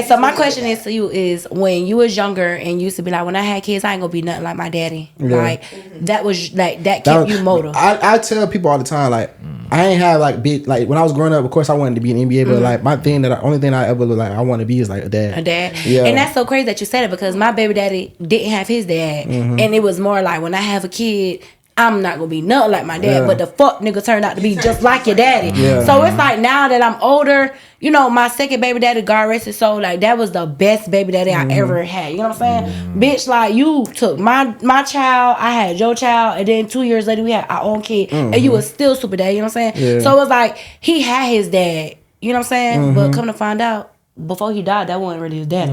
So my question is to you is when you was younger and you used to be like, when I had kids, I ain't gonna be nothing like my daddy. Yeah. Like that was like that kept you motivated. I tell people all the time like I ain't have like big like when I was growing up. Of course, I wanted to be an NBA, but like my thing only thing I ever look like I want to be is like a dad. A dad. Yeah. And that's so crazy that you said it because my baby daddy didn't have his dad, and it was more like when I have a kid, I'm not gonna be nothing like my dad, but the fuck nigga turned out to be just like your daddy. Yeah. So it's like now that I'm older, you know, my second baby daddy, God rest his soul, like that was the best baby daddy I ever had. You know what I'm saying? Bitch, like you took my child, I had your child, and then 2 years later we had our own kid, and you was still super dad. You know what I'm saying? Yeah. So it was like he had his dad. You know what I'm saying? But come to find out, before he died, that wasn't really his daddy.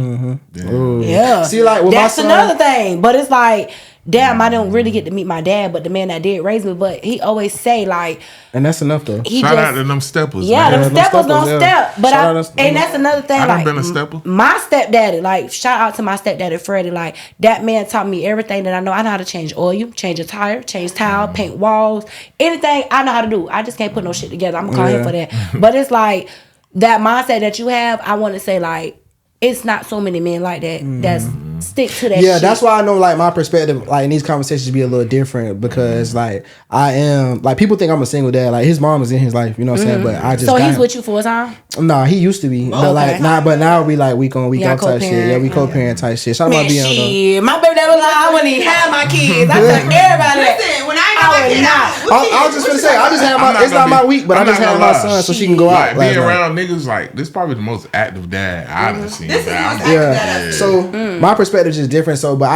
Yeah. See, like with that's my son, another thing. But it's like, damn, I don't really get to meet my dad, but the man that did raise me. But he always say like, and that's enough though. Shout out to them steppers. Yeah, man. them steppers don't step. But and that's another thing. I like been a stepper. My stepdaddy, like shout out to my stepdaddy Freddie. Like that man taught me everything that I know. I know how to change oil, change a tire, change towel, paint walls, anything I know how to do. I just can't put no shit together. I'm gonna call him for that. But it's like that mindset that you have. I want to say like it's not so many men like that that's stick to that shit. That's why I know like my perspective like in these conversations be a little different because like I am like people think I'm a single dad, like his mom is in his life, you know what I'm saying, but I just so he's with you full time? Nah, he used to be but like but now we like week on week off type shit. Yeah, we co-parent type shit. Shout out my BM my baby dad was like, I wouldn't even have my kids. I took everybody listen, when I would not. I was just gonna say I just had my it's not my week, but I just had my son so she can go out. Being around niggas like this probably the most active dad I've ever seen. Yeah. So my perspective is just different. So, but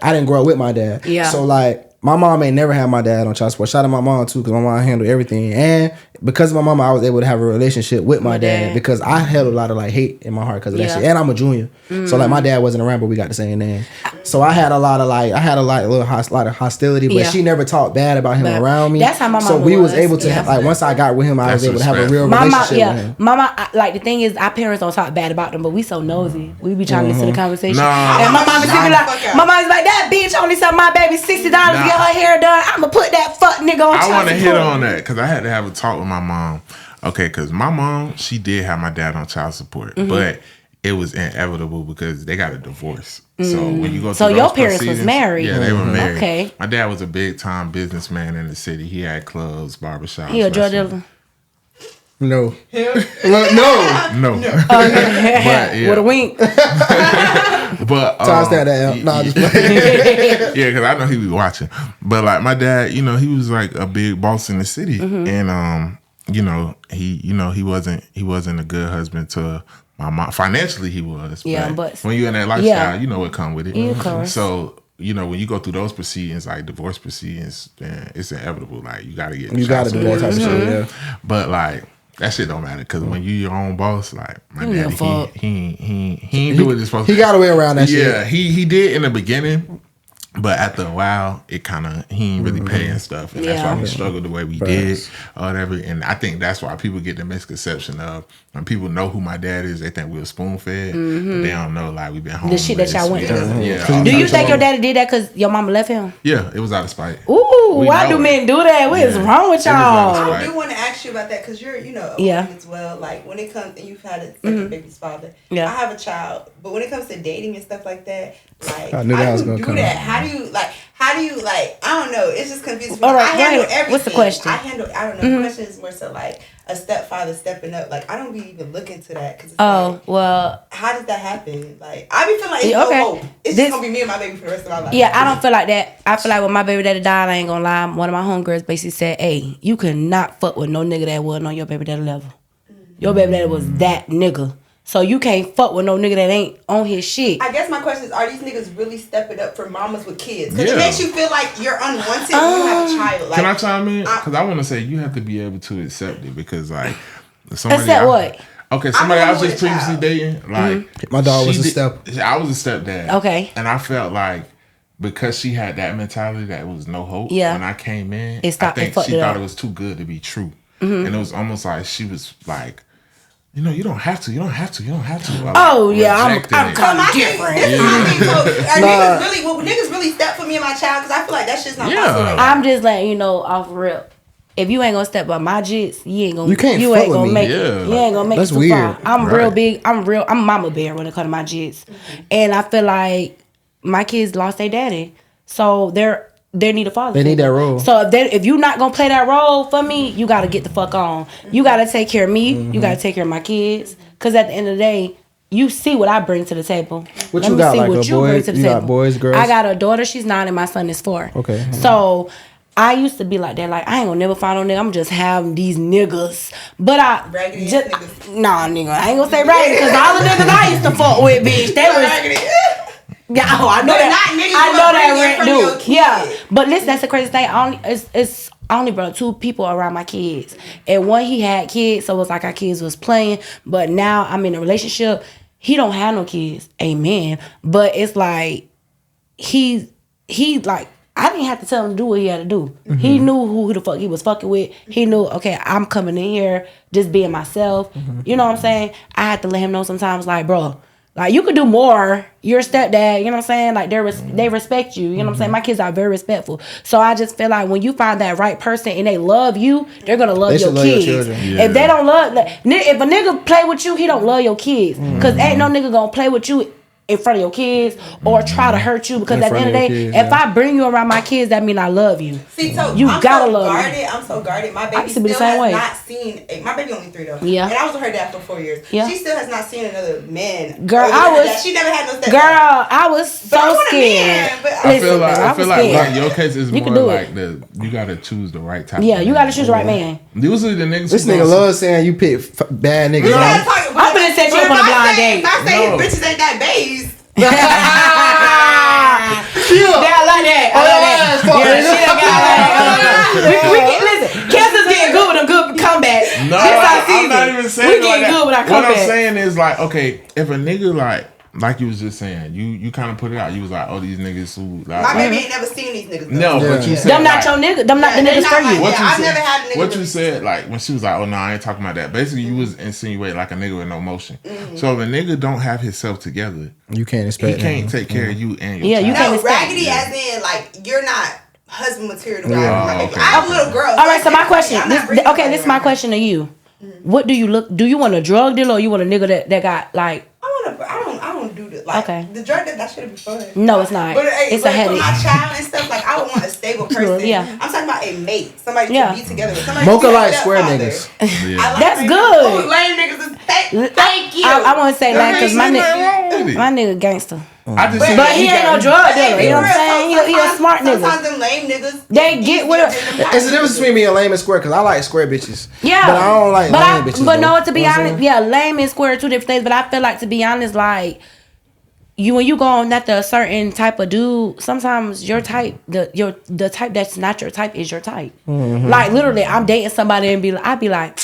I didn't grow up with my dad. Yeah. So like my mom ain't never had my dad on child support. Shout out to my mom too, because my mom handled everything. And because of my mama, I was able to have a relationship with my dad because I held a lot of like hate in my heart because of that shit. And I'm a junior, so like my dad wasn't around, but we got the same name. So I had a lot of hostility, but she never talked bad about him around me. That's how my mom So we was able to like once I got with him, I was able to have a real relationship with him. Mama, like the thing is, our parents don't talk bad about them, but we so nosy. We be trying to listen to the conversation. And my mom is like, my mom's like, that bitch only sell my baby $60 to get her hair done. I'ma put that fuck nigga on. I want to hit on that because I had to have a talk with my mom. Okay, because my mom, she did have my dad on child support, but it was inevitable because they got a divorce. So when you go through those your parents was married. Yeah, they were married. Okay. My dad was a big time businessman in the city. He had clubs, barbershops. He a drug dealer? No. No. But, with a wink. But toss that out. No, just yeah, because I know he be watching. But like my dad, you know, he was like a big boss in the city, and you know, he wasn't a good husband to my mom. Financially, he was. Yeah, but when you're in that lifestyle, you know what come with it. Yeah, so you know, when you go through those proceedings, like divorce proceedings, then it's inevitable. Like you got to get you got to do that type of shit. Yeah, but like. That shit don't matter because when you your own boss, like my daddy, he ain't do what he's supposed to. He got away around that shit. Yeah, he did in the beginning, but after a while, it kind of he ain't really paying stuff, and that's why we struggled the way we did or whatever. And I think that's why people get the misconception of when people know who my dad is, they think we were spoon fed, but they don't know like we've been home. The shit that y'all went through. Yeah. Do you think your daddy did that because your mama left him? Yeah, it was out of spite. Ooh, why do men do that? What is wrong with y'all? I do want to ask you about that because you're, as well. Like when it comes, and you've had a second baby's father. Yeah, I have a child, but when it comes to dating and stuff like that, like how do you do that? How do you like? I don't know. It's just confusing. All right, I handle everything. What's the question? I don't know. The question is more so like a stepfather stepping up. Like I don't be even looking to that because well, how does that happen? Like I be feeling like it's no hope. It's just gonna be me and my baby for the rest of my life. Yeah, I don't feel like that. I feel like when my baby daddy died, I ain't gonna lie. One of my homegirls basically said, "Hey, you cannot fuck with no nigga that wasn't on your baby daddy level. Your baby daddy was that nigga." So you can't fuck with no nigga that ain't on his shit. I guess my question is, are these niggas really stepping up for mamas with kids? Because it makes you feel like you're unwanted when you have a child. Like, can I chime in? Because I want to say you have to be able to accept it because like somebody accept what? Okay, somebody I was just previously dating, like my dog was a step. I was a stepdad. Okay. And I felt like because she had that mentality that it was no hope. Yeah. When I came in, It stopped, I think she thought it was too good to be true, and it was almost like she was like, you know, you don't have to. Oh yeah, I'm kind of different. Niggas really step for me and my child because I feel like that shit's not possible. I'm just letting you know off rip. If you ain't gonna step by my jits, you ain't gonna. You ain't gonna make me. it. You ain't gonna make That's it too weird. far. I'm real big. I'm mama bear when it comes to my jits, and I feel like my kids lost their daddy, so they need a father. They need that role. So if you're not gonna play that role for me, you gotta get the fuck on. You gotta take care of me. You gotta take care of my kids. Cause at the end of the day, you see what I bring to the table. What Let you me got? see Like what a you boy? bring to the You table. got boys, girls? I got a daughter. She's 9, and my son is 4. Okay. So I used to be like that. Like I ain't gonna never find no nigga. I'm just having these niggas. But Raggedy just niggas. nah, nigga. I ain't gonna say raggedy because all the niggas I used to fuck with, bitch. They was. Yeah, I know that. I know that rent dude. Yeah, but listen, that's the crazy thing. I only brought 2 people around my kids, and one he had kids, so it was like our kids was playing. But now I'm in a relationship. He don't have no kids. Amen. But it's like he like. I didn't have to tell him to do what he had to do. Mm-hmm. He knew who the fuck he was fucking with. He knew, okay, I'm coming in here just being myself. Mm-hmm. You know what I'm saying? I had to let him know sometimes, like, bro, like, you could do more. You're a stepdad, you know what I'm saying? Like, they respect you. You know what I'm saying? My kids are very respectful. So I just feel like when you find that right person and they love you, they're going to love your kids. Your if they don't love, if a nigga play with you, he don't love your kids. Because ain't no nigga going to play with you in front of your kids or try to hurt you, because at the end of the day, if I bring you around my kids, that mean I love you. See, so you gotta love me. I'm so guarded. My baby still has not seen. My baby only 3 though. Yeah. And I was with her dad for 4 years. Yeah. She still has not seen another man. Girl, she never had no stepdad. Girl, I was so scared. I feel like your case is more like you gotta choose the right type. Yeah, you gotta choose the right man. Usually the niggas. This nigga loves saying you pick bad niggas. I'm gonna set you up on a blind date. I say bitches ain't that based. Yeah, I like that. Listen, Kansas getting good with a good comeback. No, I'm not even saying we getting good with our comeback. What I'm saying is like, okay, if a nigga like you was just saying, you kind of put it out. You was like, oh, these niggas who like, my baby ain't never seen these niggas. No, but you said them not your niggas. Them not the niggas for you. I've never had a nigga. What you said, like when she was like, oh no, I ain't talking about that. Basically, you was insinuating like a nigga with no motion. Mm-hmm. So if a nigga don't have himself together, you can't expect. He can't take care of you and your child. You can't expect. Raggedy as in like you're not husband material. Okay. I have little girls. All right, so my question. This is my question to you. What do you look? Do you want a drug dealer or you want a nigga that got like? I don't do this. Like, okay. The drug that should be fun. No, it's not. But it's a headache. For my child and stuff, like I would want a stable person. Yeah. I'm talking about a mate, somebody to be together with. Somebody Mocha like square niggas. Like that's good. Oh, lame niggas is thank you. I want to say that because my nigga gangster. But he ain't no drug dealer. You know what I'm saying? He a smart nigga. Sometimes them lame niggas, they get with it. It's the difference between me and lame and square, because I like square bitches. Yeah. But I don't like lame bitches. But no, to be honest, lame and square are 2 different things. But I feel like, to be honest, like, when you go on a certain type of dude, sometimes your type, the type that's not your type is your type. Mm-hmm. Like, literally, I'm dating somebody and I'd be like,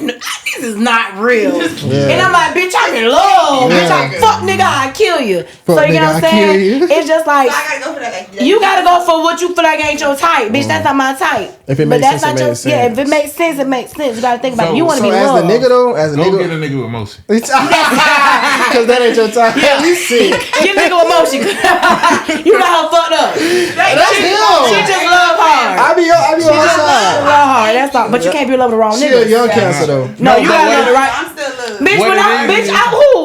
this is not real. And I'm like, bitch, I'm in love. Bitch, fuck nigga, I kill you. So you know what I'm saying? It's just like, so I gotta go for that. You gotta go for what you feel like ain't your type. Bitch, that's not my type. If it makes sense, it makes sense. Yeah, if it makes sense, it makes sense. You gotta think about it. You wanna be loved. As the nigga though, go get a nigga with motion. Because that ain't your type. Yeah. You sick. Get a nigga with motion. You got her fucked up. She just love hard. I be on her side. Love hard. That's all. But you can't be in love with the wrong nigga. She a young cancer though. No, you gotta love the right. I'm still love.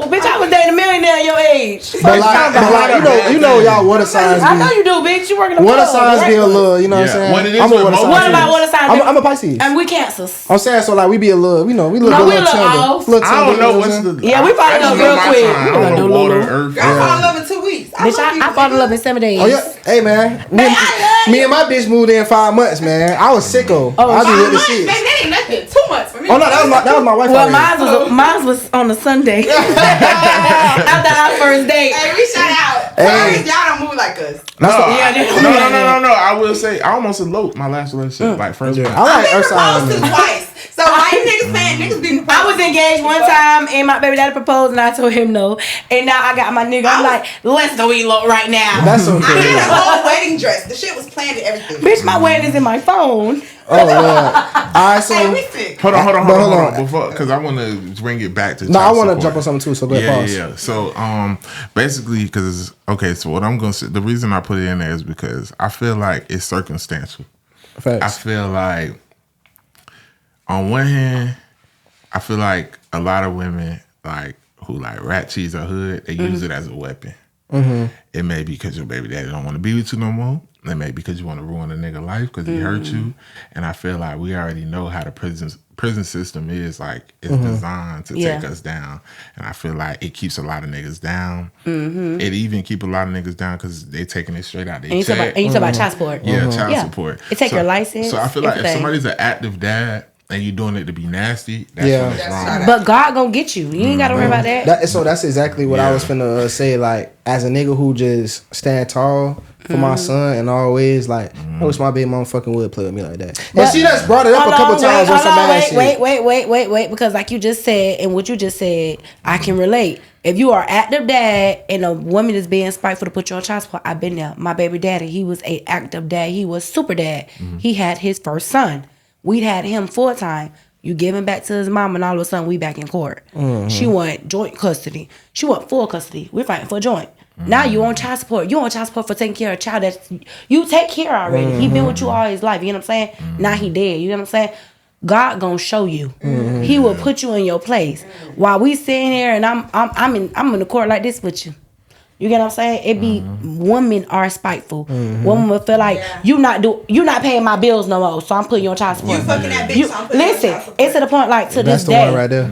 Bitch, I was dating a millionaire your age. But like, you know y'all water signs. I know you do, bitch. You working the water signs be a little, you know what I'm saying? I'm a water sign. What about water signs? I'm a Pisces. And we Cancers. I'm saying, so like we be a little, we look a little tender. I don't know what's the. Yeah, we probably go real quick. I don't know water, earth. I fall in love in 2 weeks. Bitch, I fall in love in 7 days. Oh yeah, hey man, me and my bitch moved in 5 months, man. I was sicko. I be with the shit. That ain't nothing. 2 months for me. Oh no, that was my wife. Well, mine was on a Sunday after our first date. Hey, we shout out. Hey. Y'all don't move like us. No. I will say I almost eloped my last relationship, like first one. I like Earth sign. Twice. So why you niggas saying niggas been? I was in engaged one time, and my baby daddy proposed, and I told him no. And now I got my nigga. I'm like, let's go elope right now. That's I okay. had a whole wedding dress. The shit was planned and everything. Bitch, my wedding is in my phone. Oh yeah. All right, so Hey, we sick. Hold on. Before, because I want to bring it back to. no, I want to support. jump on something too. So go ahead, pause. Yeah. So, basically, because so what I'm gonna say, the reason I put it in there is because I feel like it's circumstantial. Facts. I feel like, on one hand, I feel like a lot of women like who like rat cheese or hood, they use it as a weapon. Mm-hmm. It may be because your baby daddy don't want to be with you no more. It may be because you want to ruin a nigga life because he hurt you. And I feel like we already know how the prison system is like. It's designed to take us down. And I feel like it keeps a lot of niggas down. It even keep a lot of niggas down because they taking it straight out their check. And you talk about child support. Yeah, child support. It take your license. So I feel like if everything. somebody's an active dad and you doing it to be nasty, that's when it's wrong. But God gonna get you. You ain't gotta worry about that. So that's exactly what I was finna say. Like, as a nigga who just stand tall for my son and always like, I wish my baby mom fucking would play with me like that. But she just brought it up a couple times on some ass shit. Wait, because like you just said and what you just said, I can relate. If you are active dad and a woman is being spiteful to put you on child support, I've been there. My baby daddy, he was a active dad. He was super dad. He had his first son. We'd had him full time. You give him back to his mom, and all of a sudden we back in court. She want joint custody. She want full custody. We're fighting for joint. Now you on child support. You on child support for taking care of a child that you take care of already. He been with you all his life. You know what I'm saying? Now he dead. You know what I'm saying? God gonna show you. He will put you in your place. While we sitting here and I'm in the court like this with you. You get what I'm saying? It be women are spiteful. Women will feel like you not paying my bills no more, so I'm putting you on child support. You fucking that bitch. So I'm putting Listen, you on child support. it's to the point like to That's this the day. one right there.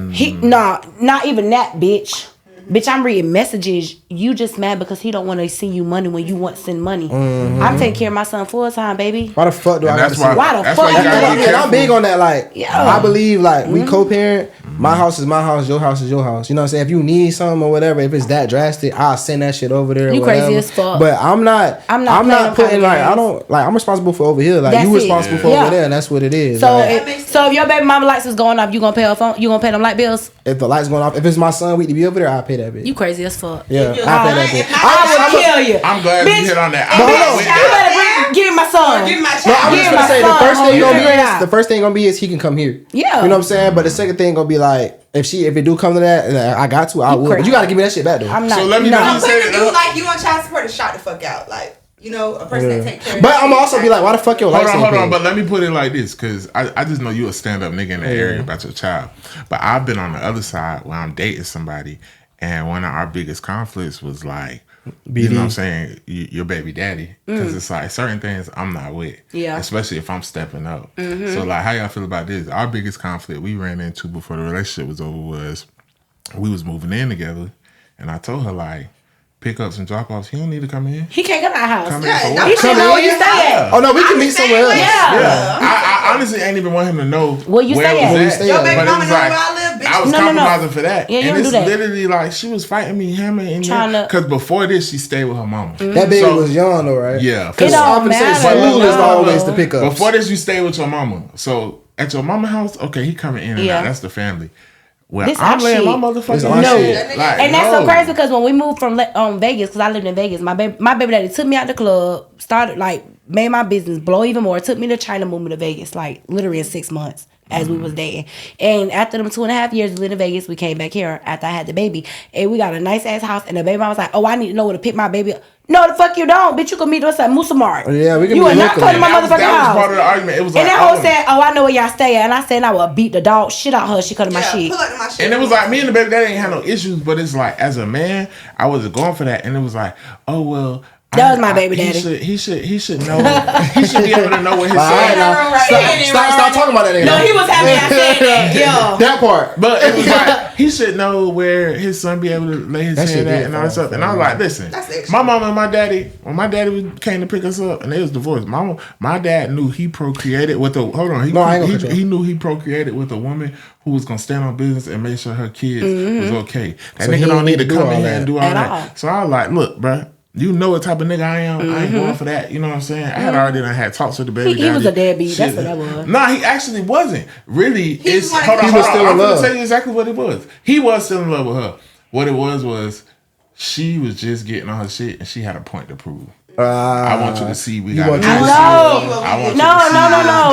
Not even that, bitch. Bitch, I'm reading messages. You just mad because he don't want to send you money when you want to send money. I'm taking care of my son full time, baby. Why the fuck do I gotta see? Why the that's fuck why you you gotta gotta be be And I'm big on that. Like, Yeah. I believe like we co-parent. My house is my house. Your house is your house. You know what I'm saying? If you need something or whatever, if it's that drastic, I'll send that shit over there. Or You crazy whatever. as fuck. But I'm not putting like I don't like I'm responsible for over here. Like That's you it. responsible for over there, and that's what it is. So Like, if your baby mama lights is going off, you gonna pay her phone? You gonna pay them light bills? if the lights going off, if it's my son, we to be over there, I'll pay that bitch. You crazy as fuck. Yeah, I'll pay that bitch. I would kill you. I'm glad Bitch, you hit on that. Bitch, I'm with you that. better give me my son. Give me my No, child. I'm just Yeah, gonna my say the son, first thing you gonna figure it be out. the first thing gonna be is he can come here. Yeah. You know what I'm saying? But the second thing gonna be like if it do come to that, I got to, I would. But you gotta give me that shit back though. I'm not. So let me no. know. I'm You said putting a it, dude like you on child support to shot the fuck out. Like, you know, a person that take care of But his I'm shit. also be like, why the fuck your lights ain't Hold on, paid? but let me put it like this, because I just know you a stand-up nigga in the area about your child. But I've been on the other side where I'm dating somebody, and one of our biggest conflicts was like, you know what I'm saying, your baby daddy. Because it's like certain things I'm not with. Yeah. Especially if I'm stepping up. So like, how y'all feel about this? Our biggest conflict we ran into before the relationship was over was we was moving in together, and I told her like, pickups and drop-offs, he don't need to come in. He can't come to our house. Come in for what? He should know where you stay at. Oh no, we can meet somewhere else. Yeah. I honestly ain't even want him to know Where you stay at. Where you stay Your at. baby But it mama was know like, where I live, bitch. I was No. compromising for that. Yeah, you and don't it's do that. literally like she was fighting me, hammering in Trying to- because before this she stayed with her mama. That baby was young though, right? Yeah. It don't I'm gonna say matter. school is No. always the pickup. Before this you stayed with your mama. So at your mama house, okay, he coming in and Yeah. out. That's the family. Well, This I'm our laying my shit. motherfucking This our shit. shit. Like, And that's so no. crazy because when we moved from Vegas, because I lived in Vegas, my baby daddy took me out the club, started like made my business blow even more. Took me to China, moved me to Vegas, like literally in 6 months as we was dating. And after them 2.5 years we lived in Vegas, we came back here after I had the baby, and we got a nice ass house. And the baby mom was like, "Oh, I need to know where to pick my baby up." No, the fuck you don't, bitch. You can meet us at Musa Mart. Yeah, we can You meet are not locally. coming to my That was motherfucking house. part of the argument. It was And like, that hoe oh. said, "Oh, I know where y'all stay at." And I said, "I will beat the dog shit out her. She come to my shit." Pull up to my shit. And it was like me and the baby daddy ain't had no issues, but it's like as a man, I wasn't going for that, and it was like, oh well. That was my baby daddy. He should know. He should be able to know what his Alright, son. now, stop talking about that nigga. No, he was happy I said that. Yo. That part. But it was like he should know where his son be able to lay his That shit head at did and all that fall stuff. And I was like, listen, That's extra. my mama and my daddy, when my daddy came to pick us up and they was divorced, my dad knew he procreated with a he knew he procreated with a woman who was gonna stand on business and make sure her kids was okay. That So he nigga don't didn't need to do come all in here that. and do all At that. all. So I was like, look, bruh. You know what type of nigga I am. I ain't going for that. You know what I'm saying? I had already had talks with the baby daddy. He was a deadbeat. That's what that was. Nah, he actually wasn't. Really, He was still I'm in love. gonna tell you exactly what it was. He was still in love with her. What it was she was just getting on her shit, and she had a point to prove. I want you to see we got. No,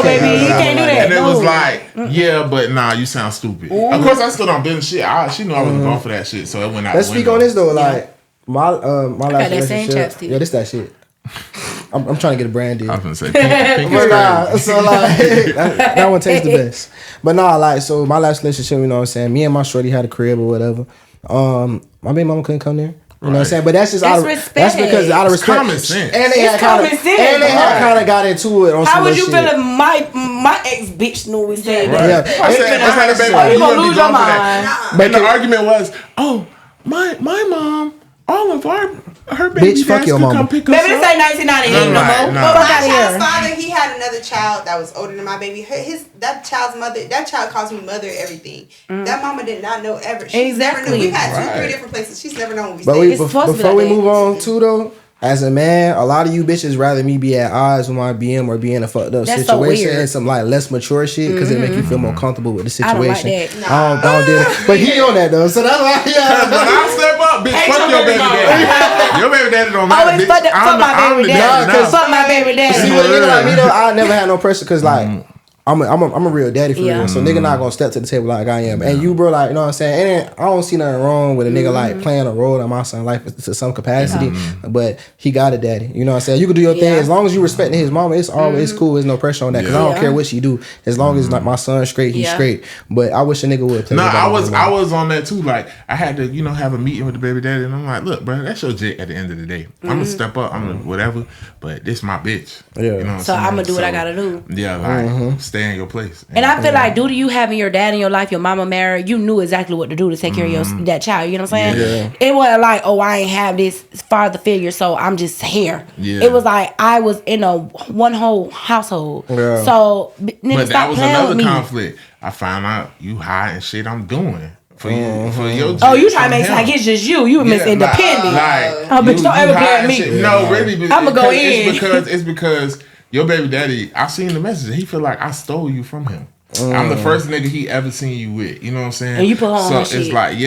baby, you can't do that. And it was like, yeah, but nah, you sound stupid. Of course, I still don't business shit. She knew I wasn't going for that shit, so it went out. Let's speak on this though. Like my last relationship. Yeah, Yeah, this that shit. I'm trying to get a brand deal. I was gonna say pink But nah, so like that one tastes the best. But nah, like so my last relationship, you know what I'm saying? Me and my shorty had a crib or whatever. My baby mama couldn't come there. You know what I'm saying? But that's just It's out of respect. That's because out of It's respect. common sense. And they It's had common kinda, sense. And they had kind of got into it on some How would other you shit. feel if my ex bitch knew we said that? Yeah. I said, that's how the baby. Oh, you You gonna wouldn't be lose your going for mind. that. And the argument was, oh, my mom, all of her baby Bitch, fuck dads your could mama. come pick us Baby, this up. ain't 1998 no more. No. Fuck My out of child's here. father, he had another child that was older than my baby. That child's mother, that child calls me mother, everything. That mama did not know ever. She's never Exactly. knew. We've had Right. 2-3 different places. She's never known when we But stayed. we, It's supposed to be before we like that. move on too though, as a man, a lot of you bitches rather me be at odds with my BM or be in a fucked up That's so situation weird. and some like less mature shit because it make you feel more comfortable with the I don't like situation. that. I don't do that. But he on that though, so that's why. When Yeah. I step up, bitch, fuck your baby daddy. Your baby daddy don't matter, Always bitch. fuck my baby daddy. Nah, 'cause- Fuck my baby See, daddy. with a nigga like me though, I never had no pressure because like. I'm a real daddy for Yeah. real. So nigga not gonna step to the table like I am. And you bro, like, you know what I'm saying? And I don't see nothing wrong with a nigga like playing a role in my son's life to some capacity. But he got a daddy. You know what I'm saying? You can do your thing Yeah. as long as you respecting his mama, it's always cool. There's no pressure on that. Cause I don't Yeah. care what she do. As long as like my son's straight, he's Yeah. straight. But I wish a nigga would play. No, with I was on that too. Like I had to, have a meeting with the baby daddy, and I'm like, look, bro, that's your jit at the end of the day. I'm gonna step up, I'm gonna whatever, but this my bitch. Yeah. You know what I'm So saying? I'm gonna do what I gotta do. Yeah, like stay in your place. And I feel like due to you having your dad in your life, your mama married, you knew exactly what to do to take care of that child. You know what I'm saying? Yeah. It wasn't like, oh, I ain't have this father figure, so I'm just here. Yeah. It was like I was in a one whole household. Yeah. So nigga, But that stop was playing another with me. conflict. I found out you hiding shit I'm doing for you for your. Oh, you jit trying to from make it like him. it's just you. You Miss Yeah, Independent. Like, bitch, don't ever play hiding with me. shit. No, really. I'ma go because in. It's because your baby daddy. I seen the message. He feel like I stole you from him. I'm the first nigga he ever seen you with. You know what I'm saying? And you put her on so her it's shit. like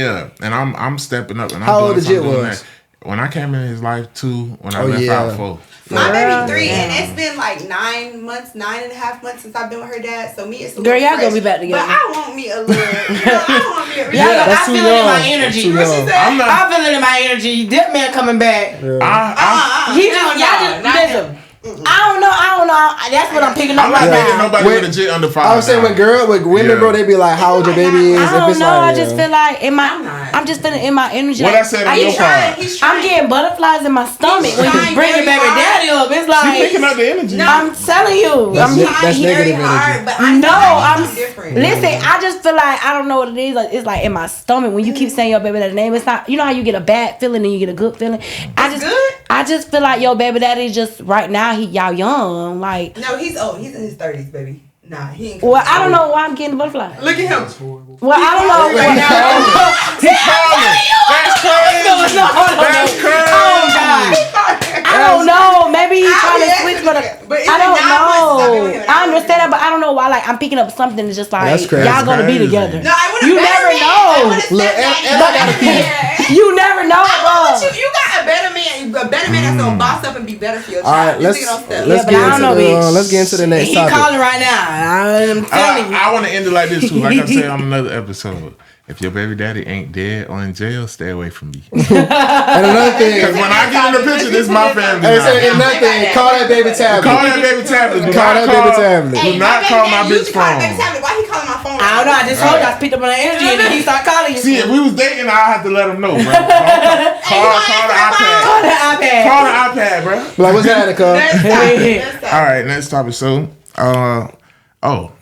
and I'm stepping up and I'm How doing old the something jit doing was? that. When I came in his life 2, when I Oh, left yeah. out 4. My baby 3, and it's been like 9 months, 9.5 months since I've been with her dad. So me, it's a Girl, little y'all fresh. gonna be back together. But I want me a little. I want me a Yeah, that's I too feel it in my young. energy. Too What she young. said? I'm not- I feel it in my energy. That man coming back. He just, y'all just listen. I don't know. That's what I'm picking up I'm not right making now. nobody When- with a jit under 5. I was saying with women, Yeah. bro, they be like, how old your baby is? I If don't it's know. like, I just feel like I'm just feeling in my energy. What like, I said on your he's part. He's I'm trying. getting butterflies in my stomach when you trying bring your very baby hard. daddy up. It's She like picking up the energy. I'm telling you. That's I'm it. trying That's very negative hard, energy. but I No, I'm different. Listen, I just feel like I don't know what it is. Like, it's like in my stomach when you keep saying your baby daddy name. It's not, you know how you get a bad feeling and you get a good feeling. I just feel like your baby daddy just right now y'all young. Like, No, he's old. He's in his 30s, baby. Nah, he ain't. well, I don't know why I'm getting the butterfly. Look at him. Well, I don't know. He calling. That's crazy. That's crazy. Oh God. I don't know. Maybe he's trying to switch, but it's I don't been 9 months since I've been with know. him. I understand that, but I don't know why. Like, I'm picking up something that's just like That's crazy. y'all gonna be Crazy. together. No, I want You never know. Look, and I gotta be. You never know, bro. You got a better man that's gonna boss up and be better for your All child. right, let's Yeah, but I don't know, bitch. let's get into the next He topic. calling right now. I'm telling you. I want to end it like this too. Like I said on another episode. If your baby daddy ain't dead or in jail, stay away from me. And another thing, Because when I get in the picture, this is my family. and now. say another thing, call that baby tablet. Call that baby tablet. Do Call not that baby tablet. Do not call my bitch phone. Why he calling my phone? I don't know. I just told you I picked up on the energy and then he started calling you. See, if we was dating, I'd have to let him know, bro. Call the iPad. Call the iPad. Call the iPad, bro. Like, what's that, cuz? All right, next topic. So, I'm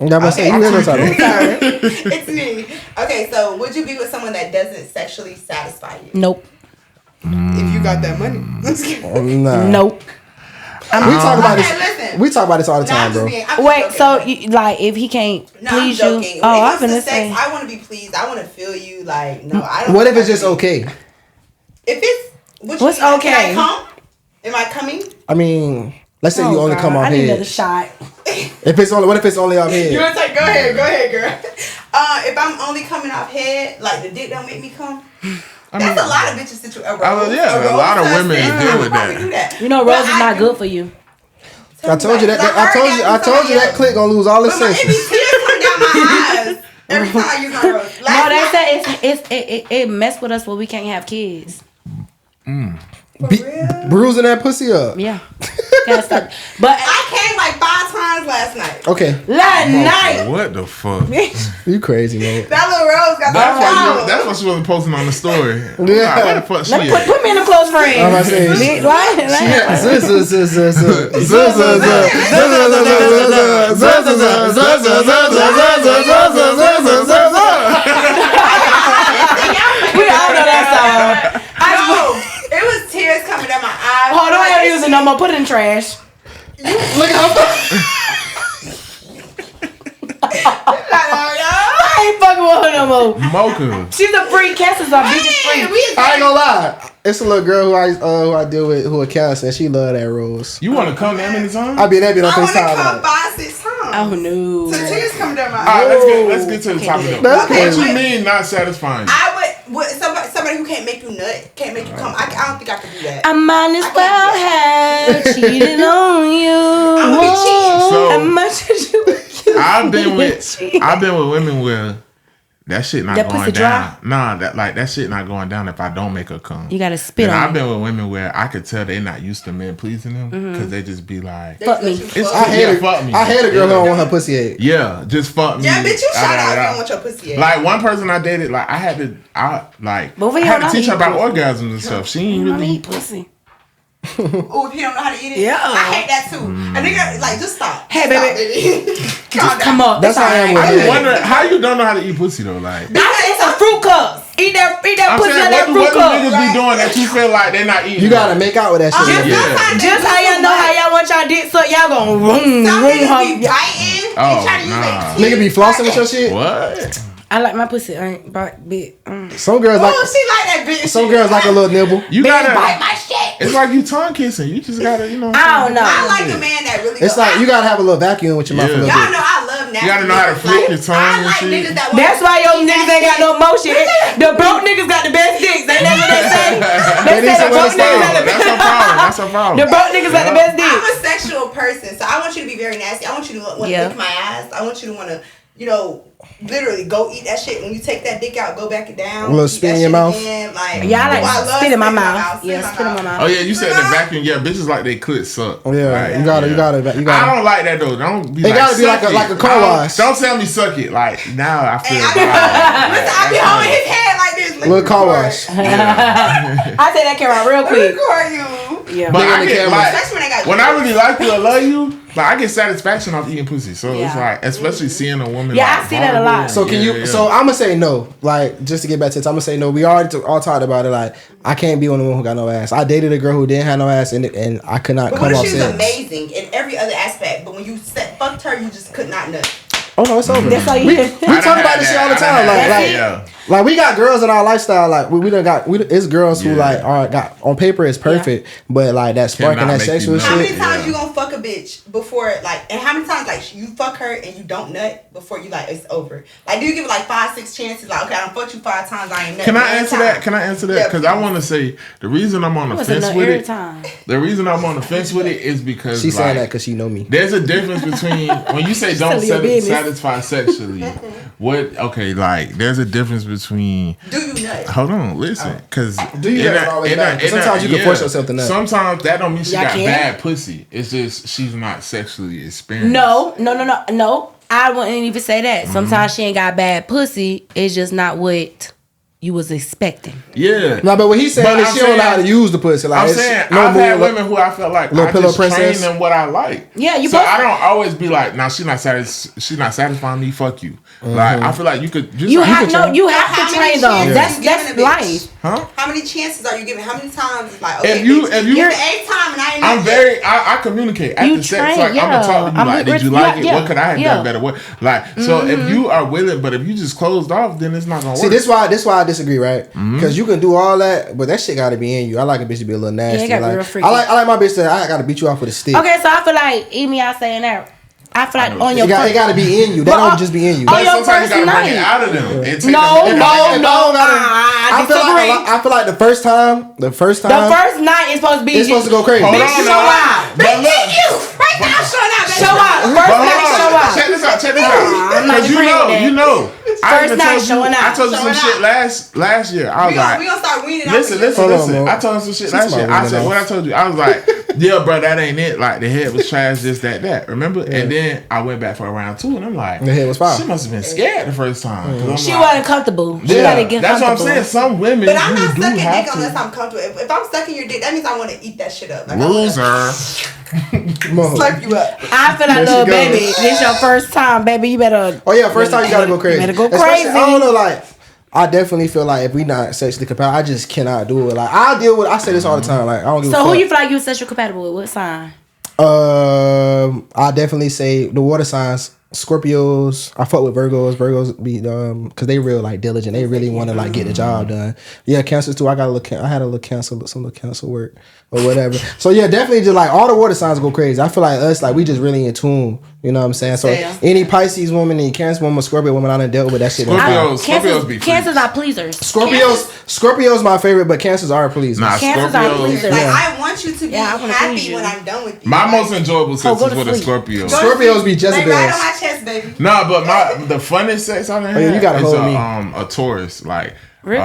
gonna say, you never talk. It's me. Okay, so would you be with someone that doesn't sexually satisfy you? Nope. If you got that money. Nah. Nope. We talk about Okay, this. listen. We talk about this all the No, time, I'm just bro. being- I'm just Wait, joking. so you, like if he can't No, I'm please joking. you? When Oh, it I'm comes to finna sex, say. I want to be pleased. I want to feel you. Like, no, I don't. What if it's just okay? If it's What's can I okay? come? Am I coming? I mean, let's say you only come off I need head. another shot. What if it's only off head? You want to take? Go ahead, girl. If I'm only coming off head, like the dick don't make me come. That's a lot of bitches that you ever. A lot of women deal with that. You know, rose is not good for you. I told you that. I told you that click gonna lose all its senses. It be tears coming down my eyes every time I use my rose. No, they say it mess with us where we can't have kids. Bruising that pussy up. Yeah. But I came like 5 times last night. Okay. last night. What the fuck? You crazy, man. That little rose got That's what she wasn't posting on the story. Yeah. What the fuck she at? Put me in a close friend. I'm about to say, We all know that song. It was tears coming down my eyes. Hold on, I don't use it no more. Put it in trash. look at her. I ain't fucking with her no more. Mocha. She's a freak. Cass is our biggest freak. I ain't gonna lie. It's a little girl who I deal with who a cast and she love that rose. You want to come that many times? I be that bit on I want to FaceTime. come 5-6 times. Oh no. So tears coming down my eyes. All right, let's get to the topic. That's What crazy. you mean not satisfying? I would somebody who can't make you nut, can't make you come. I don't think I could do that. I might as well have cheated on you. I'm gonna be cheating. So- How much did you? I've been with women where that shit not That going pussy down. Nah, that shit not going down if I don't make her come. You gotta spit And on I've it. been with women where I could tell they not used to men pleasing them because they just be like, Fuck me. it's I hate a fuck me. I hate a girl who don't want her pussy ate. Yeah, just fuck me. Yeah, bitch, you shout out if you Da-da-da. don't want your pussy ate. Like one person I dated, like I had But we to don't teach her eat about pussy. orgasms and stuff. She ain't I really. eat pussy. Oh, if you don't know how to eat it, Yeah. I hate that too. A nigga, like, just stop. Hey, Stop, baby. baby. Just come up. That's how I am with I her. be wondering how you don't know how to eat pussy though. Like It's a fruit cup. Eat that I'm pussy saying, out what that do fruit cup. niggas be doing that you feel like they're not eating? You gotta make out with that shit. Just, Yeah. sometimes they Just do how y'all too know how much. y'all want y'all dick sucked, y'all gonna room Some niggas be her. biting. Oh, They try to use nah. their teeth. Nigga be flossing with your shit. What? I like my pussy. I ain't bit. Some girls Oh, like she like that bitch. some girls like a little nibble. You Bite gotta. my shit. It's like you tongue kissing. You just gotta, you know. I don't know. I like a man that really. It's go- like you gotta have a little vacuum with your mouth a little Y'all bit. know I love nasty. You gotta know how to niggas. flick Like, your tongue I and like shit. niggas that. That's why your niggas ain't got no motion. The broke niggas got the best dicks. Ain't that what they say? They need say the someone to broke stay. niggas got the That's best. her problem. That's her problem. The broke niggas got the best I'm dicks. a sexual person, so I want you to be very nasty. I want you to want to Yeah. lick my ass. I want you to want to, literally go eat that shit. When you take that dick out, go back it down. A little eat spit that in your shit mouth. again. Like, Yeah, I like I love spit in my spit mouth. spit Yeah, spit in my mouth. Oh yeah, you said the vacuum. Yeah, bitches like they clit suck. Oh, yeah, Right. you gotta. I don't like that though. Don't be. It like, gotta be suck like a it. car wash. Don't tell me suck it. Like now I feel. And I be holding his head like this. Little car wash. I say that came out real quick. Record you. Yeah. But Big on I the get camera. like Especially when they got when I really like you or love you, like I get satisfaction off eating pussy. So it's Yeah. like, especially seeing a woman. Yeah, like, I see that a vulnerable. lot. So can you? Yeah. So I'm gonna say no. Like just to get back to it, I'm gonna say no. We already all talked about it. Like I can't be one of the one who got no ass. I dated a girl who didn't have no ass, and I could not But come what if off she was sex. amazing in every other aspect, but when you fucked her, you just could not nut. Oh no, it's over. That's all you we hear. we talk about this shit all the time. Like we got girls in our lifestyle. Like we done got it's girls who like got on paper it's perfect, but like that spark and Cannot that make sexual you shit. How nut. many times Yeah. you gonna fuck a bitch before and how many times like you fuck her and you don't nut before you like it's over? Like do you give it like 5-6 chances? Like okay, I done fucked you 5 times, I ain't nut. Can I One answer time. that? Can I answer that? Yeah, Because I want to say the reason I'm on the Was fence enough with every it. time. The reason I'm on the fence with it is because She saying that like, because she know me. there's a difference between when you say don't telling your business. satisfy sexually. Like there's a difference between. Do you nut? Hold on, listen, because Do you nut always matter? 'Cause sometimes you can force yourself to nut. Sometimes that don't mean she Y'all got can? bad pussy. It's just she's not sexually experienced. No. I wouldn't even say that. Sometimes she ain't got bad pussy. It's just not what you was expecting. Yeah. No, but what he's saying But is I'm she don't know how to saying- use the pussy. Like I'm it's saying no I've had move, women who I felt like Little I pillow just train princess. them what I like. Yeah, you So both- I don't always be like, now she's not satisfying me. Fuck you. Like I feel like you could just You like, have to train them. That's life. huh? How many chances are you giving? How many times it's like, okay, If you give me 8 times and I ain't I communicate after You sex. train, Like I'm gonna talk to you like, did you like it? yeah, What could I have done better? What like so if you are willing, but if you just closed off, then it's not gonna work. See, this why I disagree, right? Because you can do all that, but that shit gotta be in you. I like a bitch to be a little nasty. it gotta be like, real freaky. I like my bitch that I gotta beat you off with a stick. Okay, so I feel like even y'all saying that. I feel like on your It gotta be in you. That don't just be in you. on your sometimes first you gotta bring it night. out of them. And take No. them I feel like the first time. The first night is supposed to be. It's supposed to go crazy. Hold Bitch, on show now. out. But look, right now, showing out, baby. Show out. First night, show out. Check this out. I'm not Because agreeing with that. you know. First night showing out. I told you some shit last year. I was like, We gonna start weaning out. listen. Hold on, bro. I told him some shit She's last year. my I said woman what I told you. I was like, yeah, bro, that ain't it. Like the head was trash, this, that. Remember? And then I went back for round 2, and I'm like, The head was fine. She must have been scared the first time. 'Cause I'm She like, wasn't comfortable. She yeah, gotta get that's what I'm comfortable. saying. Some women But I'm not who do sucking have dick unless to. I'm comfortable. If I'm sucking your dick, that means I want to eat that shit up. Like, Loser. Slurp you up. I feel like, There she little goes. baby, this your first time, baby. You better. Oh yeah, first time you gotta go crazy. Better go Especially, crazy. I don't know, like I definitely feel like if we not sexually compatible, I just cannot do it. Like I say this all the time. Like I don't give a So fuck. who you feel like you sexually compatible with? What sign? I definitely say the water signs. Scorpios, I fuck with Virgos. Virgos be because they real like diligent. They really want to like get the job done. Yeah, Cancers too. I had a little Cancer, some little Cancer work or whatever. So yeah, definitely just like all the water signs go crazy. I feel like us like we just really in tune. You know what I'm saying? So Yeah. any Pisces woman, any Cancer woman, Scorpio woman, I done dealt with that shit. Scorpios be Cancers are pleasers. Scorpios my favorite, but Cancers are pleasers. Nah, Cancers are Scorpios. pleasers. Like, Yeah. I want you to be Yeah, I wanna please happy you. when I'm done with you. My Like, most enjoyable sex go is to with a sleep. Scorpio. Scorpios be lay Jezebels. right on my chest, baby. No, but the funnest sex I've ever yeah, had you gotta is hold me. a Taurus. Like Really?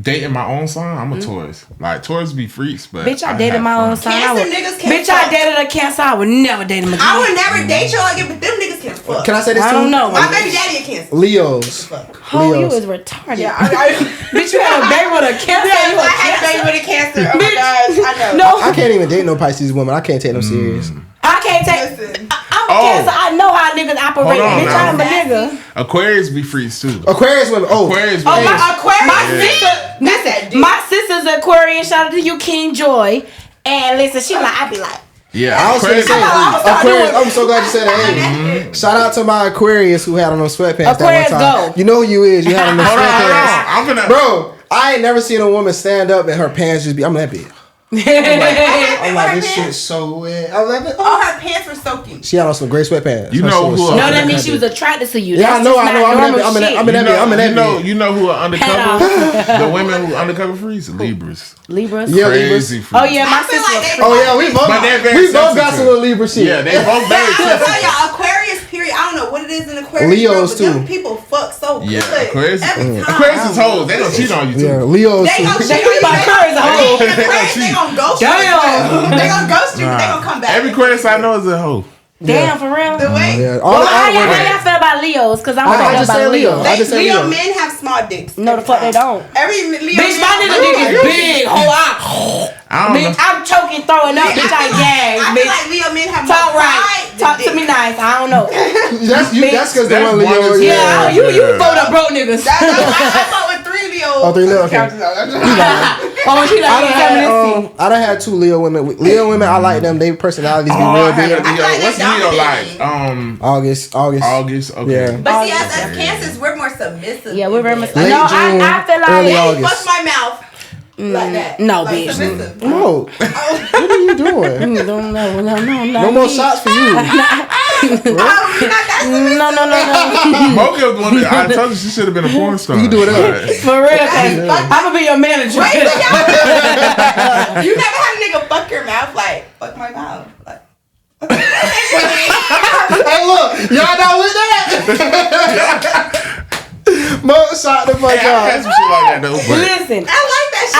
dating my own sign, I'm a Taurus. Like Taurus be freaks, but Bitch, I have dated my fun. own sign. Cancer niggas can't Bitch, I fuck. dated a Cancer. I would never date him again. I would never date y'all again, but them niggas can fuck. Can I say this I too? don't know. My baby daddy a Cancer. Leos. Oh, you Leos. is retarded. Yeah, Bitch, you had a baby with a Cancer. yeah, You I a had a Cancer. baby with a Cancer. Oh my Bitch. gosh, I know. No, I can't even date no Pisces woman. I can't take them serious. I can't take. Listen. I'm Oh. Cancer. I know how niggas operate. Hold on Bitch, now. I'm a nigga. Aquarius be freaks too. Aquarius women. Oh, Aquarius be Oh, freaks. my Aquarius. My Yeah. sister. That's that Listen, dick. my sister's Aquarian. Shout out to you, King Joy. And listen, she like, I be like, Yeah, I was gonna Aquarius. say Aquarius. I'm so glad you said that. Hey, shout out to my Aquarius who had on those sweatpants Aquarius, that one time. go. You know who you is. You had on those Hold on. sweatpants, I'm gonna. bro. I ain't never seen a woman stand up and her pants just be. I'm that bitch. I'm like this shit's so wet. I'm like, oh. All her pants were soaking. She had on some gray sweatpants. You Her know shit was who so else- no, that fucking means she was good. attracted to you. Yeah, That's I know. just I know. not I'm in normal that. I'm in shit. that. I'm in that. You know who are undercover? Pedo. The women who undercover freaks, Libras. Libras. Yeah, Crazy Libras. freaks. Oh yeah, my I feel sister. like they- Oh yeah, we both. But they're very We both got sensitive. some little Libra shit. Yeah, they both very I'm gonna tell sensitive. y'all, Aquarius, period. I don't know what it is in Aquarius. Leos, bro, but them too. people fuck so good. Yeah, Aquarius. Every time. Aquarius is hoes. They gonna cheat on you too. Yeah, Leos. They gonna too. cheat on you. My Aquarius a hoe. Aquarius, they gonna ghost you. Damn. They gonna ghost you, but they gonna come back. Every Aquarius I know is a hoe. Damn, for real. The way. Yeah, Well, how all y'all women. feel about Leos? Because I'm I talking just about said Leo. Leos. I just said Leo Leo. men have small dicks. No, the fuck they don't. Every Leo Bitch, my man- nigga dick is big. Oh, I don't know. bitch, I'm choking, throwing up. Bitch, I gag. I feel Bitch, like Leo men have talk more right. pride Talk than to me dick. nice. I don't know. That's you. That's because they That's want one Leo. is- Yeah, you Yeah. vote up broke niggas. I fuck with 3 Leos. Oh, 3 Leo, okay. Oh, she like feminist. I done had 2 Leo women. Leo women, I like them. They personalities be Oh, real I had a big. Leo. I feel What's like Leo they're like? dominating. August. August. Okay. Yeah. But see, us as Cancers, we're more submissive. Yeah, we're very much. Late No, June, I feel early like. August. Bust my mouth. Like that. no, Like bitch. submissive. No, what are you doing? No No more shots for you. Oh, you're not that submissive. No. Mocha one. I told you she should have been a porn star. You do it up. For real, I'm gonna be your manager. Wait, you never had a nigga fuck your mouth like fuck my mouth. Like, Hey, look, y'all not with that. Mo shot the fuck Hey, I had out. some shit like that though. But Listen, I like that shit.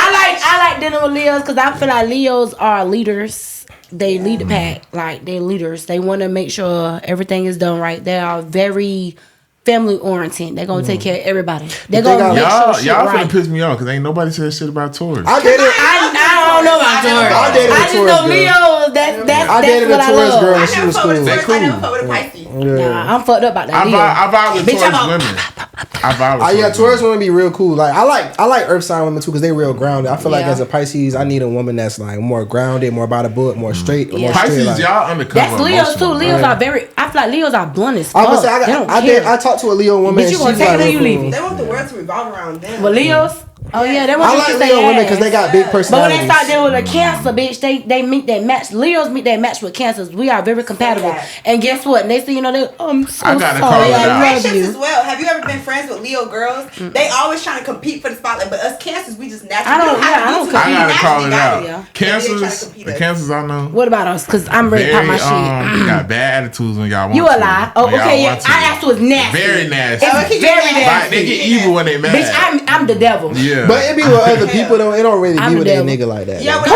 I like dealing with Leos because I feel like Leos are leaders. They lead the pack. Like they're leaders. They want to make sure everything is done right. They are very family oriented. They're gonna take care of everybody. They're thing gonna make y'all, sure shit y'all right. finna piss me off because ain't nobody said shit about Taurus. I did it. I don't know about Taurus. I dated a I just Taurus know girl. Leos. That's I dated a Taurus girl and she was cool. I never fucked with a Pisces. Nah, I'm fucked up about that. I vibe with Taurus women. I vibe with Taurus women be real cool. Like I like Earth sign women too because they real grounded. I feel like as a Pisces, I need a woman that's like more grounded, more by the book, more straight. More Pisces, straight, like, y'all undercover. That's Leos too. Leos are very. I feel like Leos are blunt as fuck. I talked to a Leo woman. But you gonna take it or you leave it? They want the world to revolve around them. Well, Leos. Oh yeah, they want I like Leo women because they got big personalities. But when they start dealing with a Cancer, bitch, they meet that match. Leos meet that match with Cancers. We are very compatible. And guess what? Next thing you know, I'm so I gotta sorry. call it out. Friendships as well. Have you ever been friends with Leo girls? They always trying to compete for the spotlight, but us Cancers, we just naturally. I don't I gotta call it out. Yeah. Cancers, the Cancers I know. What about us? Because I'm ready to pop my shit. You got bad attitudes when y'all want You to. a lie. Oh, okay, yeah. I asked was nasty. Very nasty. It's very nasty. Like, they get evil when they mad. Bitch, I'm the devil. Yeah. But it be with other people though. It don't really be with that nigga like that. Yeah, but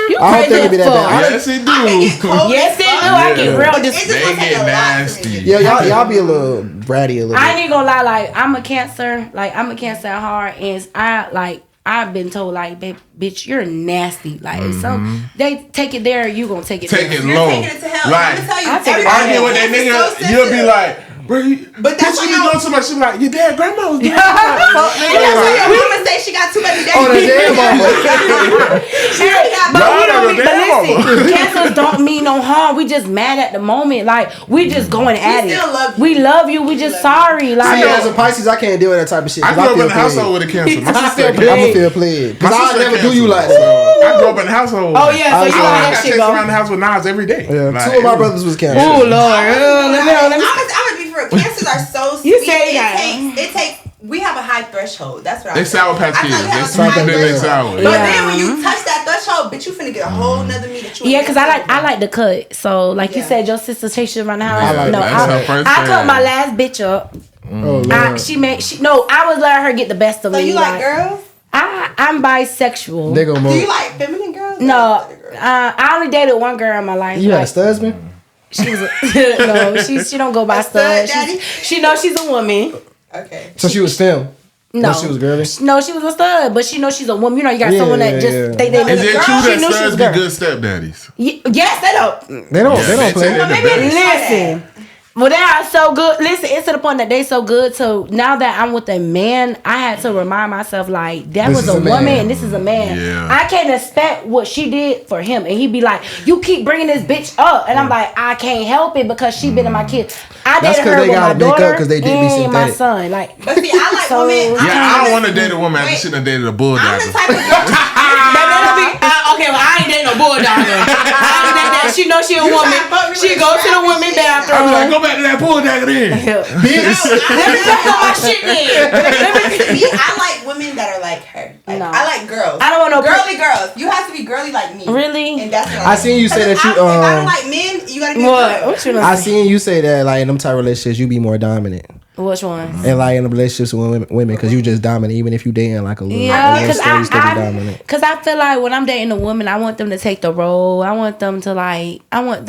You I don't think it be that bad. Yes, it do. Yes, it do. I get real They get nasty. Yeah, y'all be a little bratty a little. I ain't gonna lie, like I'm a Cancer at heart, and I've been told like, bitch, you're nasty. Like they take it there, you gonna take it. Take there. it low. Taking it to hell. Like, I'm tell you, arguing with that nigga, you'll be like, bro, but that's what you doing too much. She be like, your dad, grandma was doing And that's why your mama say she got too many days. Oh, the damn mama. Listen, Cancers don't mean no harm. We just mad at the moment. Like we just going at it. Still love you. We love you. We just sorry. Like See, as a Pisces, I can't deal with that type of shit. I grew up in a household with a Cancer. My sister, I'ma feel played because I never do you like that. I grew up in a household. Oh yeah, so you know how I that got shit chased go. around the house with knives every day. Yeah, Like, two of my brothers was Cancer. Oh Lord, I'm gonna be for real. Cancers are so sweet. You say that. It takes. We have a high threshold. That's what They I'm Sour Patch Kids. They sour. But then when you touch that threshold, bitch, you finna get a whole nother meat that you. yeah, because I like the cut. So like you said, your sister chased you around the house. I cut my last bitch up. Oh, Lord. I was letting her get the best of me. So you like girls? I'm bisexual. They go Do you like feminine girls? No, I only dated one girl in my life. You had a studsman? She was no, she don't go by stud. She knows she's a woman. Okay. So she was femme? No, she was girly. No, she was a stud, but she knows she's a woman. You know, you got someone that just they. Is it true that studs be good stepdaddies? Yes, they don't. They don't play. Listen. Well, they are so good. Listen, it's to the point that they so good. So now that I'm with a man, I had to remind myself like that was a woman and this is a man. Yeah. I can't expect what she did for him, and he'd be like, "You keep bringing this bitch up," and I'm like, "I can't help it because she been in my kids." I dated her with my daughter and my son. Like, but see, I like women. I don't want to date a woman after she done dated a bulldog. I'm the type of girl. okay, well, I ain't dating no bulldog. I ain't dating that. She know she a woman. She go to the women bathroom. I'm like, go back to that bulldog then. Bitch. Let me back on my shit then. See, I like women that are like her. Like, No. I like girls. I don't want no girly girls. You have to be girly like me. Really? And that's what I seen you say that you if I don't like men, you gotta be a girl. What you I seen you say that like in them type of relationships you be more dominant. Which one? And like in the relationships with women, because you just dominant, even if you dating like a little. Yeah, because I feel like when I'm dating a woman, I want them to take the role. I want them to I want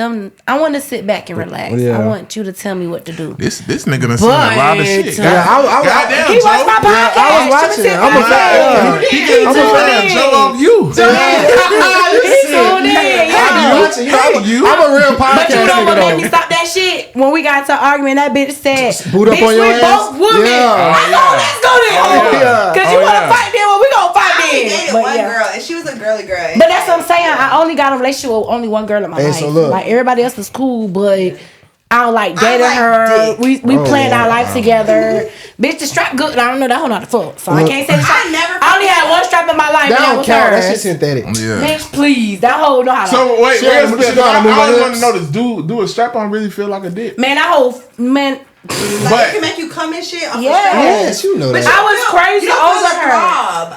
to sit back and relax. Yeah. I want you to tell me what to do. This nigga done seen a lot of shit. Goddamn, he watched my podcast. I was watching. I'm a fan. He getting Joe off you. I'm a real podcast But you know what made nigga me stop that shit? When we got into argument, that bitch said, boot up on your ass. both women. I know, let's go there. Because you want to fight then, well, we going to fight I then. dated one girl, and she was a girly girl. But that's what I'm saying. I only got a relationship with only one girl in my life. So look. Like, everybody else was cool, but I don't like dating her. We planned our life together. Bitch, the strap good. I don't know that whole not the fuck. So I can't say the strap. I only had one strap in my life. That and don't was count. hers. That shit's synthetic. Yeah. Bitch, please. That whole know how to. So wait, I I always want to know this. Do a strap on really feel like a dick? Man, that whole man. Like, it can make you come and shit. Yes, you know that. I was crazy over her.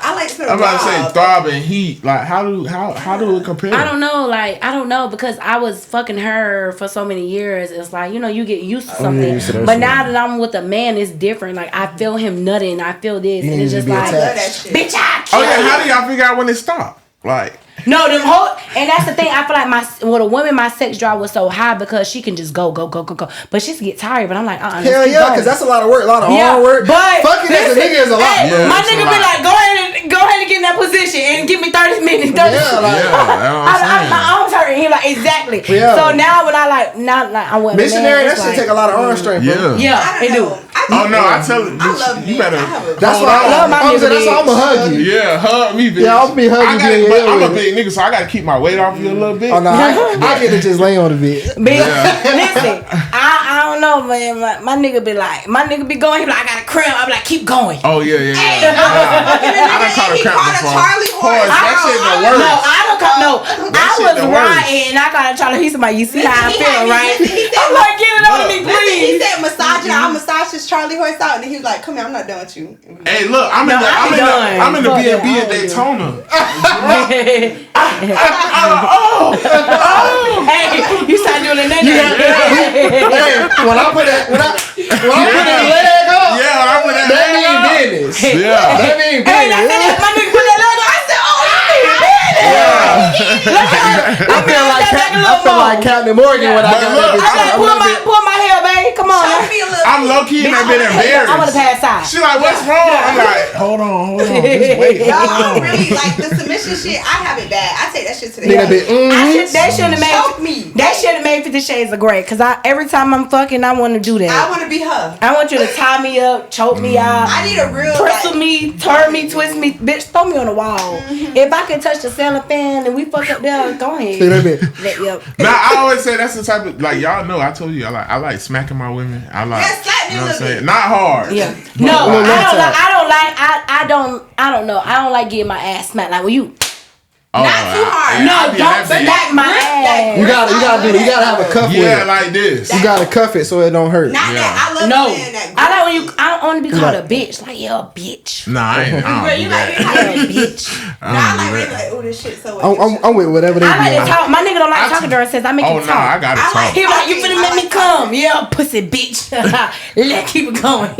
I like to I'm about to say throb and heat. Like how do it compare? I don't know. Like I don't know because I was fucking her for so many years. It's like you get used to something. But now that I'm with a man, it's different. Like I feel him nutting. I feel this, and it's just like, bitch, I kill how do y'all figure out when it stopped? Like. No, and that's the thing. I feel like with a woman, my sex drive was so high because she can just go. But she get tired. But I'm like, hell yeah, because that's a lot of work, a lot of hard work. But fucking as a nigga is a lot. Hey, my nigga be like, go ahead and get in that position and give me 30 minutes. 30 my arms hurt hurting. He like, exactly. Yeah. So now when I want missionary, that shit take a lot of arm strength, bro. Yeah, it do. Oh no, I tell you, you better. That's why I love my nigga. That's why I'ma hug you. Yeah, hug me, bitch. Yeah, I'll be hugging you. I'm a big nigga, so I gotta keep my weight off you a little bit. Oh no, I get to just lay on the bed. Listen, I don't know, man. My nigga be like, going. He be like, I got a cramp. I be like, keep going. Oh yeah. I done caught a Charlie horse. That shit the worst. No, I don't call. No, I was riding and I got a Charlie. He's somebody. You see how I feel, right? I'm like, get it on me, please. He said, massage it. I massage his Charlie horse out, and he was like, "Come here, I'm not done with you." Hey, look, I'm in the B&B at Daytona. Hey, you start doing that. Hey, when I put that leg up, that mean business. Yeah, that mean Hey, business. my nigga put that leg on. I said, oh, you mean business. I feel like Captain Morgan when I got that bitch. Pull my hair, babe. Come on. I'm low key and I've been embarrassed. I want to pass out. She like, what's wrong? I'm like, hold on, just wait. Y'all really like the submission shit. I have it bad. I take that shit to the Nigga head. That should have made Choke me. That should have made 50 Shades of Grey. Cause every time I'm fucking, I want to do that. I want to be her. I want you to tie me up, choke me out. I need a real Bristle me, turn me, twist me, bitch, throw me on the wall. If I can touch the ceiling fan and we fuck up there, go ahead. See that bitch? Now I always say that's the type of like y'all know. I told you I like smacking my women. I like. Yeah, slap me You know a what I'm little saying? Not hard. Yeah. But No, like- I don't know. I don't like getting my ass smacked. Like when you Oh, Not too hard. No, I do don't that smack my ass. You gotta have a cuff with Yeah, it. like this. You gotta cuff it so it don't hurt. Not Yeah. that. I love No, saying that. I like when you. I don't want to be called a bitch. Like you're a bitch. Nah, I don't do You that. like You're a bitch. I like really like, oh, this shit so. I'm with whatever they I like to do. talk. My nigga don't like talking during sex. I make Oh him no, talk. I gotta talk. He like, you finna make me come. Yeah, pussy bitch. Let's keep it going.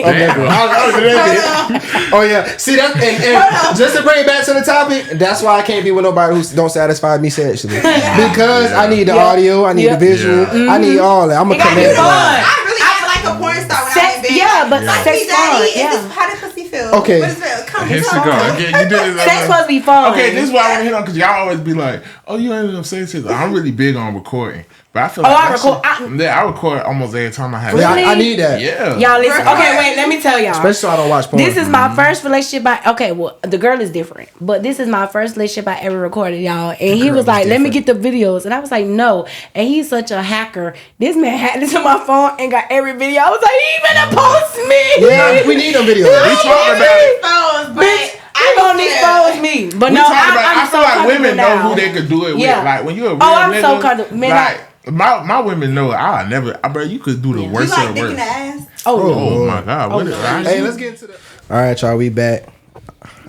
Oh yeah, see that, and just to bring it back to the topic, that's why I can't be with nobody who don't satisfy me sexually. Because I need the audio, I need the visual, I need all that. I'm a It gotta be connect. fun. I really act like a porn star when I'm in bed. Yeah, but Like, sex me, daddy, fun. is Yeah. this, how does pussy feel? Okay. What is it? Come Here she talk. go. Again, you did it. Sex supposed to be fun. Okay, this is why I want to hit on because y'all always be like, "Oh, you ended up saying shit." I'm really big on recording, but I feel like I record. I record almost every time I have. Yeah, Really? I need that. Yeah. Y'all listen. Okay, wait. Let me tell y'all. Especially so I don't watch porn. This is my first relationship. Okay, well, the girl is different, but this is my first relationship I ever recorded, y'all. And he was like, "Let me get the videos," and I was like, "No." And he's such a hacker. This man hacked into my phone and got every video. I was like, "He even post me." Yeah, we need them videos. We talked about it. Bitch, I gonna expose me. But We no, talked about. I'm I feel so like women know now. who they could do it Yeah. with. Like when you're a real I'm nigga, so comfortable. Man, like my women know. I never. Bro, you could do the You worst like of the dick in the worst. ass? Oh my god! What is that? Hey, let's get into the. All right, y'all, we back.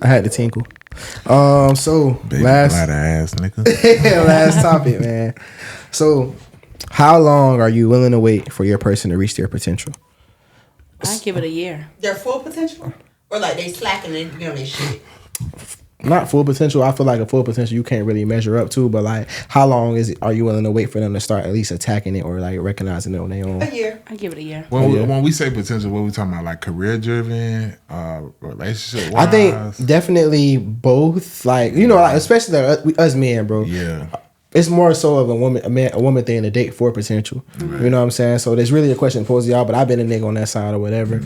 I had to tinkle. So Big last flat ass nigga. last topic, man. So, how long are you willing to wait for your person to reach their potential? I give it a year. Their full potential, or like they slacking and you know they shit. Not full potential. I feel like a full potential you can't really measure up to, but like, how long are you willing to wait for them to start at least attacking it or like recognizing it on their own? A year. I give it a year. When we say potential, what we talking about? Like career driven, relationship. I think definitely both. Like, you know, like, especially us men, bro. Yeah. It's more so of a woman thing to date for potential. Right. You know what I'm saying? So there's really a question posed to y'all, but I've been a nigga on that side or whatever.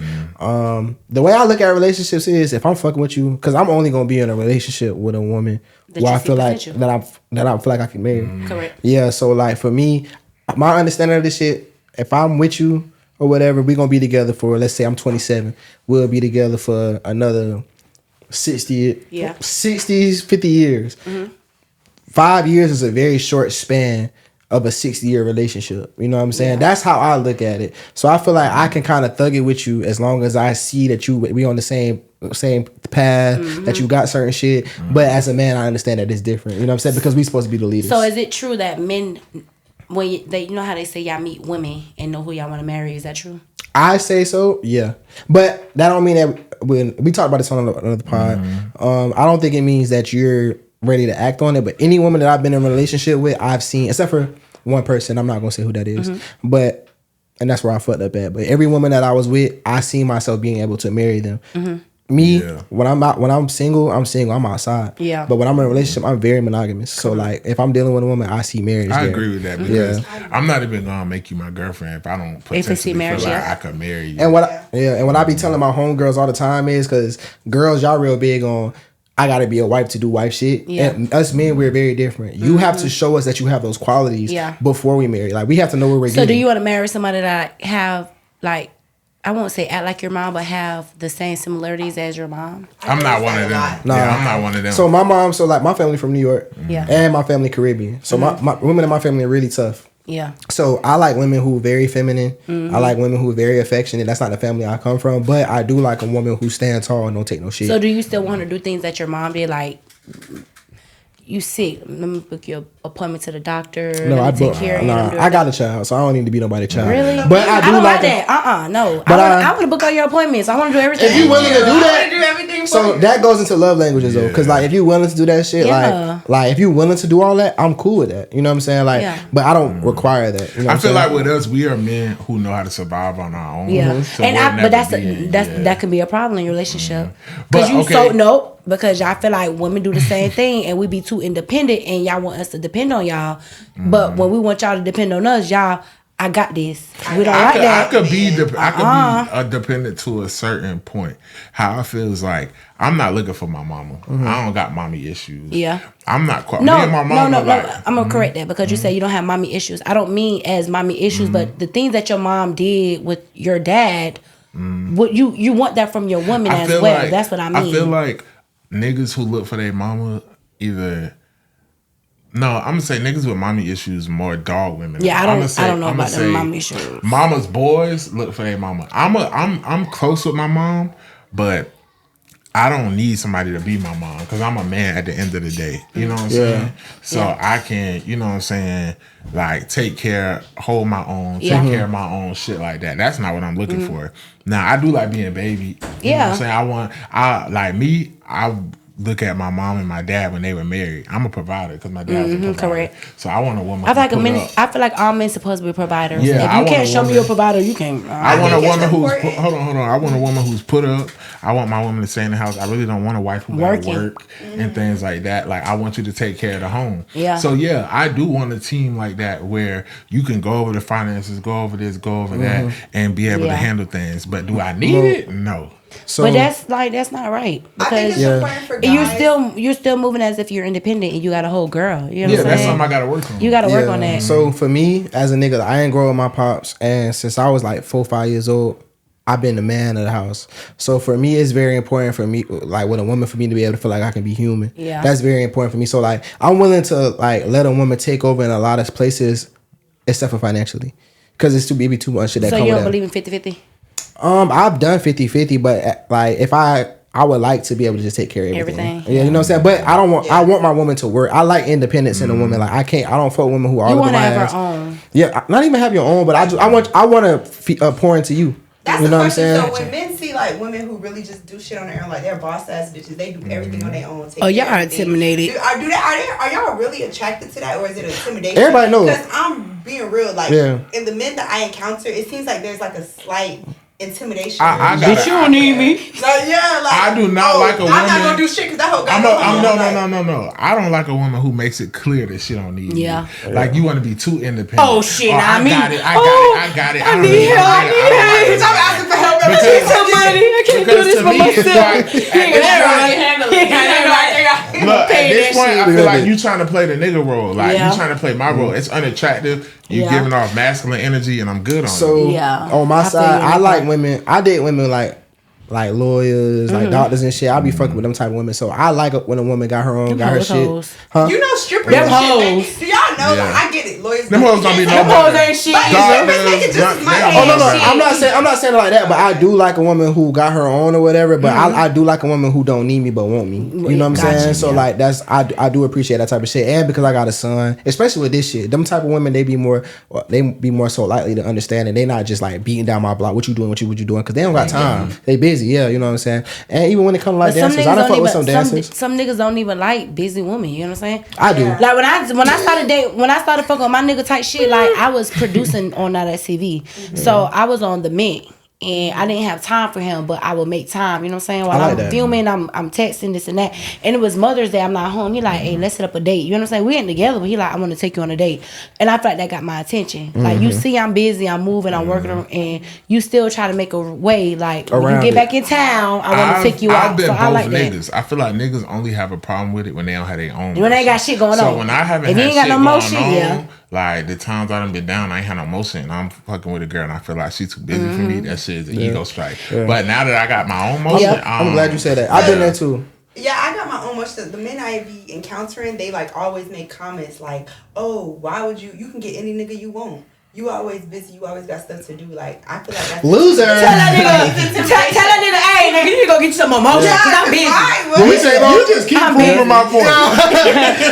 The way I look at relationships is if I'm fucking with you, because I'm only gonna be in a relationship with a woman where I feel like that I feel like I can marry. Correct. Yeah. So like for me, my understanding of this shit, if I'm with you or whatever, we gonna be together for, let's say I'm 27, we'll be together for another 60, 50 years. 5 years is a very short span of a 60-year relationship. You know what I'm saying? Yeah. That's how I look at it. So I feel like I can kind of thug it with you as long as I see that we on the same path, that you got certain shit. But as a man, I understand that it's different. You know what I'm saying? Because we supposed to be the leaders. So is it true that men, when you know how they say y'all meet women and know who y'all want to marry? Is that true? I say so, yeah. But that don't mean that when we talked about this on another pod, I don't think it means that you're ready to act on it. But any woman that I've been in a relationship with, I've seen, except for one person, I'm not gonna say who that is, and that's where I fucked up at. But every woman that I was with, I seen myself being able to marry them. me, when I'm single, I'm outside. Yeah. But when I'm in a relationship, I'm very monogamous. So like, if I'm dealing with a woman, I see marriage. I there. agree with that because I'm not even gonna make you my girlfriend if I don't potentially marriage, feel like I could marry you. And what I be telling my homegirls all the time is because girls, y'all real big on I gotta be a wife to do wife shit. Yeah. And us men, we're very different. You have to show us that you have those qualities before we marry. Like we have to know where we're So do you want to marry somebody that have like, I won't say act like your mom, but have the same similarities as your mom? I'm not one of them. Nah. Yeah, I'm not one of them. So my mom, like my family from New York, Yeah. and my family Caribbean. So my women in my family are really tough. Yeah. So I like women who are very feminine. I like women who are very affectionate. That's not the family I come from, but I do like a woman who stands tall and don't take no shit. So do you still want to do things that your mom did, like you sick? Let me book your appointment to the doctor. No, let me take care of you. I got a child, so I don't need to be nobody's child. Really? But I do don't like that. No. But I want to book all your appointments. I want to do everything. If you willing to do I that, want to do everything. so that goes into love languages though, because like if you willing to do that shit, like if you willing to do all that, I'm cool with that. You know what I'm saying? Like, but I don't require that. You know I feel like with us, we are men who know how to survive on our own. Yeah, So but that can be a problem in your relationship because because I feel like women do the same thing and we be too independent and y'all want us to depend on y'all. But when we want y'all to depend on us, y'all, I got this. We don't like that. I could be a dependent to a certain point. How I feel is like I'm not looking for my mama. I don't got mommy issues. Yeah. I'm not quite. No, me and my mama I'm gonna correct that because you say you don't have mommy issues. I don't mean as mommy issues, but the things that your mom did with your dad, what you want that from your woman as well. Like, that's what I mean. I feel like niggas who look for their mama either. No, I'm gonna say niggas with mommy issues more dog women. Yeah, I don't know about the mommy issues. Mama's boys look for their mama. I'm close with my mom, but I don't need somebody to be my mom because I'm a man at the end of the day. You know what I'm saying? So I can, you know what I'm saying, like hold my own, take care of my own shit like that. That's not what I'm looking for. Now I do like being a baby. You know what I'm saying? I look at my mom and my dad when they were married. I'm a provider because my dad was a provider. Correct. So I want a woman. I feel like all men supposed to be providers. Yeah, if you can't show me you're a provider, you can't. I want a woman who's hold on. I want a woman who's put up. I want my woman to stay in the house. I really don't want a wife who gotta work and things like that. Like I want you to take care of the home. Yeah. So yeah, I do want a team like that where you can go over the finances, go over this, go over that, and be able to handle things. But do I need it? No. So, but that's not right because you're still moving as if you're independent and you got a whole girl. You know what I'm saying? That's something I gotta work on. You gotta work on that. So for me as a nigga, I ain't grow with my pops, and since I was like 4-5 years old, I've been the man of the house. So for me, it's very important for me, like with a woman, for me to be able to feel like I can be human. Yeah, that's very important for me. So like I'm willing to like let a woman take over in a lot of places, except for financially, because it's too much shit that. So you don't believe in 50-50? I've done 50-50, but like if I would like to be able to just take care of everything. Yeah, you know what I'm saying? But I want my woman to work. I like independence in a woman. Like I don't fuck women who are all over my ass. You want to have her own. Yeah, not even have your own, but I want to pour into you. That's you know what I'm saying? saying? So when men see like women who really just do shit on their own, like they're boss ass bitches, they do everything on their own. Y'all are intimidated. Are y'all really attracted to that, or is it intimidation? Everybody knows. Because I'm being real. Like in the men that I encounter, it seems like there's like a slight intimidation. Bitch, you don't need me. I do not like a woman. I'm not gonna do shit because that whole guy. No. I don't like a woman who makes it clear that she don't need me. Like you want to be too independent. Oh shit, I got it. I need help. I'm asking for help. I need some money. I can't do this for myself. Look, at this point, I feel like you trying to play the nigga role. Like you trying to play my role. It's unattractive. You giving off masculine energy, and I'm good on it. So on my side, I like women. I date women like lawyers, like doctors and shit. I be fucking with them type of women. So I like it when a woman got her own, got her shit. Huh? You know strippers and shit. Do y'all know? Like, I get it. Lawyers. Them hoes don't be no Them hoes ain't shit. I'm not saying it like that, but I do like a woman who got her own or whatever. But I do like a woman who don't need me but want me. You know what I'm saying? So like I do appreciate that type of shit. And because I got a son, especially with this shit, them type of women, they be more so likely to understand, and they not just like beating down my block. What you doing? What you doing? Because they don't got time. They busy. Yeah, you know what I'm saying? And even when it comes to like dancers, I done fuck with some dancers. Some niggas don't even like busy women, you know what I'm saying? I do. Like when I started fucking on my nigga type shit, like I was producing on that TV. So I was on the Mint. and I didn't have time for him, but I would make time. You know what I'm saying? While I like I'm that. filming, I'm texting this and that. And it was Mother's Day. I'm not home. He like, hey, let's set up a date. You know what I'm saying? We ain't together, but he like, I want to take you on a date. And I feel like that got my attention. Like you see, I'm busy, I'm moving, I'm working, and you still try to make a way. Like when you get back in town, I want to take you out. I've been So both I like niggas. that. I feel like niggas only have a problem with it when they don't have their own. When they ain't got shit going on. So when I haven't If had you ain't shit got no going motion, on, yeah. like the times I done been down, I ain't had no motion. And I'm fucking with a girl, and I feel like she's too busy for me. That shit is an ego strike. Yeah. But now that I got my own motion, I'm glad you said that. I've been there too. Yeah, I got my own motion. The men I be encountering, they like always make comments like, "Oh, why would you can get any nigga you want. You always busy. You always got stuff to do." Like I feel like that's Loser. Tell that nigga, hey nigga, you need to go get you some more motion. Yeah, Cause I'm busy. When we say you just keep I'm proving busy. my point.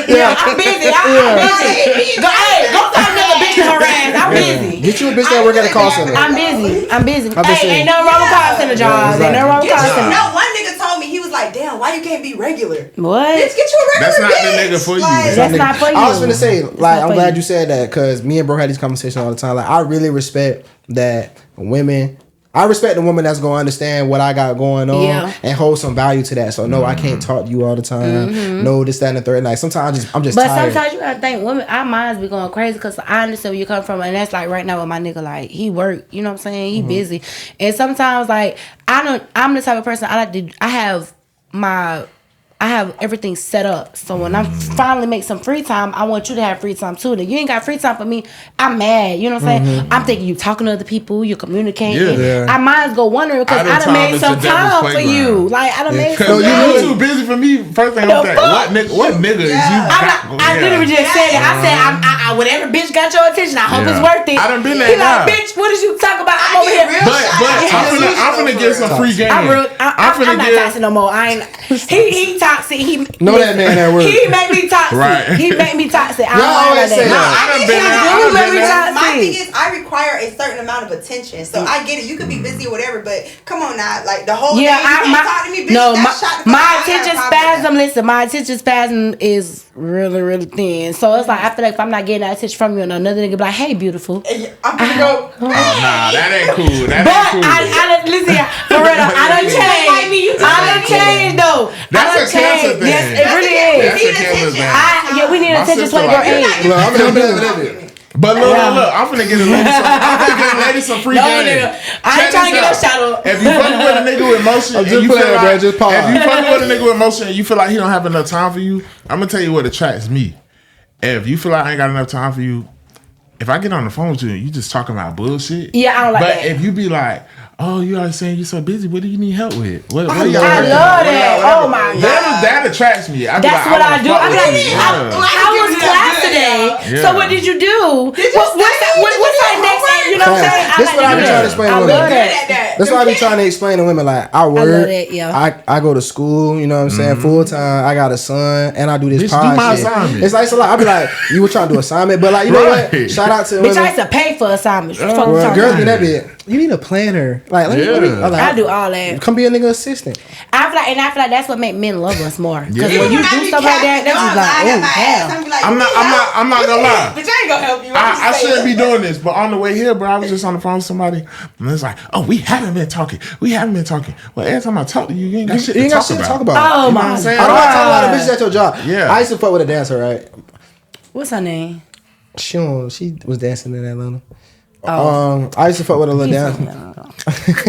Yeah, I'm busy. I'm busy. Go find another bitch to harass. I'm busy. Get you a bitch that work at a call center. I'm busy. I'm busy. I'm just saying. Hey, ain't nothing wrong with call center jobs. Ain't nothing wrong with call center. No, one nigga told me, he was like, "Damn, why you can't be regular? What? Bitch, get you a regular That's not the bitch." nigga for you. Like, That's not for you. I was gonna say, like, not I'm for glad you. you said that because me and bro had these conversations all the time. Like, I really respect that women. I respect the woman that's gonna understand what I got going on Yeah. and hold some value to that. So no, I can't talk to you all the time. No, this, that, and the third. Like sometimes I'm just But tired. sometimes you gotta think women, our minds be going crazy because I understand where you come from, and that's like right now with my nigga, like he work, you know what I'm saying? He busy, and sometimes like I'm the type of person I have everything set up. So when I finally make some free time, I want you to have free time too. If you ain't got free time for me, I'm mad. You know what I'm saying? I'm thinking you talking to other people, you communicating. Yeah. Our minds go wondering because I done made some time for you. Like I done made some Because time. you too busy for me. First thing I'm thinking, what nigga is you? I literally just said it. I said, I whatever bitch got your attention, I hope it's worth it. I done been He there like, now. bitch, what did you talk about? I'm over here. But I'm finna get some free game. I'm not toxic no more. I ain't. He toxic. He Know that man that word. He make me toxic. Right. He make me toxic. I Y'all don't always like say that. that. I done been there. You I done make been me there. toxic. My thing is, I require a certain amount of attention. So I get it. You could be busy or whatever, but come on now, like the whole day you can't talk to me, bitch. No, that's shot my I got a attention problem with spasm. Listen, my attention spasm is really, really thin. So it's like I feel like if I'm not getting that attention from you, and another nigga be like, "Hey, beautiful." that. I'm gonna go. Oh, nah, that ain't cool. That But ain't cool. I listen, for real, I done changed. I done changed though. That's I done a cancer changed. thing. Yes, it really That's is. a cancer thing. We need My attention sister 24/8. like that. Look, I'm But look, I'm finna get a lady some free No, game. nigga, I ain't trying to get no shout out. If you fucking with a nigga with motion, I'm and just you playing, feel bro, like, just pause. if you fucking with a nigga with motion and you feel like he don't have enough time for you, I'm gonna tell you what attracts me. If you feel like I ain't got enough time for you, if I get on the phone with you and you just talking about bullshit, Yeah, I don't like but that. if you be like, "Oh, you always saying you so busy. What do you need help with?" What I y'all love working that. on? Oh my God. That attracts me. I be That's like, what I do. wanna I be fuck like, with you. I was class today. Yeah. So what did you do? What's that next thing? You know what I'm saying? This is what I be trying to explain I to love women. that. That's why I be trying to explain to women. Like I work, love it, yeah. I go to school. You know what I'm saying? Full time. I got a son, and I do this Bitch, pod do my shit. assignment. It's like so. Like I be like, you were trying to do assignment, but like you know what? Right. Shout out to Bitch, I women. used to pay for assignments. What the fuck you Well, talking girls about? get that bit. You need a planner. Like let me. Yeah. Like, I do all that. Come be a nigga assistant. I feel like that's what make men love us more. Because Yeah. when you do stuff like that, that's just like, oh damn. I'm not gonna lie. Bitch, I ain't gonna help you. I shouldn't be doing this, but on the way here, bro, I was just on the phone with somebody, and it's like, "Oh, we haven't been talking. Well, every time I talk to you, you ain't got shit You to ain't got talk shit to about. talk about. Oh You know what my I'm saying? I don't want to talk God. about the bitches at your job. Yeah. I used to fuck with a dancer, right? What's her name? She was dancing in Atlanta. Oh. I used to fuck with a little dancer.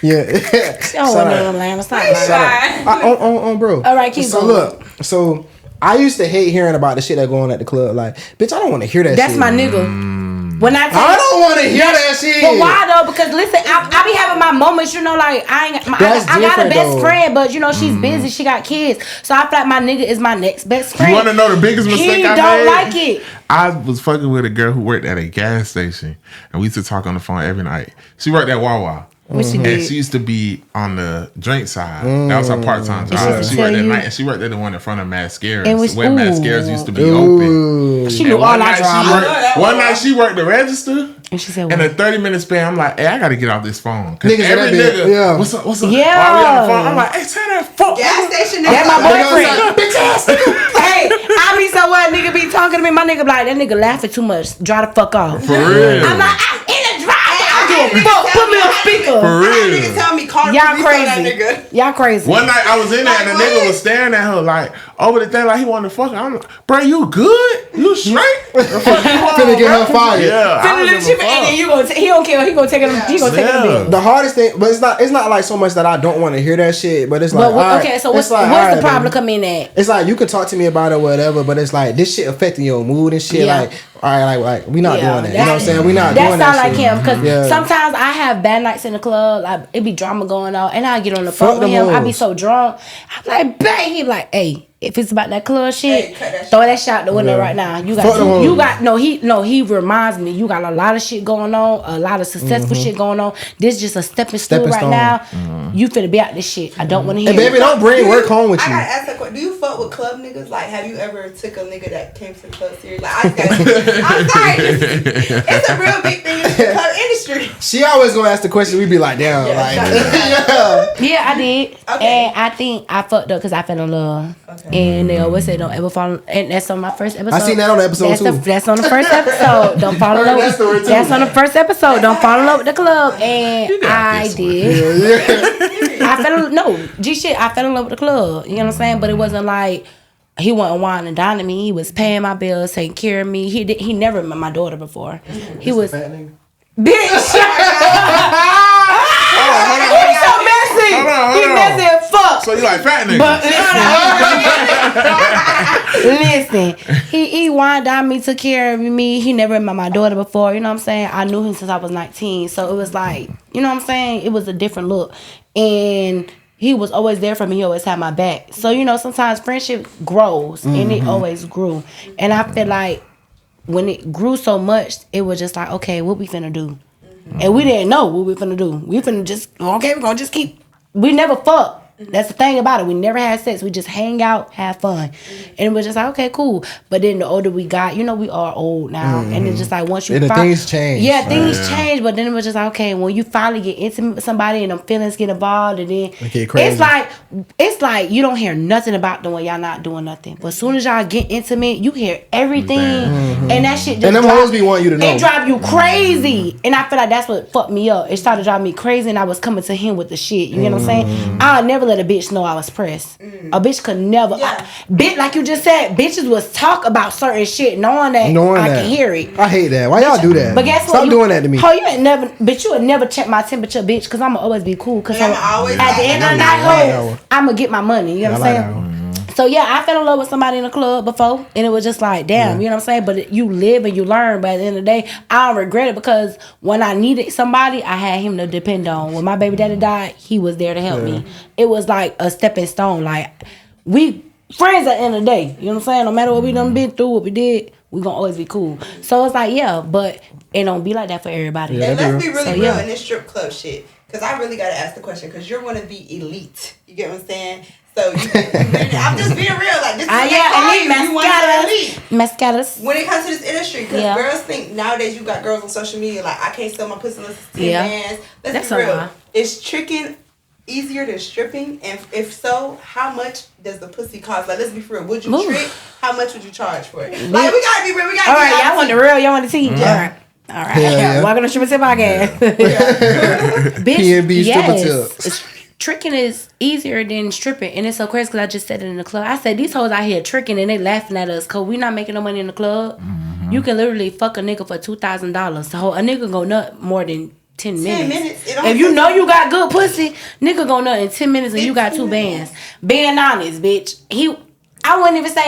Yeah. She don't want no Atlanta. Stop lying. On bro. All right, keep so going. look, so I used to hate hearing about the shit that going on at the club. Like, bitch, I don't want to hear that That's shit. my nigga. When I don't want to hear that shit. But why though? Because listen, I be having my moments, you know, like I got a different, best though. friend, but you know she's busy, she got kids, so I feel like my nigga is my next best friend. You want to know the biggest mistake He I don't made? like it. I was fucking with a girl who worked at a gas station, and we used to talk on the phone every night. She worked at Wawa. What she And did? she used to be on the drink side. That was her part-time job. used to She worked tell at you- night, and she worked at the one in front of mascaras, And was- where ooh. mascaras used to be open. She And knew all one our night, drama. one night she worked the register. And she said, In what? a 30-minute span, I'm like, hey, I gotta get off this phone. Cause Niggas in every that nigga, bitch, yeah. what's up? Yeah. While we on the phone, I'm like, hey, turn that fuck. Gas station. That's my boyfriend. Bitch ass nigga. Hey, I be so what nigga be talking to me. My nigga be like, that nigga laughing too much. Dry the fuck off. For real. I'm like, I'm in the drive. I don't give a fuck. Put me on speaker. For real. Niggas tell me call Y'all the police on that crazy. nigga. Y'all crazy. One night I was in there and the Like, nigga what? was staring at her like over the thing like he wanted to fuck her. I'm like, bro, you good? You straight? The fuck you on, Finna get bro? her fired. Yeah. I Finna don't lift give you a and then fuck. you gonna he don't care. He gonna take it. He gonna take it a bit. The hardest thing, but it's not like so much that I don't want to hear that shit. But it's like, But what, alright, okay, so it's what's like, the alright, problem baby. come in at? It's like you can talk to me about it or whatever, but it's like this shit affecting your mood and shit. Yeah. Like, all right, like we not doing that. You know what I'm saying? We not That doing sound that like shit. him because Yeah. sometimes I have bad nights in the club. Like it be drama going on, and I get on the Fuck phone with them him. I be hoes. so drunk. I'm like, bang. He like, hey. If it's about that club shit, Hey, cut that throw that shit out the window right now. You Fuck them got hoes. he reminds me you got a lot of shit going on, a lot of successful shit going on. This just a stepping stool right stone. now. You finna be out this shit. I don't want to hear Hey, baby, it. don't bring work home with I you. gotta ask that question. Do you fuck with club niggas? Like, have you ever took a nigga that came to the club serious? Like, I'm sorry, it's a real big thing in the club industry. She always gonna ask the question. We be like, damn, Yeah, like, shut up. yeah. Yeah, I did. Okay. And I think I fucked up because I fell in love. Okay. And they always say don't ever fall in, and that's on my first episode. I seen that on the episode that's too. That's on the first episode. Don't fall in love That story with too. That's on the first episode. Don't fall in love with the club. And got I this one. did. I fell in I fell in love with the club. You know what I'm saying? But it wasn't like he wasn't wine and dining me. He was paying my bills, taking care of me. He never met my daughter before. He was Fat nigga. bitch. Hold He's so messy. Hold on. He messy as fuck. So you like fat niggas? But listen, he wine dined me, took care of me. He never met my daughter before. You know what I'm saying? I knew him since I was 19. So it was like, you know what I'm saying? It was a different look. And he was always there for me. He always had my back. So, you know, sometimes friendship grows and it always grew. And I feel like when it grew so much, it was just like, okay, what we finna do? And we didn't know what we finna do. We finna just, okay, we're gonna just keep, we never fuck. That's the thing about it. We never had sex. We just hang out, have fun. And it was just like, okay, cool. But then the older we got, you know, we are old now. And it's just like once you Things change. Yeah, things change. But then it was just like, okay, when you finally get intimate with somebody and them feelings get involved, and then get crazy. it's like you don't hear nothing about them when y'all not doing nothing. But as soon as y'all get intimate, you hear everything. And that shit just And them hoes be wanting you to know. It drive you crazy. And I feel like that's what fucked me up. It started driving me crazy and I was coming to him with the shit. You get what I'm saying? I'll never let a bitch know I was pressed. A bitch could never. Yeah. Bitch, like you just said, bitches was talk about certain shit knowing that I can hear it. I hate that. Why y'all do that? But guess what? Stop doing that to me. Oh, you ain't never, bitch. You would never check my temperature, bitch, because I'ma always be cool. Because And I'ma always at the end of the I like that night, one. I'ma get my money. You know what I'm saying? So yeah, I fell in love with somebody in the club before, and it was just like, damn, you know what I'm saying? But you live and you learn. But at the end of the day, I don't regret it because when I needed somebody, I had him to depend on. When my baby daddy died, he was there to help me. It was like a stepping stone. Like we friends at the end of the day. You know what I'm saying? No matter what we done been through, what we did, we gonna always be cool. So it's like, yeah, but it don't be like that for everybody. And let's be really So, real yeah. in this strip club shit. Because I really got to ask the question. Because you're one of the elite. You get what I'm saying? So I'm just being real. Like, this is what they call you. You one of the elite. Mascaras. When it comes to this industry, because Yeah. girls think nowadays you got girls on social media like, I can't sell my pussy unless it's 10 Yeah. bands. Let's That's be a real. lie. Is tricking easier than stripping? And if so, how much does the pussy cost? Like, let's be real. Would you Ooh. trick? How much would you charge for it? Like, we gotta be real. We gotta All be right, y'all want the real, y'all want the tea. Yeah. All right. Yeah. Welcome to Stripper Tip Podcast. Bitch, P&B stripper yes. tip. Tricking is easier than stripping, and it's so crazy because I just said it in the club. I said these hoes out here tricking and they laughing at us because we not making no money in the club. You can literally fuck a nigga for $2,000. So a nigga go nut more than 10 minutes. It don't If you take- know you got good pussy, nigga go nut in 10 minutes and you got 2 bands. Being honest, bitch. I wouldn't even say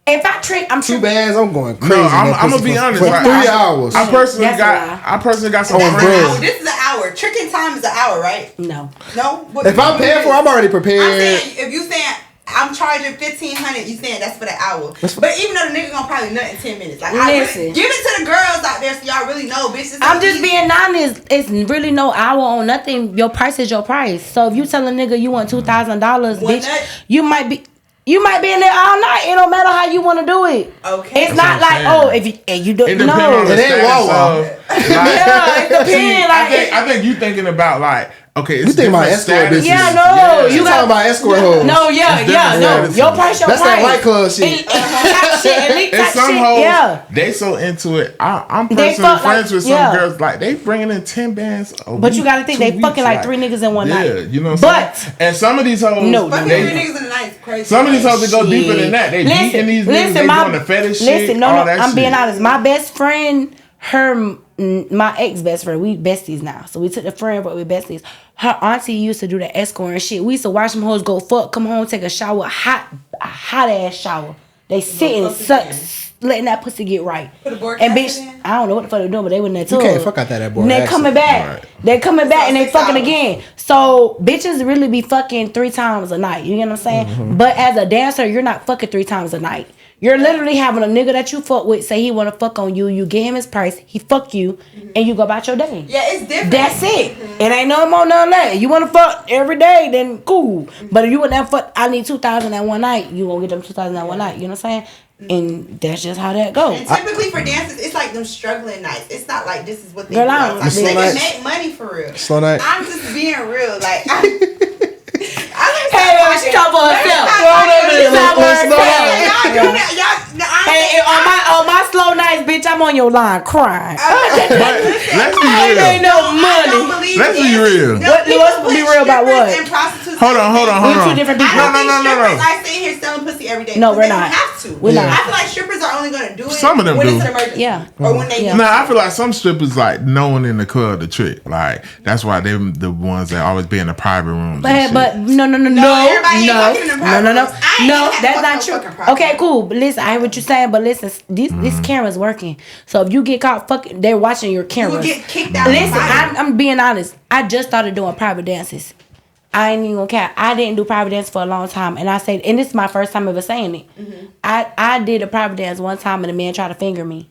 if I trick, I'm 2 tricking. bands, I'm going crazy. No, in that I'm gonna pussy be for- honest. For like, 3 I- hours. I personally That's a lie. got some Oh, That's bro. an friends. hour. This is an hour. Tricking time is an hour, right? No. No? What- If I'm paying for it, I'm already I'm prepared. saying, if you saying I'm charging $1,500, you saying that's for the hour. But even though the nigga gonna probably nut in 10 minutes, like I Listen. really, give it to the girls out there so y'all really know, bitches. I'm just being honest. It's really no hour on nothing. Your price is your price. So if you tell a nigga you want $2,000, One bitch, nut? you might be in there all night. It don't matter how you want to do it. Okay. It's That's not what I'm like saying. if you do It depends no. on the It ain't status Wawa. of, like, Yeah, it depends. I think you thinking about like Okay, You think about escort bitches? Yeah, no, You talking about escort hoes? No, no. Your price, That's that white club shit. And some hoes, they so into it. I'm personally friends with some girls, like, they bringing in 10 bands a week, but you gotta think, they fucking like 3 niggas in one night. Yeah, you know what I'm saying? And some of these hoes, fucking 3 niggas in the night is crazy. Some of these hoes, they go deeper than that. They beating these niggas, they doing the fetish shit, all that shit. I'm being honest. My best friend, my ex best friend, we besties now. So we took the friend, but we besties. Her auntie used to do the escort and shit. We used to watch them hoes go fuck, come home, take a shower, a hot ass shower. They sit and suck, letting that pussy get right. And bitch, I don't know what the fuck they're doing, but they went in there too. You can't fuck out that boy. And they coming back. Right. They coming back and they fucking again. So bitches really be fucking 3 times a night. You get what I'm saying? Mm-hmm. But as a dancer, you're not fucking 3 times a night. You're literally having a nigga that you fuck with say he want to fuck on you. You get him his price. He fuck you, and you go about your day. Yeah, it's different. That's it. It ain't no more none of that. You want to fuck every day, then cool. But if you want that fuck, I need 2,000 at one night. You gonna get them 2,000 at one night. You know what I'm saying? And that's just how that goes. And typically for dancers, it's like them struggling nights. It's not like this is what they do. Like, they can make money for real. Slow night. I'm just being real. Like, she talk for herself. Hey, on my slow nights, bitch, I'm on your line crying. But let's be real. Ain't no money. Let's be real. Let's be real about what? Hold on. We're 2 different people. No. I sit here selling pussy every day. No, we're not. They don't have to. We're not. I feel like strippers are only going to do it some of them when do. it's an emergency. Yeah. Or when they No, I feel like some strippers, like, no one in the club the trick. Like, that's why they're the ones that always be in the private rooms. But no. No, that's not true. Okay, cool. But listen, I hear what you're saying, but listen, this camera's working. So if you get caught fucking, they're watching your cameras. You will get kicked out. Listen, I'm being honest. I just started doing private dances. I ain't even gonna cap. I didn't do private dance for a long time, and I said, and this is my first time ever saying it. Mm-hmm. I did a private dance one time, and a man tried to finger me,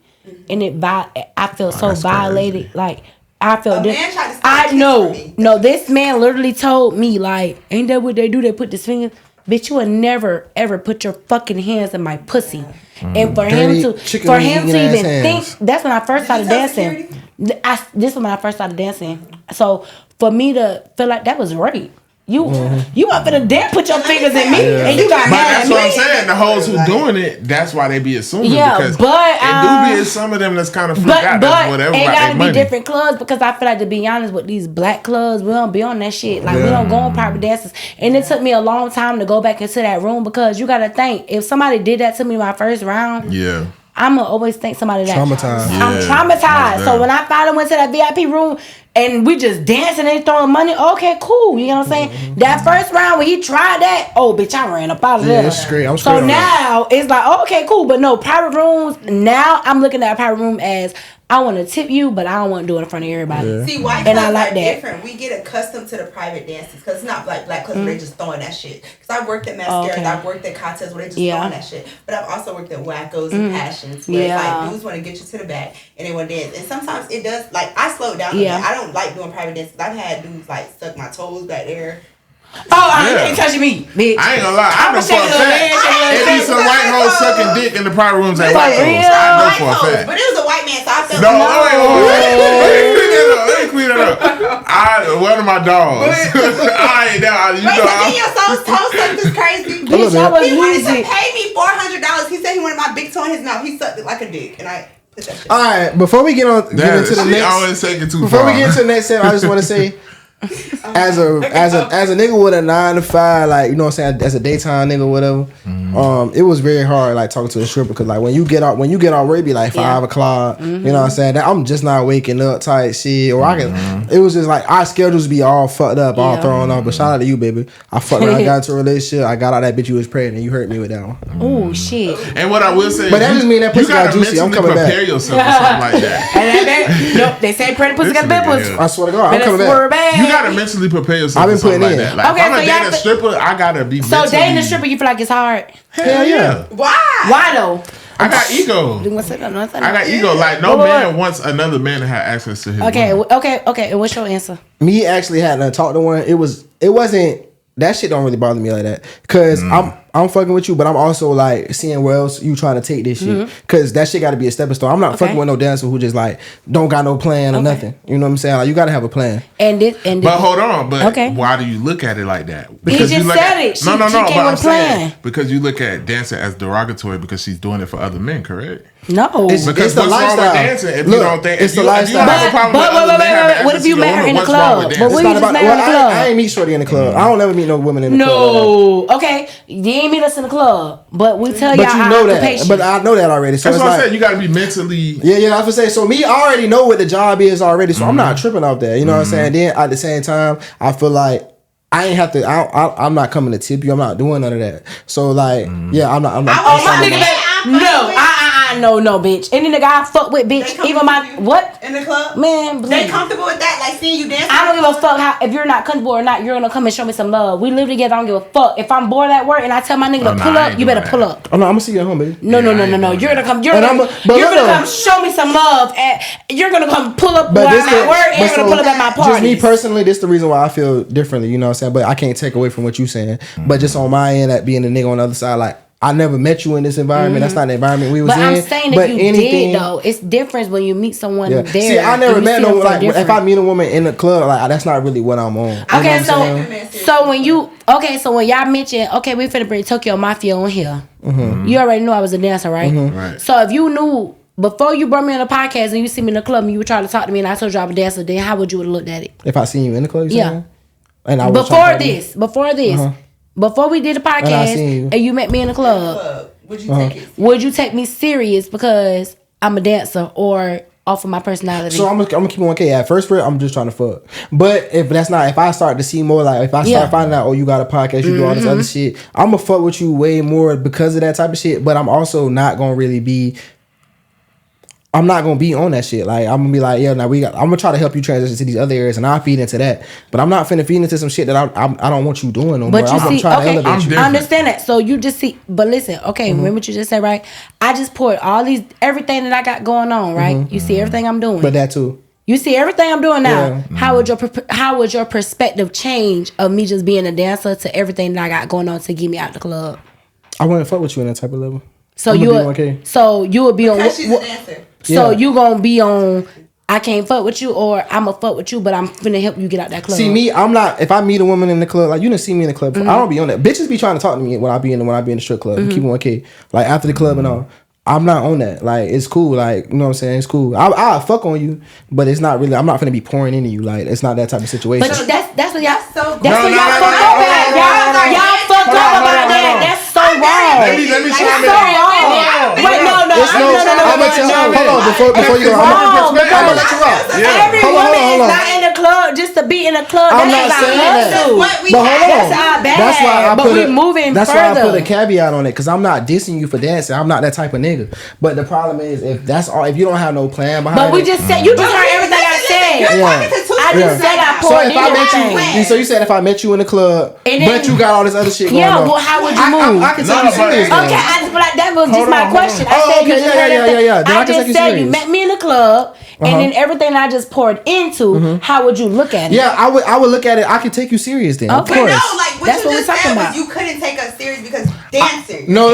and I felt so violated. Crazy. Like I felt. I know. No, this man literally told me, like, ain't that what they do? They put this finger. Bitch, you would never ever put your fucking hands in my pussy. And for him to even think, that's when I first started dancing. This was when I first started dancing. So for me to feel like that was rape. You want to dance, put your fingers in me, and you got mad at me. That's what I'm saying. The hoes who doing it, that's why they be assuming. Yeah, because but it do be some of them that's kind of freaked out. That's whatever. It gotta be money. different clubs because I feel like, to be honest, with these black clubs, we don't be on that shit. Like we don't go on private dances, and it took me a long time to go back into that room because you got to think, if somebody did that to me my first round, I'ma always think somebody that traumatized. I'm traumatized. So when I finally went to that VIP room and we just dancing and throwing money, okay, cool. You know what I'm saying? Mm-hmm. That first round when he tried that, oh bitch, I ran up out of there. It's great. So now it's like, okay, cool. But no, private rooms, now I'm looking at a private room as I want to tip you, but I don't want to do it in front of everybody. Yeah. See, white clubs are different. We get accustomed to the private dances because it's not like black clubs where they just throwing that shit. Because I've worked at mascaras, I've worked at cocktails where they just throwing that shit. But I've also worked at wackos and passions where it's like dudes want to get you to the back and they want to dance. And sometimes it does, like, I slowed down. I don't like doing private dances. I've had dudes like suck my toes back there. You ain't touching me, bitch. I ain't gonna lie. I know for a fact. It be some white hoes sucking dick in the private rooms at white hoes. I know for a fact. But it was a white man, so I felt let me clean that up. One of my dogs. Your toe sucked is crazy. Bitch, I was he wanted to pay me $400. He said he wanted my big toe in his mouth. He sucked it like a dick, and I put that shit. All right, before we get into the next, always take it too before far. we get into the next set, I just want to say, as a nigga with a 9 to 5, like, you know what I'm saying, as a daytime nigga or whatever, it was very hard, like, talking to a stripper, because like when you get out work, it be like 5 o'clock, you know what I'm saying, that I'm just not waking up type shit, or I can, it was just like our schedules be all fucked up, all thrown off. But shout out to you, baby. I fucked around, I got into a relationship, I got out that bitch you was pregnant, and you hurt me with that one. Oh shit. And what I will say, but that just mean that pussy got juicy. I'm coming back. Prepare yourself for something like that. Nope, they say pregnant pussy got pimples. I swear to God, I'm coming back. You gotta mentally prepare yourself. I've been putting in. That. Like, okay, if I'm dating a stripper, I gotta be. So dating a stripper, you feel like it's hard? Hell yeah. Why though? I got ego. I got ego. Like no man wants another man to have access to his. Okay. And what's your answer? Me actually having to talk to one. It wasn't. That shit don't really bother me like that. Cause I'm fucking with you, but I'm also like seeing where else you trying to take this shit, because that shit got to be a stepping stone. I'm not fucking with no dancer who just like don't got no plan or nothing. You know what I'm saying? Like you got to have a plan. But hold on, why do you look at it like that? Because you look at it. No. But I'm saying because you look at dancing as derogatory because she's doing it for other men, correct? No, because it's the what's lifestyle. wrong with dancing if you don't think it's the lifestyle? But what if you met her in the club? But what if you just met her in the club? I ain't meet shorty in the club. I don't ever meet no women in the club. No, okay, you ain't meet us in the club, but we tell y'all our occupation. But I know that already. So that's what I said. You got to be mentally. Yeah. I was gonna say. So me, I already know what the job is already. So I'm not tripping off that. You know what I'm saying? Then at the same time, I feel like I ain't have to. I'm not coming to tip you. I'm not doing none of that. So like, yeah, I'm not. No, bitch. Any nigga I fuck with, bitch. Even my what in the club, man. They comfortable with that, like seeing you dancing. I don't give a fuck how if you're not comfortable or not. You're gonna come and show me some love. We live together. I don't give a fuck. If I'm bored at work and I tell my nigga to pull up, you better pull up. Oh no, I'm gonna see you at home, baby. No. You're gonna come. You're gonna come show me some love. You're gonna come pull up while I'm at work. And you're gonna pull up at my party. Just me personally, this the reason why I feel differently. You know what I'm saying? But I can't take away from what you saying. But just on my end, at being a nigga on the other side, like. I never met you in this environment. That's not the environment we was in. But I'm saying that you did though. It's different when you meet someone there. See, I never met no like. If I meet a woman in the club, like that's not really what I'm on. Okay, so when y'all mentioned, we finna bring Tokyo Mafia on here. You already knew I was a dancer, right? Right. So if you knew before you brought me on the podcast and you see me in the club and you were trying to talk to me and I told you I was a dancer, then how would you have looked at it? If I seen you in the club, and I was before this. Before we did the podcast and you met me in the club, would you take it? Would you take me serious because I'm a dancer or off of my personality? So I'm gonna keep on 1K. At first, I'm just trying to fuck. But if I start to see more, like if I start finding out, you got a podcast, you do all this other shit, I'm gonna fuck with you way more because of that type of shit. But I'm also not gonna really be. I'm not gonna be on that shit. Like I'm gonna be like, I'm gonna try to help you transition to these other areas, and I'll feed into that. But I'm not finna feed into some shit that I don't want you doing no more. But you see, to elevate you. I understand that. So you just see, but listen, remember what you just said, right? I just poured everything that I got going on, right? You see everything I'm doing. But that too. You see everything I'm doing now. How would your perspective change of me just being a dancer to everything that I got going on to get me out the club? I wouldn't fuck with you in that type of level. So you would be on. Because she's a dancer. So you gonna be on I can't fuck with you or I'ma fuck with you, but I'm finna help you get out that club. See me, I'm not. If I meet a woman in the club, like you didn't see me in the club, I don't be on that. Bitches be trying to talk to me when I be in the strip club. Keep it 1K. Like after the club and all. I'm not on that. Like it's cool. Like you know what I'm saying. It's cool. I'll fuck on you, but it's not really. I'm not finna be pouring into you. Like it's not that type of situation. But that's what y'all. So That's what y'all fuck up at. Y'all fuck up about that. That's so wrong. Let me chime in. So wrong. Wait, no. I'm gonna tell you. Hold on. Before you go, I'm gonna let you out. Every woman is not in the club just to be in the club. I'm not saying that. But hold on. That's our bad. That's why I but we moving That's further. why I put a caveat on it because I'm not dissing you for dancing. I'm not that type of nigga. But the problem is if that's all, if you don't have no plan behind it. But we just said you just heard everything I said. I just said I poured in everything. So you said if I met you in the club, but you got all this other shit going on. Yeah, well, how would you move? I can take you serious. Okay, I just feel like that was just my question. I said you just heard everything. I just said you met me in the club. And then everything I just poured into, how would you look at it? Yeah, I would look at it. I could take you serious then. Okay. Of course. No, like what that's you what just we're talking said about. was you couldn't take us serious because dancing. No.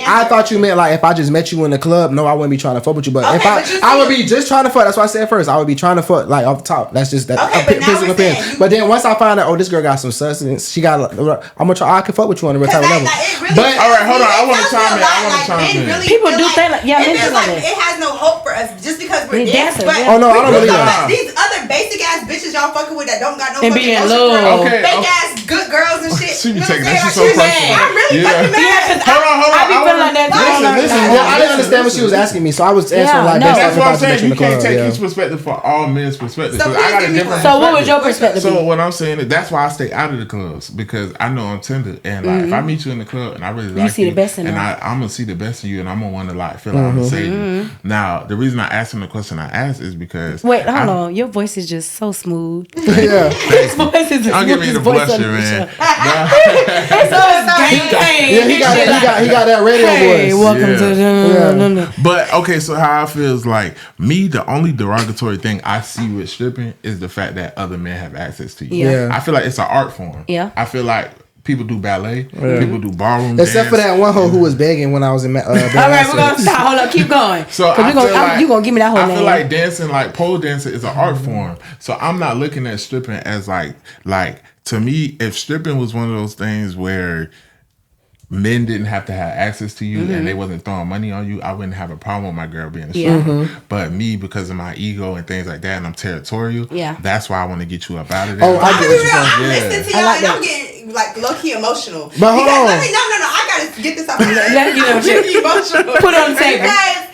I thought you meant like if I just met you in the club. No, I wouldn't be trying to fuck with you. But if I would be just trying to fuck. That's what I said first. I would be trying to fuck like off the top. That's just that physical appearance. But then once I find out, this girl got some substance. She got. I'm gonna try. I can fuck with you on the real type of level. But all right, hold on. I want to chime in. People do think like men do like it has no hope for us just because we're dancers. Oh no, I don't believe that. These other basic ass bitches y'all fucking with that don't got no and fucking being low. Low. Fake ass good girls and shit. She be You know taking what I'm that shit so saying? personal. I'm really fucking mad. Hold on. I be feeling like that. I didn't understand what she was asking me, so I was answering like that's what I'm saying. You can't take each perspective for all men's perspective. So I got a different. So what was your perspective? So what I'm saying is that's why I stay out of the clubs because I know I'm tender and like if I meet you in the club and I really like see the best in and them. I'm gonna see the best in you and I'm gonna want to like feel like I'm gonna save you. Now the reason I asked him the question I asked is because wait, hold on, your voice is just so smooth. Yeah, his voice is. I'll give you the blusher, man. It's he got that radio voice. Welcome to the. But okay, so how I feel is like me. The only derogatory thing I see with stripping is the fact that other men have access to you. Yeah. I feel like it's an art form. Yeah. I feel like People do ballet. People do ballroom dance. Except for that one hoe who was begging when I was in all right, we're gonna stop. Hold up, keep going. So you gonna give me that whole name. I feel like dancing, like pole dancing, is an art form. So I'm not looking at stripping as like to me, if stripping was one of those things where men didn't have to have access to you and they wasn't throwing money on you, I wouldn't have a problem with my girl being a stripper. But me, because of my ego and things like that, and I'm territorial, that's why I want to get you up out of there. Oh, I get what you're saying. I'm listening to y'all and I'm getting like low key emotional. But hold on. No, I gotta get this off. Let me get emotional. Put it on the table. Because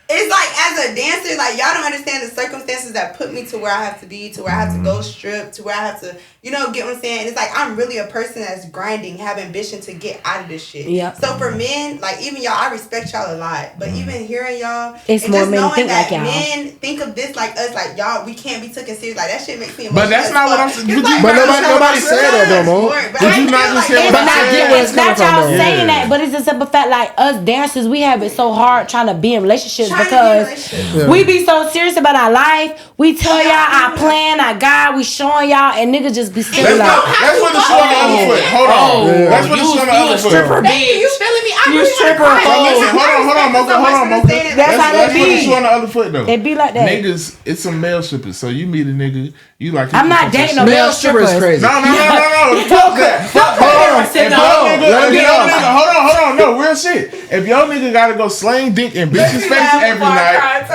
it's like, as a dancer, like, y'all don't understand the circumstances that put me to where I have to be, to where I have to go strip, to where I have to, you know, get what I'm saying? And it's like, I'm really a person that's grinding, have ambition to get out of this shit. Yep. So for men, like, even y'all, I respect y'all a lot, but even hearing y'all, it's and more just men knowing think that like y'all. men think of this like us, like, y'all, we can't be taken serious. Like, that shit makes me But emotional. that's not what I'm saying. But nobody said that, though, Mo. Did you not just say what I said? It's not y'all saying that, but it's a simple fact. Like, us dancers, we have it so hard trying to be in relationships because we be so serious about our life. We tell y'all our plan, our God. We showing y'all, and niggas just be still like. Let's put the shoe on the other foot. Hold on. Let's put the shoe on the other foot. You feeling me? I You really stripper. Hold on, Mocha. That's how Let's they put the be. shoe on the other foot though. It be like that. Niggas, it's some male strippers. So you meet a nigga, you like. I'm not dating no Male male stripper is strippers. crazy. No. Fuck that. Hold on. No, real shit. If your nigga gotta go slang dick in bitches' face every night.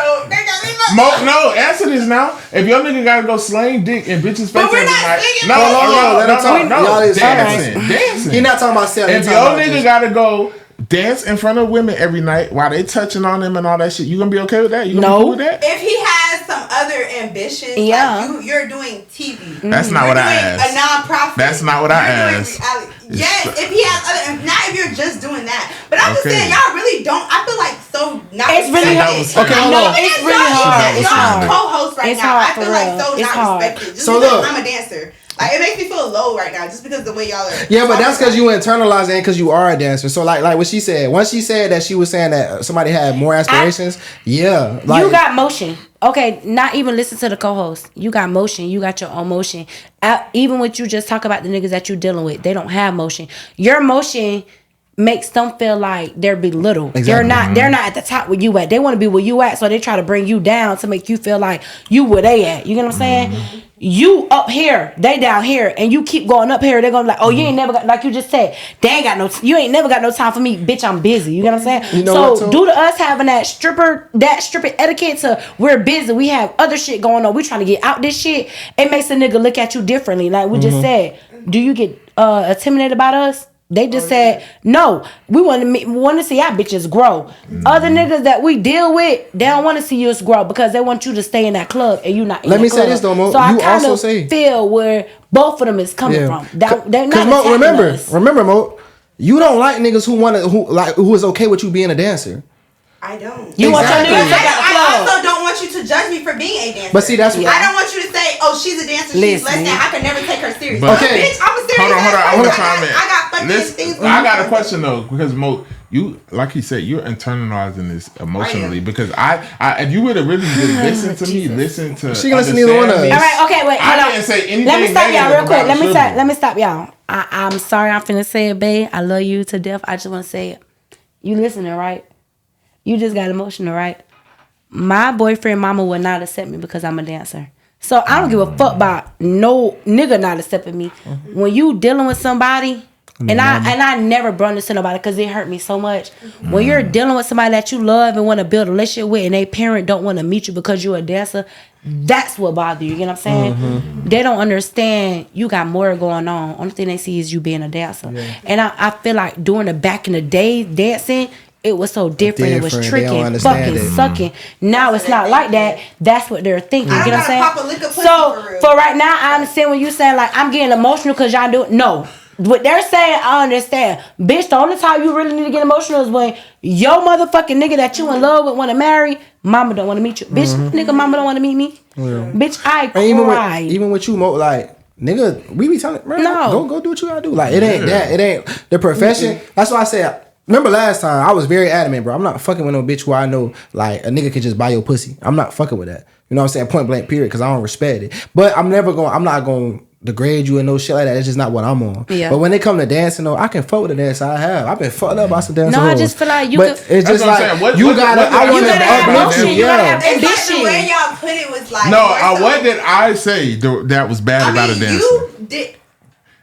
No, answer this now. If your nigga gotta go slang dick in bitches' face every night. No. Dancing. You're not talking about selling. If your nigga gotta go dance in front of women every night while they touching on them and all that shit, you gonna be okay with that? You gonna be cool with that? If he has some other ambitions, like you're doing TV. That's not what I asked. A nonprofit. That's not what I asked. Yes, if he has other, not if you're just doing that. But I'm just saying, y'all really don't. I feel like so not. It's really hard. Okay, hold on. It's really hard. It's hard. Y'all co-host right It's now. hard I feel for like real. so It's not hard. respected. Just So because look. I'm a dancer. Like, it makes me feel low right now just because the way y'all are. Yeah, but that's because you internalize it because you are a dancer. So like what she said. Once she said that she was saying that somebody had more aspirations. Like, you got motion. Okay, not even listen to the co-host. You got motion. You got your own motion. Even what you just talk about the niggas that you dealing with, they don't have motion. Your motion makes them feel like they're belittled. Exactly. They're not at the top where you at. They want to be where you at, so they try to bring you down to make you feel like you where they at. You get what I'm saying? You up here, they down here, and you keep going up here. They're gonna be like, oh, you ain't never got, like you just said, they ain't got no. You ain't never got no time for me, bitch. I'm busy. You get what I'm saying? You know so what, due to us having that stripper etiquette, to we're busy. We have other shit going on. We trying to get out this shit. It makes a nigga look at you differently. Like we just said, do you get intimidated about us? They just said, no, we want to see our bitches grow. Other niggas that we deal with, they don't want to see us grow because they want you to stay in that club and you not in Let me club. say this though, Mo. So I You kind also of say feel where both of them is coming from. They're not Mo, attacking remember, Mo, you don't like niggas who is okay with you being a dancer. I don't. You want your Exactly. niggas to take out the I club. also don't want you to judge me for being a dancer. But see, that's I don't want you to say, "Oh, she's a dancer. She's less than." I can never take her serious. But- Okay. Bitch, I'm a serious. Hold on. I want to chime in. I got fucking things. Going I got a on. question though, because Mo, you like he said, you're internalizing this emotionally. Because I if you would have really just listened to me, listen to. She can listen to either one of us. All right, okay, wait. Hold I on. didn't say anything. Let me stop y'all real negative quick. about Let me stop y'all. I'm sorry I'm finna say it, babe. I love you to death. I just want to say it. You listening, right? You just got emotional, right? My boyfriend mama would not accept me because I'm a dancer. So I don't give a fuck about no nigga not accepting me. When you dealing with somebody, and I never brought this to nobody because it hurt me so much. When you're dealing with somebody that you love and want to build a relationship with, and they parent don't want to meet you because you're a dancer, that's what bothers you. You know what I'm saying? They don't understand you got more going on. Only thing they see is you being a dancer. Yeah. And I feel like during the back in the day dancing, it was so different. It was tricking, fucking, sucking. Now it's not like that. That's what they're thinking. You get what I'm saying? So for right now, I understand when you saying like I'm getting emotional because y'all do it. No. What they're saying, I understand. Bitch, the only time you really need to get emotional is when your motherfucking nigga that you in love with want to marry, mama don't want to meet you. Bitch, nigga, mama don't want to meet me. Yeah. Bitch, I cry. Even with you, Mo, like, nigga, we be telling, man, no. go do what you gotta do. Like, it ain't that. It ain't the profession. That's why I said, remember last time, I was very adamant, bro. I'm not fucking with no bitch who I know, like, a nigga can just buy your pussy. I'm not fucking with that. You know what I'm saying? Point blank, period, because I don't respect it. But I'm not going to degrade you and no shit like that. It's just not what I'm on. Yeah. But when it come to dancing, though, I can fuck with the dance. I've been fucked up by some dancing. No, I hoes. just feel like you but could. it's just like you gotta. I want to uplift you. You gotta have Yeah. It's like ambition. the way y'all put it was like. No, more so- what did I say that was bad I about mean, a dancer? you did.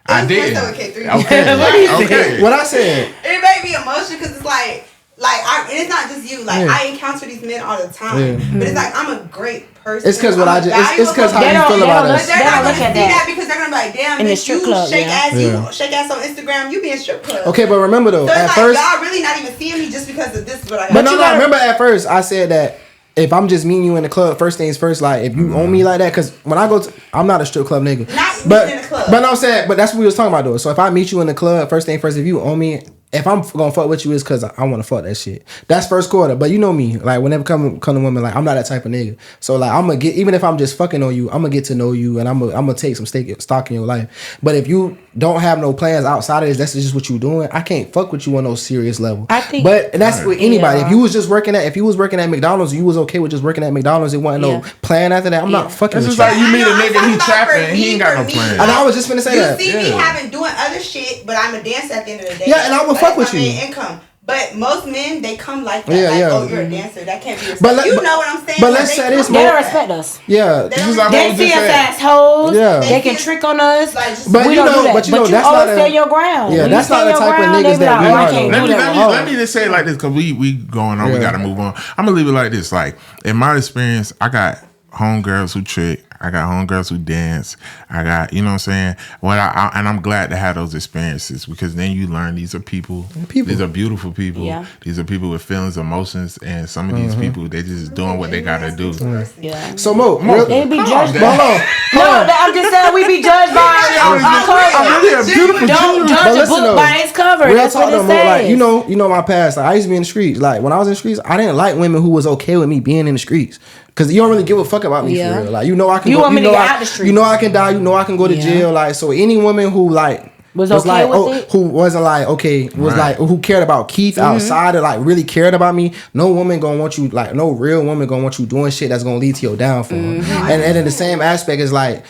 I did. More so with K3. Okay. What I said. It made me emotional because it's like and it's not just you. Like Yeah. I encounter these men all the time, Yeah. but it's like I'm a great person. It's because what I'm I just. It's because how They you don't- feel they about don't us. They're They not don't gonna look at see that. that because they're gonna be like, damn, In the bitch, strip you club, shake yeah. ass, Yeah. you shake ass on Instagram, you be in strip club. Okay, but remember though, So it's at like first. y'all really not even seeing me just because of this is what I got. But no, remember at first I said that if I'm just meeting you in the club, first things first, like if you own me like that, because when I go to, I'm not a strip club nigga. Not but in the club. But no, I'm saying, but that's what we was talking about though. So if I meet you in the club, first thing first, if you own me, if I'm gonna fuck with you, is because I want to fuck that shit. That's first quarter. But you know me, like whenever come to women, like I'm not that type of nigga. So like I'm gonna get, even if I'm just fucking on you, I'm gonna get to know you and I'm gonna take some stock in your life. But if you don't have no plans outside of this, that's just what you doing. I can't fuck with you on no serious level. I think- but that's with anybody. Yeah. If you was working at McDonald's, you was okay with just working at McDonald's. It wasn't no plan after that. I'm not fucking It's with just you. like you meet a I know, nigga, I'm he talking about trapping, for and he me, ain't got no for me. plan. And I was just finna say You that. see me Yeah. doing other shit, but I'm a dancer at the end of the day. Yeah, and I would But fuck that's with my you. main income. But most men, they come like that. Yeah, like, yeah. oh, you're a dancer. That can't be respect. But You know what I'm saying? but Like, let's they say this come They more- don't like respect that. us. Yeah. They don't Just like They what see just us said. as hoes. Yeah. They can trick on us. Like, just- But we you don't know, do that. but you know, you that's always not a- stand your ground. Yeah, When that's you not stand the your type of ground, niggas they be that like, we oh, I are, can't though. do that with Let me just say it like this because we going on. Yeah. We got to move on. I'm gonna leave it like this. Like in my experience, I got homegirls who trick. I got homegirls who dance. I got, you know what I'm saying? And I'm glad to have those experiences because then you learn these are people. These are beautiful people. Yeah. These are people with feelings, emotions, and some of these people, they just doing what they gotta do. Yeah. So Mo, They be Come judged on, by. Dad. No, I'm just saying we be judged by our cover. I'm really a beautiful Don't genius. judge But a listen, book though, by its cover. real That's talk what though, it Mo, like says. you know my past. Like I used to be in the streets. Like when I was in the streets, I didn't like women who was okay with me being in the streets. Cause you don't really give a fuck about me Yeah. for real. Like you know I can. You go, want me to know get I, out the street. You know I can die. You know I can go to Yeah. jail. Like so, any woman who like Was okay like with it? who wasn't like okay was Right. like who cared about Keith outside of like really cared about me. No woman gonna want you like no real woman gonna want you doing shit that's gonna lead to your downfall. And in the same aspect is like.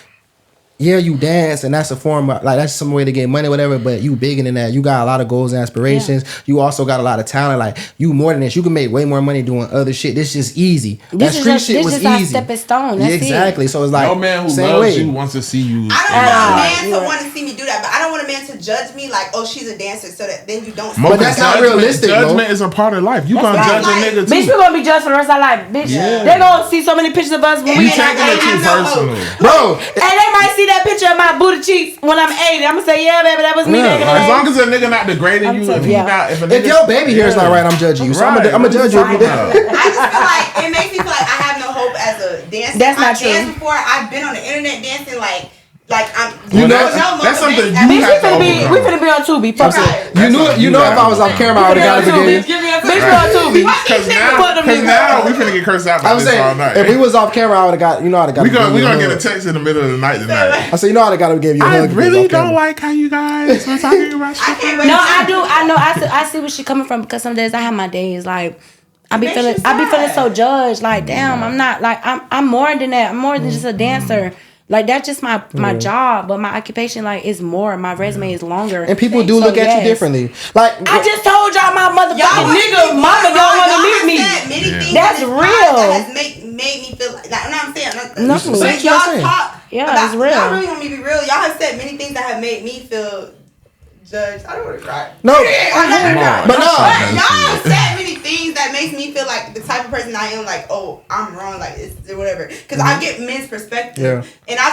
Yeah, you dance, and that's a form of like that's some way to get money, whatever. But you bigger than that. You got a lot of goals and aspirations. You also got a lot of talent. Like you more than this. You can make way more money doing other shit. This just easy. That is street just- shit this was just our easy. stepping stone. That's it. Exactly. So it's like No man who same loves way. you wants to see you. I don't At all. want a man You're to want to see me do that, but I don't want a man to judge me like, oh, she's a dancer, so that then you don't. Mo, But that's not judgment- realistic, Mo. Judgment is a part of life. You gonna right. judge a nigga Bitch, too. we gonna be judged for the rest of our life. Bitch, Yeah. they gonna see so many pictures of us when we You in our taking it 80s. too personal. Bro, And they might see that picture of my booty cheeks when I'm 80. I'm gonna say, yeah, baby, that was me. Yeah. back in the As day. long as a nigga not degrading you, if he yeah. not, if a if nigga, your baby hair is not right, I'm judging you. So I'm Right. gonna judge you. If you did. I just feel like it makes me feel like I have no hope as a dancer. That's not I've danced true. before. I've been on the internet dancing like I'm. You know, there's that's something you Bitch, have to we overcome. finna be on Tubi. Fuck it. You know if I was off camera, I would have got it again. Bitch, we on Tubi. Because now we finna get cursed out by I'm this all saying night. if we was off camera, I would have got. You know I'd have got. we gonna get a text in the middle of the night tonight. I said you know I'd have got to give you a I hug. really don't like how you guys are talking about I shit. can't wait. No, I do. I know. I see where she coming from because some days I have my days like I be Makes feeling. you I be feeling sad. so judged. Like damn, I'm not like I'm more than that. I'm more than just a dancer. Like that's just my job, but my occupation like is more. My resume is longer. And people do So, look at you yes. differently. Like I just told y'all my motherfucking Y'all nigga mama don't want to meet me. Many things That's in this real. life that has made me feel like. You know what I'm saying? No. But That's y'all what I'm saying. talk. Yeah, about, it's real. Y'all really want me to be real. Y'all have said many things that have made me feel judged. I don't want to cry. no, I'm not gonna cry. but no. But y'all have said many things that makes me feel like the type of person I am. Like, oh, I'm wrong. Like, it's whatever. Because I get men's perspective. Yeah. And I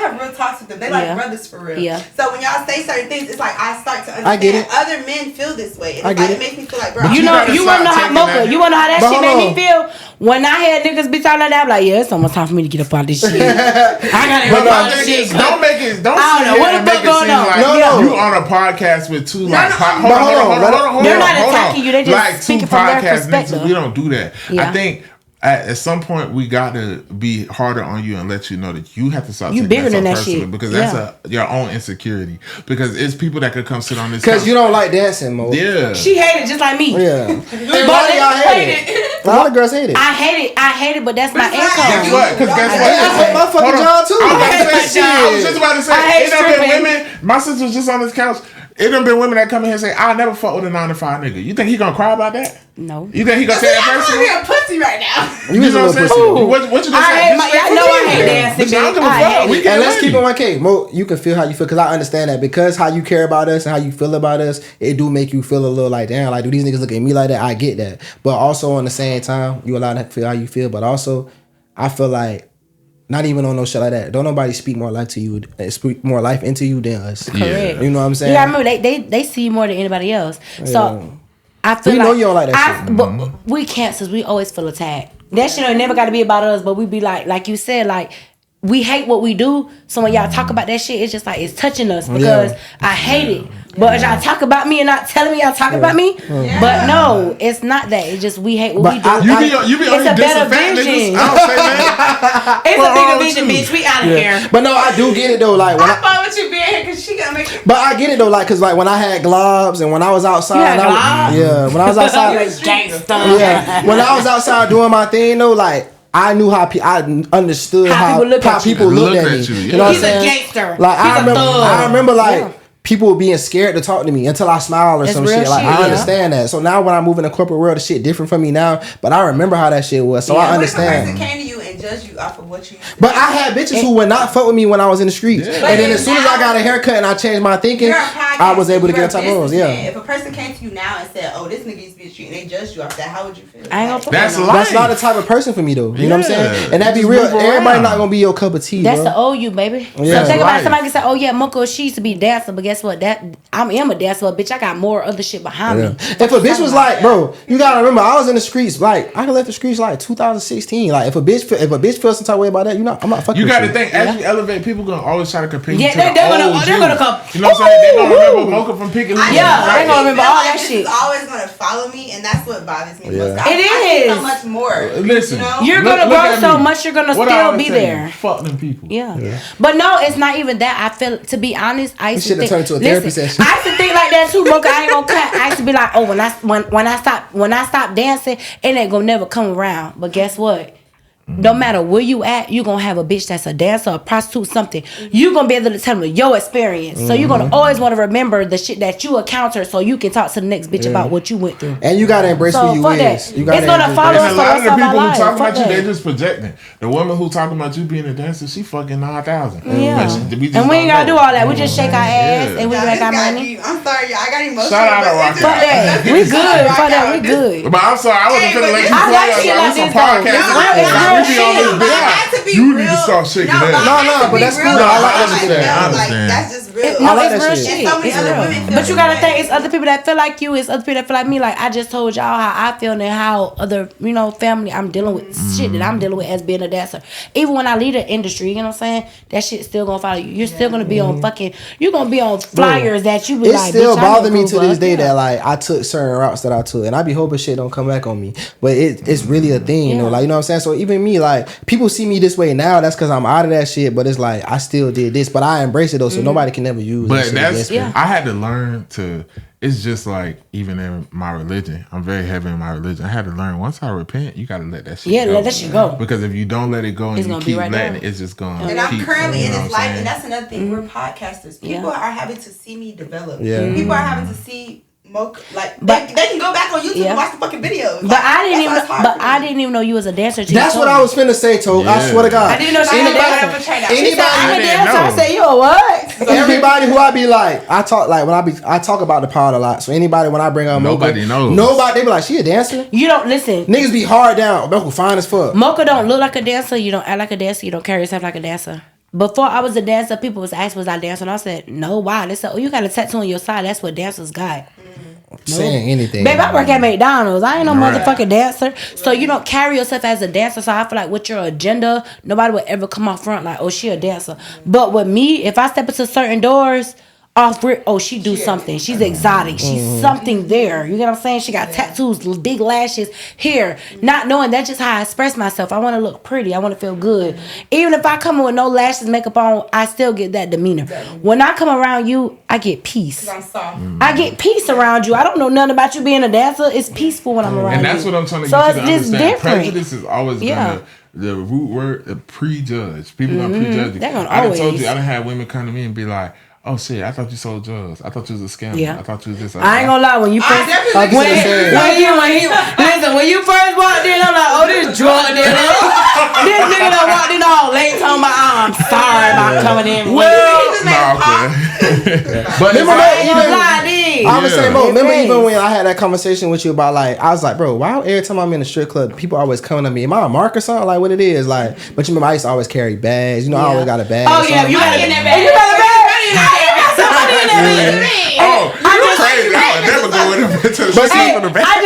have real talks with them. They like Yeah. brothers for real. Yeah. So when y'all say certain things, it's like I start to understand. I get it. Other men feel this way. And I it's get like, it. it makes me feel like, bro. But You You know, gotta you wanna know stop how taking Mocha, that. you wanna know how that But shit hold made on. me feel? When I had niggas be talking like that, I'm like, yeah, it's almost time for me to get up out this shit. I gotta But get up out this shit. don't make it. Don't I don't sit know here what and the make fuck it going seem on. like No. you on a podcast with two like. no, Hold on. They're not Hold on. attacking you, they just Hold on. speaking from their Like two perspective. podcast niggas, we don't do that. Yeah. I think at some point we got to be harder on you and let you know that you have to stop. You bigger than that shit because that's your own insecurity. Because it's people that could come sit on this. Because you don't like dancing, Mo. Yeah, she hated just like me. Yeah, and a lot of y'all hate it. A lot of girls hate it. I hate it, but that's my income. Guess what? Because guess what? I hate my fucking job too. I was just about to say. It done been women. My sister was just on this couch. It done been women that come in here and say, "I'll never fuck with a 9-to-5 nigga." You think he gonna cry about that? No. You think he gonna say that personally? I'm a pussy right now. You know what I'm saying? What you gonna say? I know I hate dancing. I don't give a fuck. And let's keep it 1K. Mo, you can feel how you feel because I understand that because how you care about us and how you feel about us, it do make you feel a little like damn, like do these niggas look at me like that? I get that, but also on the same time, you allowed to feel how you feel, but also I feel like. Not even on no shit like that. Don't nobody speak more life to you, speak more life into you than us. Correct. You know what I'm saying? Yeah, I remember they see you more than anybody else. So I feel know you don't like that shit. But we cancers, we always feel attacked. That shit ain't never got to be about us, but we be like you said, like we hate what we do. So when y'all talk about that shit, it's just like it's touching us because I hate it. But y'all talk about me and not telling me y'all talk about me. But no, it's not that. It's just we hate what we do. You be on it's a better vision. I don't say that. It's a bigger vision, bitch. We out of here. But no, I do get it though. Like when I fought with you being here because she gonna make it. But I get it though, like cause like when I had globs and when I was outside, when I was outside, gangsta. when I was outside doing my thing though, like. I knew how I understood how people looked at me. You know what I'm saying? He's a gangster. Like I remember like people being scared to talk to me until I smile or some shit. Like I understand that. So now when I move in the corporate world, the shit different from me now. But I remember how that shit was. So I understand. What if a person came to you and judged you off of what you? But I had bitches who would not fuck with me when I was in the streets. And then as soon as I got a haircut and I changed my thinking, I was able to get on top of those. Yeah. If a person came to you now and said, "Oh, this nigga used to be a street," and they judged you off that, how would you feel? I ain't gonna That's not the type of person for me though. You know what I'm saying? And that be real. Everybody not gonna be your cup of tea. That's bro. the old you, baby. Yeah. So think about it. Somebody can say, "Oh yeah, Moko, she used to be a dancer," but guess what? That I am a dancer, but bitch. I got more other shit behind me. If a bitch was like, bro, you gotta remember, I was in the streets. Like I left the streets like 2016. Like if a bitch feels some type of way about that, I'm not fucking. You got to think as you elevate, people gonna always try to compare you to they're gonna come. You know what I'm saying? They gonna remember Mocha from Picking. They're gonna remember all that shit. It's always gonna follow me, and that's what bothers me most. It is so much more. Listen, you're gonna grow so much. You're gonna still be there. Fuck them people. Yeah, but no, it's not even that. I feel, to be honest, I used to think. Turn into a therapy session. I used to think like that too, Mocha. I ain't gonna cut. I used to be like, oh, when I stop dancing, it ain't gonna never come around. But guess what? No matter where you at, you gonna have a bitch that's a dancer, a prostitute, something. You gonna be able to tell them your experience. So you're gonna always want to remember the shit that you encounter, so you can talk to the next bitch about what you went through. And you gotta embrace who you is. You gotta it's gonna follow us for the rest of our life. A lot of the people who talk about you, they just projecting. The woman who talking about you being a dancer, she fucking 9,000. Yeah. And we ain't gotta do all that. We just shake our ass and we make our money. I'm sorry, I got emotional. Shout out to Rocky. Fuck that. We good. Fuck that. We good. But I'm sorry, I wasn't finna let you I like shit like some this podcast. You need to start shaking that. But that's cool. I like that. That's just real. No, I like it's that real shit. shit. So many other women feel But you gotta think, it's other people that feel like you, it's other people that feel like me. Like I just told y'all how I feel and how other, family I'm dealing with, shit that I'm dealing with as being a dancer. Even when I leave the industry, you know what I'm saying? That shit's still gonna follow you. You're still gonna be on you're gonna be on flyers that you be it like. It still bothers me to this day that like I took certain routes that I took, and I be hoping shit don't come back on me. But it's really a thing, you know, like, you know what I'm saying? So even me, like, people see me this way now, that's because I'm out of that shit, but it's like I still did this, but I embrace it though, so nobody can never use it. But that's I had to learn to. It's just like even in my religion, I'm very heavy in my religion. I had to learn once I repent, you gotta let that shit go. Let that shit go. Because if you don't let it go and you keep letting it, it's just gonna. And I'm currently in this life, and that's another thing. We're podcasters. People are having to see me develop. People are having to see. Like they can go back on YouTube and watch the fucking videos. But I didn't even know you was a dancer. That's what I was finna say, Toad. I swear to God. I didn't know she was a dancer. Anybody, I'm a dancer. I said, you a what? Everybody who I be like, I talk about the pod a lot. So anybody when I bring up nobody knows. Nobody, they be like, she a dancer? You don't listen. Niggas be hard down. Mocha fine as fuck. Mocha don't look like a dancer. You don't act like a dancer. You don't carry yourself like a dancer. Before I was a dancer, people was asking, was I dancing? I said, no, why? They said, oh, you got a tattoo on your side. That's what dancers got. Saying anything. Babe, I work at McDonald's. I ain't no motherfucking dancer. So you don't carry yourself as a dancer. So I feel like with your agenda, nobody would ever come up front like, oh, she a dancer. But with me, if I step into certain doors, off rip, oh, she do something. She's exotic. She's something there. You get what I'm saying? She got tattoos, big lashes, hair. Not knowing that's just how I express myself. I want to look pretty. I want to feel good. Even if I come in with no lashes, makeup on, I still get that demeanor. When I come around you, I get peace. I'm soft. I get peace around you. I don't know nothing about you being a dancer. It's peaceful when I'm around you. And that's what I'm trying to So get you it's to just understand. different. Prejudice is always gonna, the root word, prejudge. People gonna prejudge you. They're gonna I done told always. you, I done had women come to me and be like, oh shit, I thought you sold drugs. I thought you was a scammer. Yeah. I thought you was this. I ain't gonna lie, when you first when you first walked in, I'm like, oh, this drug dealer. This nigga done walked in all late talking about, oh, I'm sorry about coming in. But Remember that? I was saying, bro, It remember is. even when I had that conversation with you about like, I was like, bro, why every time I'm in a strip club, people always coming to me? Am I a mark or something? Like, what it is? Like, but you remember I used to always carry bags. You know, I always got a bag. Oh, yeah, you got a bag. You got a bag. Somebody in that bag. oh, you crazy. I would never go with him to the Hey, on the back. I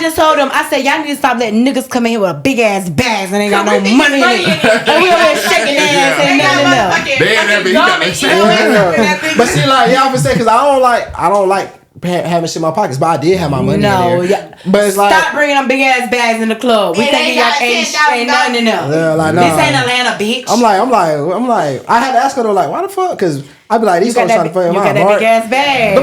just told them, I said, y'all need to stop letting niggas come in here with a big ass bags and ain't got no money in it. And we over here shaking their ass and nothing else. They ain't never, he got that shit. But see, like, y'all say, because I don't like having shit in my pockets, but I did have my money in there. Yeah. But it's like, stop bringing them big ass bags in the club. We It thinking ain't y'all ain't nothing in there. yeah, like, This nah. ain't Atlanta, bitch. I'm like, I had to ask her though, like, why the fuck? Because I'd be like, these folks trying to play you my got that heart. big ass bag.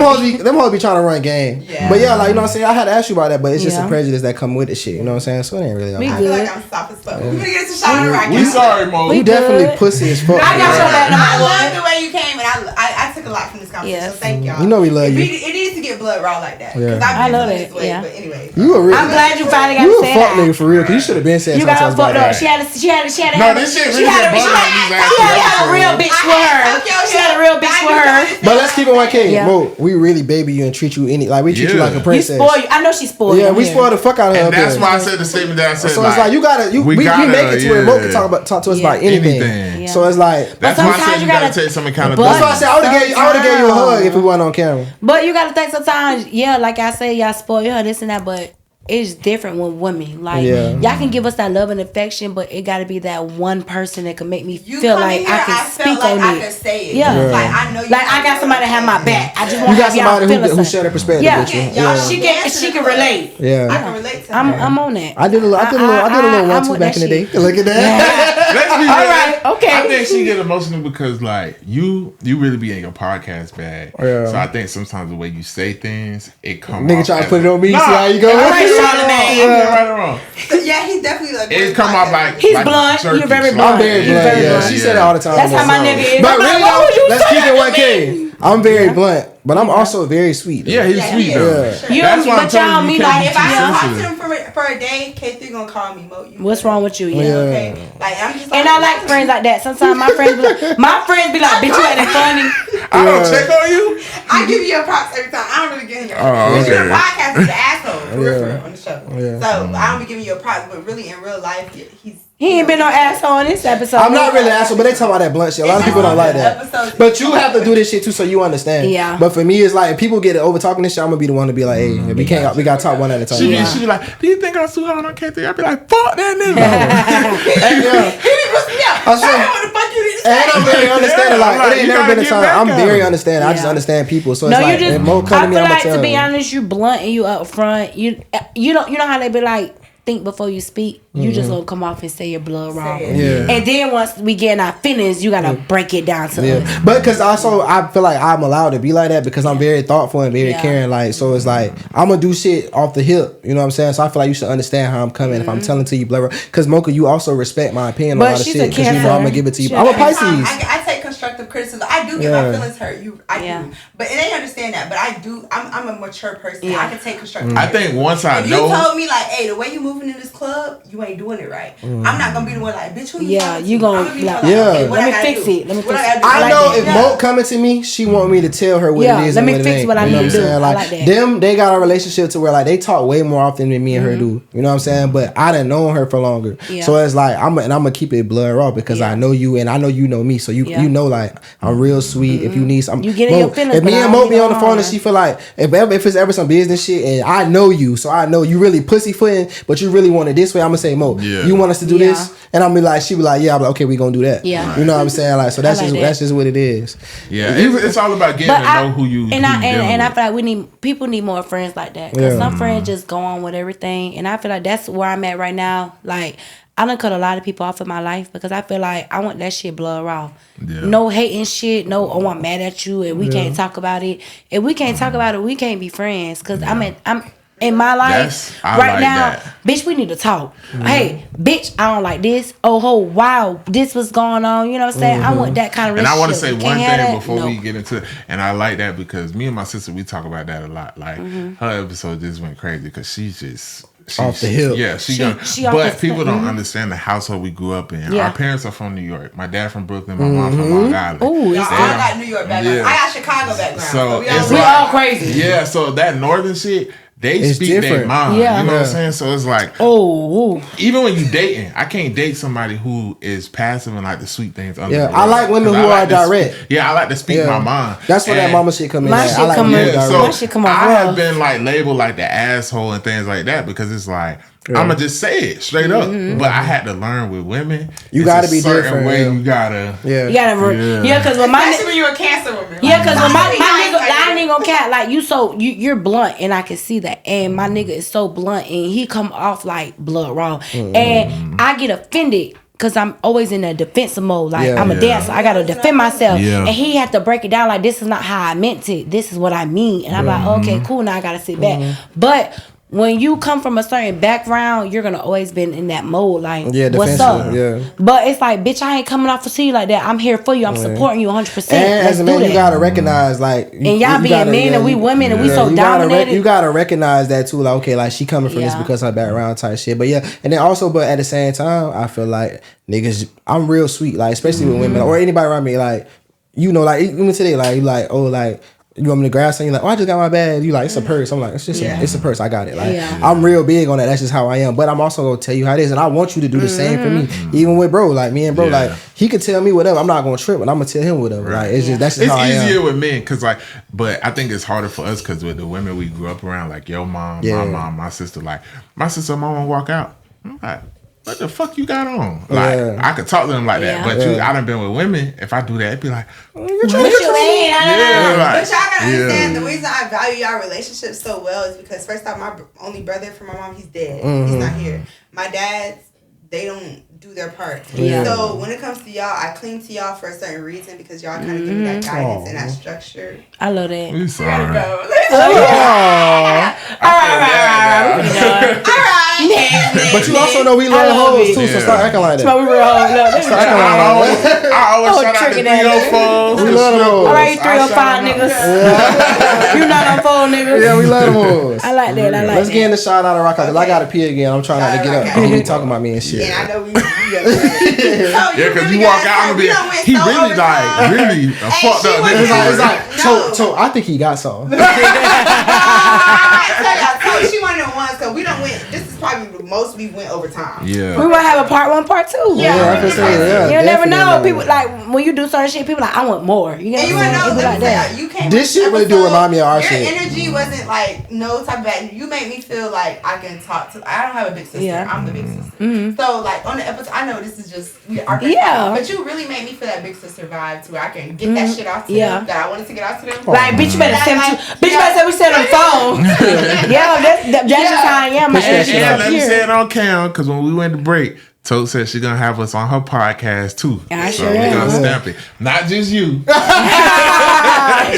Them hoes be trying to run game. Yeah. But yeah, like, you know what I'm saying? I had to ask you about that, but it's just Yeah. a prejudice that come with the shit. You know what I'm saying? So it ain't really. Me I good. feel like I'm soft as fuck. We're gonna get some shot right We now. sorry, Mo. You definitely pussy as fuck. I got your back no I matter love what. the way you came, and I took a lot from this conversation. Yes. So thank y'all. You know we love you. It needs to get blood raw like that. Yeah. I love this it, way, yeah. But anyway, You a real. I'm glad you finally got You to a say fuck that. nigga for real, because you should have been saying You got her something fucked about up. that. She had No, this shit really had been bugging these last she had episodes. a real bitch with her. She had a real bitch with her. But let's keep it 1K. Yeah. Mo, we really baby you and treat you like we treat you Yeah. like a You princess. spoil you. I know she spoiled you. Yeah, we spoil the fuck out of her. And that's up why I here. said the statement that I said. So it's like you gotta we make it to where Mo can talk to us about anything. Anything. So it's like That's why I sometimes said you you gotta gotta- take some that's accountability. why I said I would have gave you a hug if we weren't on camera. But you gotta think sometimes, yeah, like I say, y'all spoil her, this and that, but it's different with women. Like Yeah. y'all can give us that love and affection, but it gotta be that one person that can make me you feel come like in here, I can felt speak like on I it. could say it. Yeah. Like I know you. Like I got somebody to have my back. I just want You to got have y'all somebody feel who shared a perspective Yeah. with you. Y'all Yeah. She can relate. Yeah. I can relate to her. I'm on that. I did a little I'm 1-2 with back that in the day. shit. Look at that. Let's be real. All right, okay. I think she get emotional because like you really be in your podcast bag. Yeah. So I think sometimes the way you say things, it comes. Nigga try to put it on me. See how you go. All right, Charlamagne. Right or wrong. Yeah, he's definitely like. It come out like He's like blunt. jerky, You're very so- blunt. I'm very He's blunt. very Yeah, blunt. she said it all the time. That's how my nigga is. But I'm like, really, why would you let's say keep it that to 1K. me? I'm very blunt, but I'm also very sweet. Yeah, he's Yeah, sweet he though. is. You That's why I'm but y'all telling you, mean you like can't If be I too talk to sensitive. him for a day, K3 gonna call me, Mo. What's wrong with you? Yeah. Okay. Like I'm just. And I like friends like that. Sometimes my friends be like, bitch, you acting funny. I don't check on you. I give you a props every time. I don't really get here. Oh, Because your okay. podcast is an asshole, for real, on the show. Yeah. So I don't be giving you a props, but really in real life, he's. He ain't been no asshole in this episode. I'm not really an asshole, but they talk about that blunt shit. A lot of people don't like that. But you have to do this shit too, so you understand. Yeah. But for me, it's like if people get over talking this shit, I'm gonna be the one to be like, hey, we can't. We gotta talk one at a time. She Yeah. be like, do you think I'm too hard on K3? I be like, fuck that nigga. Yeah. He be pushing me out. I swear. I don't want to fuck you. And I'm very understanding. Yeah, Like, I'm like, it ain't you never gotta been a get time. back I'm at very him. understanding. I just Yeah. understand people. So No, it's like, you just. when Mo come I to me, feel I'm like gonna to tell be him. honest, you blunt and you up front. You know how they be like, think before you speak. You just gonna come off and say your blood raw. Yeah. And then once we get in our feelings, you gotta break it down to us. Yeah, but because also I feel like I'm allowed to be like that because I'm very thoughtful and very Yeah. caring. Like, so it's like I'm gonna do shit off the hip. You know what I'm saying? So I feel like you should understand how I'm coming. If I'm telling to you, blah blah. Because Mocha, you also respect my opinion But on a lot of she's shit a because you know Cancer. I'm gonna give it to you. She I'm a a Cancer. Pisces. I take constructive criticism. I do get Yeah. my feelings hurt. I Yeah. do, but they understand that. But I do. I'm a mature person. Yeah. I can take constructive. I think once I If know. you told me like, hey, the way you moving in this club, you ain't doing it right. I'm not gonna be the one like, bitch, who you Yeah, talking you to? gonna I'ma be be like, the one yeah. okay, what Let I me gotta fix do? it. Let me What fix gotta it. do? I like know that. if Mo coming to me, she want me to tell her what Yeah, it is. let and me what it fix ain't. what I You know need what to I'm do. saying? I Like, like that. them, they got a relationship to where like they talk way more often than me and her do. You know what I'm saying? But I done known her for longer, Yeah. so it's like I'm gonna keep it blood raw because Yeah. I know you and I know you know me. So you Yeah. you know like I'm real sweet. If you need something, You get in your feelings, If me but I and don't Mo be need on the no phone harm. and she feel like if it's ever some business shit and I know you, so I know you really pussyfooting, but you really want it this way. I'm gonna say Mo, Yeah. you want us to do Yeah. this? And I'll be like, she be like, yeah, I'm like, okay, we gonna do that. Yeah. You know what I'm saying? Like, so that's like that's just what it is. Yeah, it's all about getting to know who you. And I with. feel like people need more friends like that. Cause some friends just go on with everything, and I feel like that's where I'm at right now. Like, I done cut a lot of people off in my life because I feel like I want that shit blood raw. Yeah. No hating shit. No, oh, I'm mad at you and we can't talk about it. If we can't talk about it, we can't be friends. Cause I'm in my life right now, bitch, we need to talk. Hey, bitch, I don't like this. Oh, wow, this was going on. You know what I'm saying? I want that kind of relationship. And I want to say one thing before we get into it. And I like that because me and my sister, we talk about that a lot. Like, her episode just went crazy because she's just... off the hill. Yeah, but people don't understand the household we grew up in. Yeah. Our parents are from New York. My dad from Brooklyn. My mom from Long Island. Ooh, I got New York background. I got Chicago background. So we all crazy. Yeah, so that northern shit, they speak their mind. Yeah. You know what I'm saying? So it's like, even when you dating, I can't date somebody who is passive and like to sweep things under. Yeah, I like women who are direct. I like to speak my mind. That's where that mama shit come in. My shit come in. My shit come on. I have been like labeled like the asshole and things like that because it's like, I'm gonna just say it straight up. But I had to learn with women. You gotta be different. Way you gotta. Because when especially when you're a Cancer woman. Yeah, because when my nigga, I ain't gonna cat like you're blunt, and I can see that. And my nigga is so blunt, and he come off like blood raw, and I get offended. Cause I'm always in a defensive mode. Like I'm a dancer, I gotta defend myself. And he had to break it down. Like, this is not how I meant it. This is what I mean. And I'm like, okay, cool. Now I gotta sit back. But when you come from a certain background, you're gonna always been in that mode. Like, what's up? Yeah. But it's like, bitch, I ain't coming off to see you like that. I'm here for you. I'm supporting you 100%. And as a man, you gotta recognize, like, and y'all being men and we women and we so dominated. You gotta recognize that too. Like, okay, like she coming from this because of her background type shit. But yeah, and then also, but at the same time, I feel like niggas, I'm real sweet, like especially with women or anybody around me. Like, you know, like even today, like oh, like, you want me to grab something? You're like, oh, I just got my bag. You like, it's a purse. I'm like, it's just it's a purse. I got it. Like, I'm real big on that. That's just how I am. But I'm also gonna tell you how it is, and I want you to do the same for me. Even with bro, like me and bro, like he could tell me whatever. I'm not gonna trip, but I'm gonna tell him whatever. Right. Like, it's just that's just how I am. It's easier with men, cause like, but I think it's harder for us, cause with the women we grew up around, like your mom, my mom, my sister. Like my sister, mom walk out. I'm like, what the fuck you got on? Like, I could talk to them like that, but I done been with women. If I do that, it'd be like, what you mean? But y'all gotta understand, the reason I value our relationship so well is because first off, my only brother from my mom, he's dead. He's not here. My dad's, they don't do their part. So when it comes to y'all, I cling to y'all for a certain reason because y'all kind of give me that guidance and that structure. I love that. We sorry. All right. But you also know we love hoes too, so start acting like that. We real hoes. Start acting like that. I always shout out to 304s. We love them hoes. All right, 305 niggas. You not on phone niggas. Yeah, we love them hoes. I like that. Let's get in the shout out of rock out because I gotta pee again. I'm trying not to get up. He be talking about me and shit. And I know we because you walk out and be he really like really fucked up. It's like so I think he got some. She one of the ones because we don't win. This is probably the most we went over time. Yeah, we might have a part 1, part 2. You never know. People like when you do certain shit. People like, I want more. You know, and you know like that. You came. This shit really do remind me of our your shit. Your energy wasn't like no type of bad. You made me feel like I can talk to. I don't have a big sister. I'm the big sister. So like on the episode, I know this is just but you really made me feel that big sister vibe to where I can get that shit out to them that I wanted to get out to them. Like, bitch, you better send bitch, you better say we said on the phone. That's just how I am. My energy and let me say it on cam because when we went to break, Tote said she's gonna have us on her podcast too. So we're gonna stamp it. Not just you. I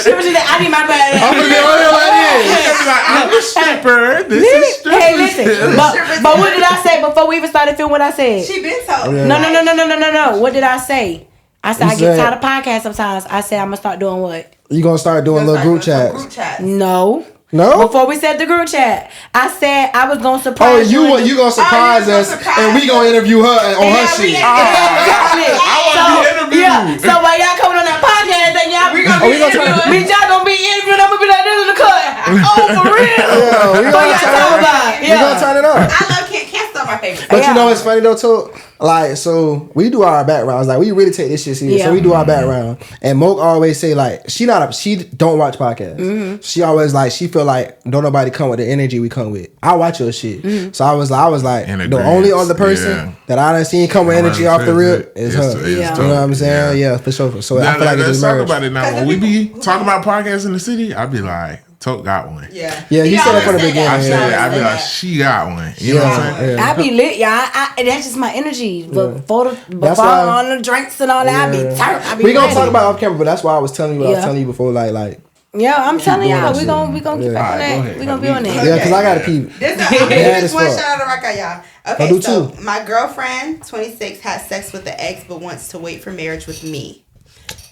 need my bad. I'm gonna be on here like this. I'm a stripper. This is stripper. Hey, listen. But what did I say before we even started filming? What I said? She been told. No. What did I say? I said I get tired of podcasts sometimes. I said I'm gonna start doing what? You gonna start doing little group chats? No. No? Before we said the group chat, I said I was gonna surprise you. Oh, you gonna surprise us, and we gonna interview her on her shit. Exactly. I want to be interviewed. Yeah. So while y'all coming on that podcast, then y'all we gonna be interviewing. Bitch, y'all gonna be interviewing. I'm gonna be like, this is the cut. Oh, for real? Yeah, we gonna turn it up. I love Cancer are my favorite. But you know what's funny though too? Like, so we do our backgrounds. Like, we really take this shit serious. So we do our background. And Moke always say like, she don't watch podcasts. She always like, she feel like don't nobody come with the energy we come with. I watch your shit. So I was like, the only other person that I done seen come with energy off the rip is her. You know what I'm saying? Yeah, for sure. So I feel like let's talk about it now. When we be talking about podcasts in the city, I be like, Toke got one. Yeah, he said that from the beginning. I be like, she got one. You know what I'm saying? I be lit, y'all. That's just my energy. But before on the drinks and all that, I be turned. We gonna talk about off camera, but that's why I was telling you what I was telling you before. Like. Yeah, I'm telling y'all, we gonna keep back on that. We gonna be on that. Yeah, because I gotta pee. This one shout out to Rock out, y'all. Okay, so too. my girlfriend, 26, has sex with the ex, but wants to wait for marriage with me.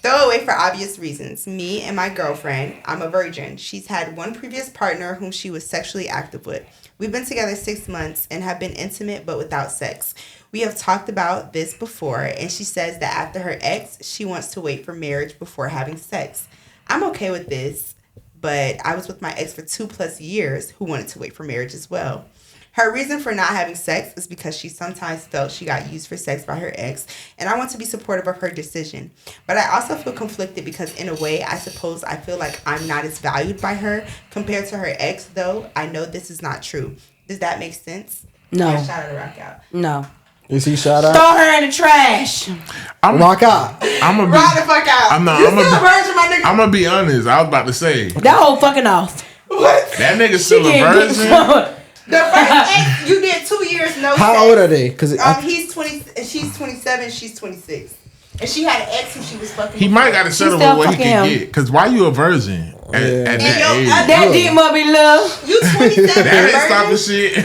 Throw away for obvious reasons. Me and my girlfriend, I'm a virgin. She's had one previous partner whom she was sexually active with. We've been together 6 months and have been intimate but without sex. We have talked about this before, and she says that after her ex, she wants to wait for marriage before having sex. I'm okay with this, but I was with my ex for 2+ years who wanted to wait for marriage as well. Her reason for not having sex is because she sometimes felt she got used for sex by her ex, and I want to be supportive of her decision. But I also feel conflicted because in a way, I suppose I feel like I'm not as valued by her compared to her ex, though I know this is not true. Does that make sense? No. Shout out to Rock Out. No. Is he shout out? Throw her in the trash. Rock out. I'm gonna be Rock the fuck out. You still a virgin, my nigga? I'm gonna be honest. I was about to say That whole fucking off. What? that nigga still a virgin. The first ex, you did 2 years no How sex. old are they? Because he's 20. She's 27. She's 26. And she had an ex who she was fucking. He might got to settle with what he can get. Because why you a virgin at that age? That dick must be love. You 27. That ain't stopping shit.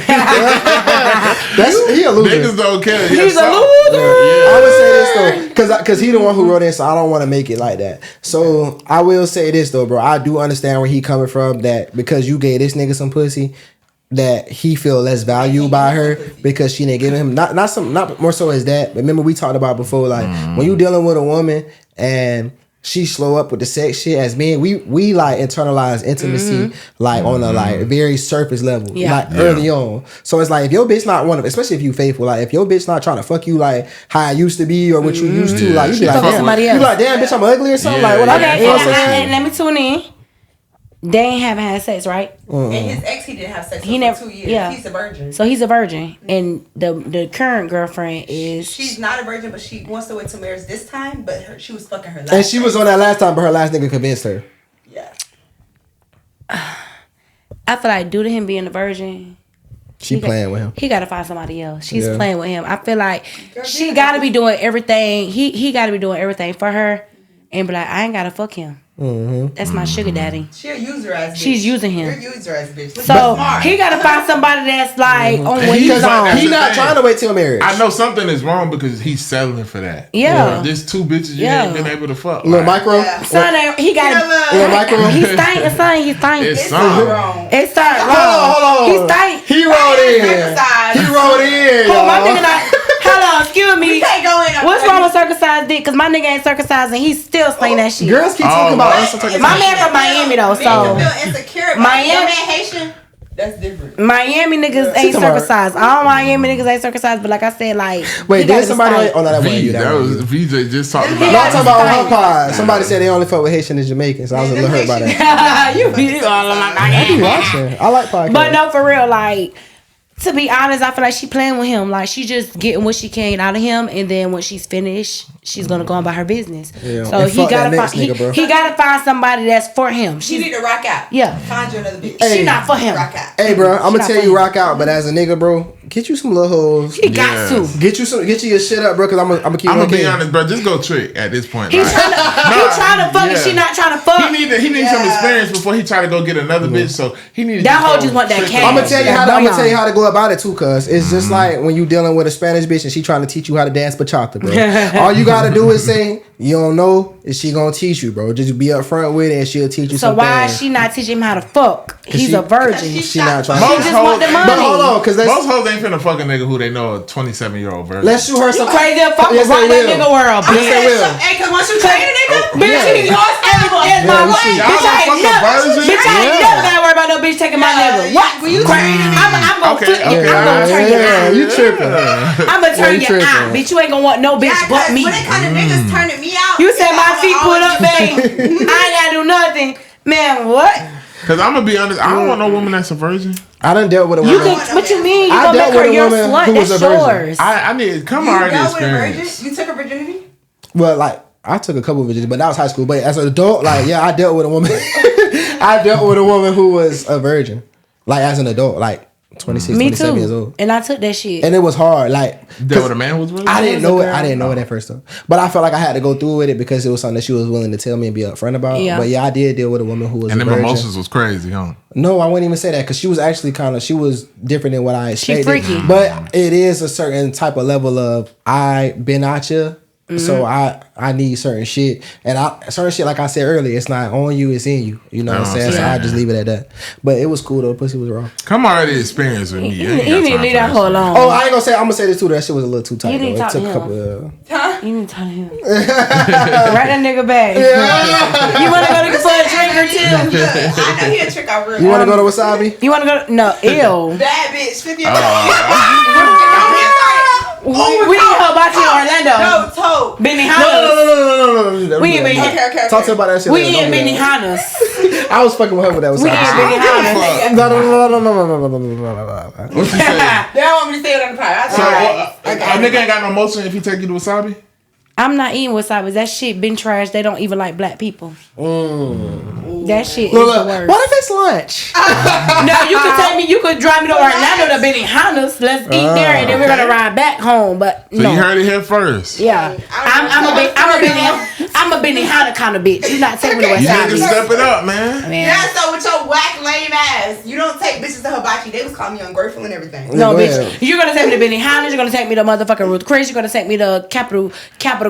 he a loser. Niggas don't care. He's a loser. I would say this though, because he the one who wrote in, so I don't want to make it like that. So I will say this though, bro. I do understand where he coming from. That because you gave this nigga some pussy, that he feel less valued by her because she didn't give him not more so as that. But remember we talked about before, like when you dealing with a woman and she slow up with the sex shit, as men we like internalize intimacy like on a like very surface level, like early on. So it's like if your bitch not one of, especially if you faithful, like if your bitch not trying to fuck you like how I used to be or what you used to, like you be like damn, you be like damn bitch I'm ugly or something, like what and let me tune in. They ain't haven't had sex, right? And his ex, he didn't have sex for 2 years. Yeah. He's a virgin. So he's a virgin, and the current girlfriend is. She's not a virgin, but she wants to wait till marriage this time. But she was fucking her last. And she was on that last time, but her last nigga convinced her. Yeah. I feel like due to him being a virgin, she playing with him. He got to find somebody else. She's playing with him. I feel like she got to be doing everything. He got to be doing everything for her, and be like, I ain't got to fuck him. That's my sugar daddy. She a user ass bitch. She's using him. You're a user ass bitch. So he gotta find somebody that's like on what he's on. He's not trying to wait till marriage. I know something is wrong because he's settling for that. Yeah. There's 2 bitches you ain't been able to fuck. Little micro. Yeah. Son, he got Little micro. He stank. Son, he stank. It's It's something. wrong. It started wrong. Hold on. He stank. He wrote in. Circumcised. He wrote in. Oh, my y'all. nigga not. Hold on, excuse me. We can't go in. What's wrong with circumcised dick? Cause my nigga ain't circumcised and he's still saying that shit. Girls keep talking about uncircumcised. My man from Miami though, so Men feel insecure. Miami- Your man Haitian. That's different. Miami niggas ain't circumcised. All Miami niggas ain't circumcised, but like I said, like Wait, he gotta there's somebody. be stank. Oh no, that wasn't you. That was VJ just talking No, I'm about. talking about on her pod. Somebody said they only fuck with Haitian and Jamaicans. I was a little hurt by that. You be all on my I be watching. I like podcasts. But no, for real, like, to be honest, I feel like she playing with him. Like, she just getting what she can out of him, and then when she's finished, she's gonna go about her business. Yeah. So And he fuck gotta that find next nigga, bro. he gotta find somebody that's for him. She She's need to rock out. yeah. Find you another bitch. She not for him. Rock out. Hey, bro, I'm gonna not tell you playing. rock out, but as a nigga, bro, get you some little hoes. He got to. Get you your shit up, bro. Cause I'm gonna keep. I'm gonna be looking. honest, bro. Just go trick at this point. He's like, trying to fuck and she not trying to fuck. He need some experience before he try to go get another bitch. So he need That hoe just want that cash. I'm gonna tell you Yeah, how to go about it too, cuz it's just like when you dealing with a Spanish bitch and she trying to teach you how to dance bachata, bro. All you gotta do is say you don't know, is she gonna teach you, bro? Just be up front with it and she'll teach you. So something. why is she not teaching him how to fuck? He's she- a virgin. She not trying. She just want the money. But hold on, cause most hoes ain't finna fuck a nigga who they know a 27-year-old virgin. let's shoot her some. Crazy as fuck Yes, right they that will. nigga world. Yes, they will. Hey, cause once you train a nigga, Bitch, Yeah. you yours is my Yeah, life. Y'all Bitch, I don't ain't fuck a never, virgin? bitch, I ain't Yeah. never gotta worry about no bitch taking my nigga. What? When you train a nigga, I'm I'm gonna flip you. I'm gonna turn your eye. You tripping? I'm gonna turn your eye, bitch. You ain't gonna want no bitch but me. When it kind of niggas turning me out, You said my feet put up, babe. I ain't gotta do nothing, man. What? Cause I'm gonna be honest, I don't want no woman that's a virgin. I done dealt with a You woman. can, what you mean? You I gonna dealt make her with a your woman slut? who was That's a virgin. yours. I need come already experience. You took her virginity? Well, like I took a couple of virgins, but that was high school. But as an adult, like yeah, I dealt with a woman. I dealt with a woman who was a virgin, like as an adult, like 26, Me 27 too. years old. And I took that shit. And it was hard, like Dealt with a man who was virgin. I didn't know it. girl. I didn't know it at first though, but I felt like I had to go through with it because it was something that she was willing to tell me and be upfront about. Yeah. But yeah, I did deal with a woman who was And a them virgin. emotions was crazy, huh? No, I wouldn't even say that because she was actually she was different than what I expected. freaky. But it is a certain type of level of I been out you. So I need certain shit, and certain shit like I said earlier, it's not on you, it's in you. You know what I'm saying? So I just leave it at that. But it was cool though. Pussy was wrong. Come already experience with me. You need to leave that hoe alone. Oh, I ain't gonna say. I'm gonna say this too. That shit was a little too tight. You need though. to It talk took to a him. couple. You need to tell him. Right that nigga back. You wanna go to for a drink or two? I know he a trick out real. You want to go to Wasabi? You wanna go? No, ew. Bad bitch, 50 We need hibachi in Orlando. No, Tote. Benihana's. No. We ain't been Okay. Talk to her about that shit. We later. ain't Don't do that. Benihana's. I was fucking with her with that Wasabi. We ain't shit. Benihana's. No. They don't want me to say it on the pod. So a nigga ain't got no motion if he take you to Wasabi? I'm not eating wasabi. That shit been trash. They don't even like black people. That shit is Look, the worst. what if it's lunch? No, you could take me. You could drive me to Orlando to Benihana's. Let's eat there, and then we're gonna ride back home. But So no. you heard it here first. Yeah, I'm a Benihana kind of bitch. You not taking me to You need to wasabi. step it up, man. Man. Yeah, so with your whack lame ass, you don't take bitches to hibachi. They was calling me ungrateful and everything. No, Go bitch. ahead. You're gonna take me to Benihana's. You're gonna take me to motherfucking Ruth Chris. You're gonna take me to Capital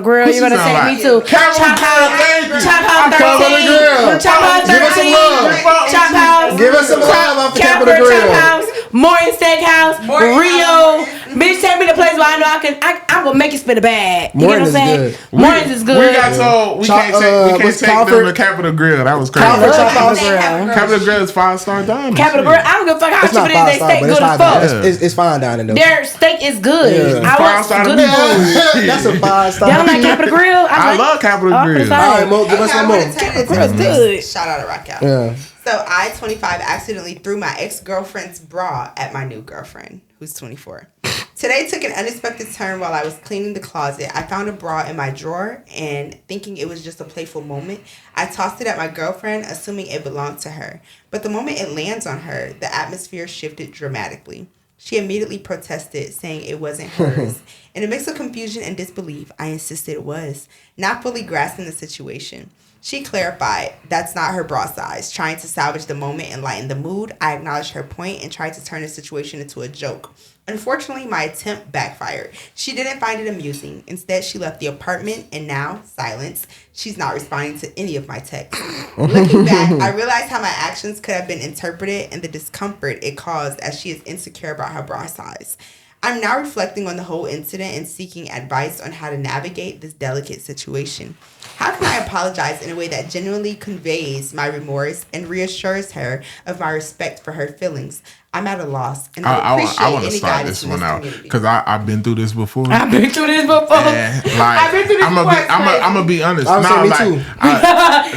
Grill. You're gonna sound take like? me to Capital Chop Grill, thank you. House. Chop House Capital Grill. 13. Chop House Give us some 13. love. Chop House. Give us some love off the Capital Grill. Chop House. Morton Steakhouse. Rio. Bitch, take me to place where I know I will make you spit a bag. You Morton get what I'm saying? is good. Morton's is good. We got told we can't take what's them Comfort? to Capital Grill. That was crazy. Comfort Chop Capital House. Grill. Capital Grill is 5-star dining. Capital Grill. I don't give a fuck how It's cheap not it is. They 5-star, steak but it's good as fine fuck. dining. It's fine dining though. Their steak is good. Yeah. I want 5-star good meat. food. That's a 5-star. They don't like Capital Grill. I love Capital Grill. All right, Mo, give us some more. Grill's good. Shout out to Rock Out. Yeah. So I, 25, accidentally threw my ex-girlfriend's bra at my new girlfriend, who's 24. Today took an unexpected turn while I was cleaning the closet. I found a bra in my drawer, and thinking it was just a playful moment, I tossed it at my girlfriend, assuming it belonged to her. But the moment it lands on her, the atmosphere shifted dramatically. She immediately protested, saying it wasn't hers. In a mix of confusion and disbelief, I insisted it was, not fully grasping the situation. She clarified that's not her bra size. Trying to salvage the moment and lighten the mood, I acknowledged her point and tried to turn the situation into a joke. Unfortunately, my attempt backfired. She didn't find it amusing. Instead, she left the apartment, and now, silence. She's not responding to any of my texts. Looking back, I realized how my actions could have been interpreted and the discomfort it caused as she is insecure about her bra size. I'm now reflecting on the whole incident and seeking advice on how to navigate this delicate situation. How can I apologize in a way that genuinely conveys my remorse and reassures her of my respect for her feelings? I'm at a loss, and I appreciate I want to any start guidance this from one out community. because I've been through this before. I've been through this before. And, like, I've been through this I'm before. gonna be honest. I would say me too.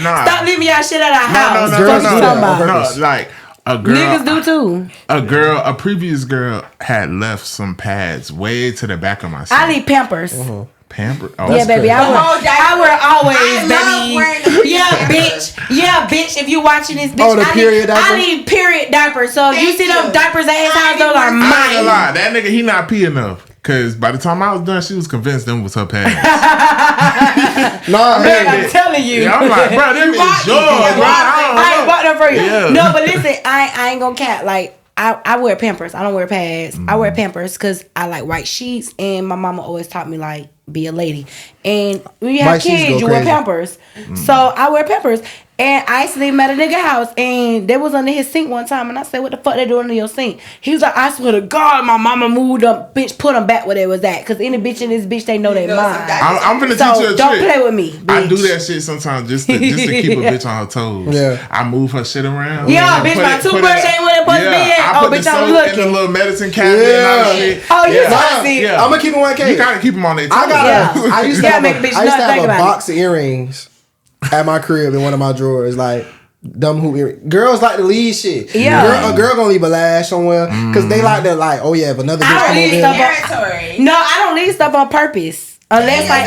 Stop leaving y'all shit at our house. No, Girls do that on no, purpose. like a girl. Niggas do too. A previous girl had left some pads way to the back of my seat. I need Pampers. Pamper. Oh, Yeah, baby. I wear always, I love wearing baby. the Yeah, diapers. bitch. Yeah, bitch. If you watching this, bitch, Oh, the period diaper? I need period diapers. So if you Thank see them you. diapers at his house, those are I ain't gonna mine. lie, that nigga he not pee enough. Cause by the time I was done, she was convinced them was her pads. Nah, Man, hey, I'm telling you. Yeah, I'm like, bro, them is yours, bro. I ain't bought them for you. Yeah. No, but listen, I ain't gonna cap. Like I wear Pampers. I don't wear pads. I wear Pampers because I like white sheets, and my mama always taught me like be a lady. And when you have White sheets kids, go you wear crazy. Pampers. So I wear Pampers. And I actually met a nigga house, and they was under his sink one time, and I said, "What the fuck they doing under your sink?" He was like, "I swear to God, my mama moved up, bitch, put them back where they was at, cause any bitch in this bitch they know they mine." I'm gonna teach you a trick. Don't play with me, bitch. I do that shit sometimes just to keep a bitch on her toes. Yeah. I move her shit around. Yeah, bitch, my toothbrush ain't what it supposed to be in. I Oh, put bitch, the I'm soap looking. in the little medicine cabinet and all that shit. Oh, you saucy. Yeah. I'm gonna keep it 1K. You gotta keep them on their toes. I used to have make a bitch I used to not have think a about box of earrings at my crib in one of my drawers, like dumb hoop earrings. Girls like to leave shit. Yeah. A girl gonna leave a lash somewhere because they like to like, oh yeah, if another bitch I don't come leave over stuff here. on. No, I don't leave stuff on purpose. Unless like,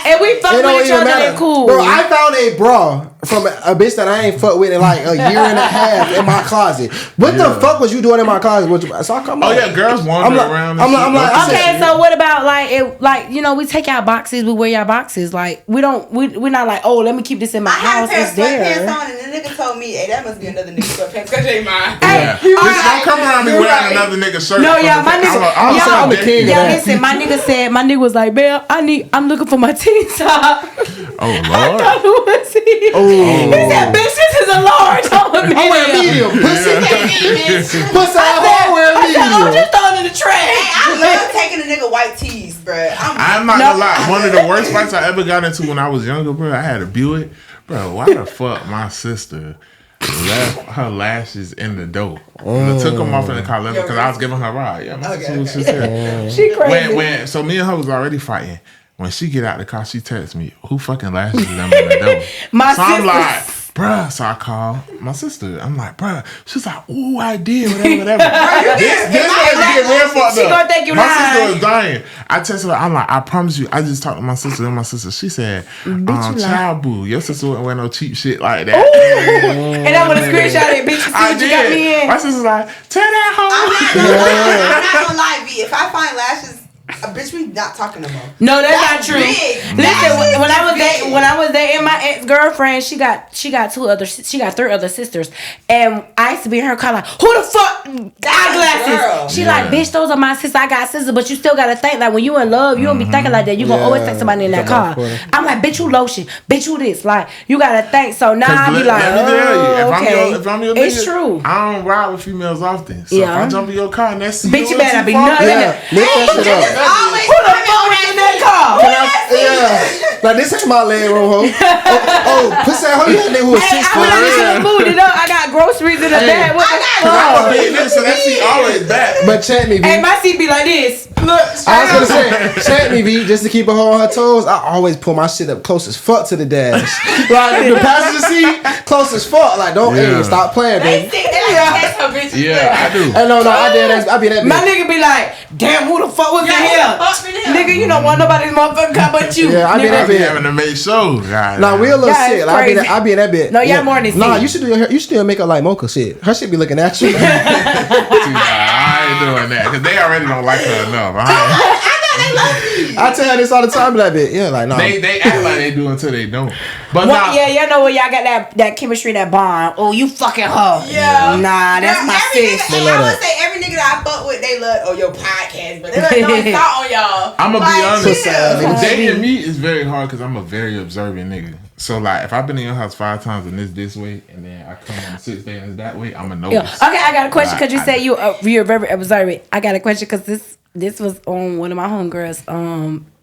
if we fuck It don't with each even other, matter. then cool. Bro, I found a bra from a bitch that I ain't fucked with in like a year and a half in my closet. What the fuck was you doing in my closet? So I come girls wander around. I'm like, okay, so what about like you know, we take out boxes, we wear our boxes. Like we're not like, oh, let me keep this in my house. It's there. On and the nigga told me, hey, that must be another nigga sweatpants because they mine. Yeah. Bitch, don't come around me wearing another nigga's shirt. No, yeah, my nigga. I'm the king of Yeah, that. listen, my nigga was like, "Babe, I'm looking for my teen top." Oh I Lord. thought it was he. He said, "Bitch, this is a large." I wear medium. Pussy. Pussy. I wear I'm medium. just throwing it in the trash. Hey, I love taking a nigga white tees, bruh. I'm not gonna lie. One of the worst fights I ever got into when I was younger, bro. I had a Buick. Bro, why the fuck my sister left her lashes in the door? I took them off in the car because I was giving her a ride. Yeah, my sister was just there. She crazy. So me and her was already fighting. When she get out the car, she texts me, "Who fucking lashes them in the door?" My so I'm sister. like, bruh. So I call my sister. I'm like, bruh. She's like, "Ooh, I did, whatever." This was getting real fucked She up. gonna think you My lying. sister was dying. I texted her. I'm like, I promise you. I just talked to my sister. And my sister, she said, "Child boo, your sister wouldn't wear no cheap shit like that." And I would have screenshot it, bitch. You see I what you got me did. in? My sister's like, "Tell that hoe." I'm not gonna lie, V. If I find lashes, bitch, we not talking no more. No, that's not true. Big. Listen, when I was dating my ex-girlfriend, she got three other sisters, and I used to be in her car like, "Who the fuck eyeglasses?" Girl. She like, "Bitch, those are my sisters. I got sisters, but you still gotta think like when you in love, you don't be thinking like that. You gonna always think somebody in that car." I'm like, "Bitch, you lotion. Bitch, you this." Like you gotta think. So now I be like, if I'm your it's nigga, true. I don't ride with females often. So Yeah. if I jump in your car and that's Bitch, you better be nothing. Lift that shit up. Always Who the fuck was in that car? Yeah. Like this ain't my leg room, ho. Pussy, hoe, you that nigga who was Hey, 6 I went out to the food, you know, I got groceries in the bag. What the I'm a fuck? big nigga, so that seat always back. But check me, V. Hey, my seat be like this. Look, I was gonna say, check me, V, just to keep her on her toes. I always pull my shit up close as fuck to the dash. Like the passenger seat, close as fuck. Like don't stop playing, baby. Yeah, I do. Hey, no, I did. I be that bitch. my nigga be like, damn, who the fuck was in here? Nigga, you don't want nobody's motherfucking car but you. Yeah, I be nigga. that I be bitch. having to make sure. Nah, we a little Yeah, sick. it's Like, crazy. I be in that bitch. No, y'all more than Nah, sick. you should do your hair. You should do your makeup like Mocha shit. Her shit be looking at you. Nah, I ain't doing that because they already don't like her enough. I tell her this all the time. That bitch. Yeah, like nah. They act like they do until they don't. But Well, nah, yeah, y'all know where y'all got that chemistry, that bond. Oh, you fucking her. Yeah. Nah, that's my sis. They I love would that. say every nigga that I fuck with, they love your podcast, but they don't start on y'all. I'm gonna be honest. chill. Dating me is very hard because I'm a very observant nigga. So like, if I've been in your house 5 times and this way, and then I come on the 6th day and it's that way, I'ma notice. Yeah. Okay, I got a question because you I- said you're very observant. I got a question because this was on one of my homegirls'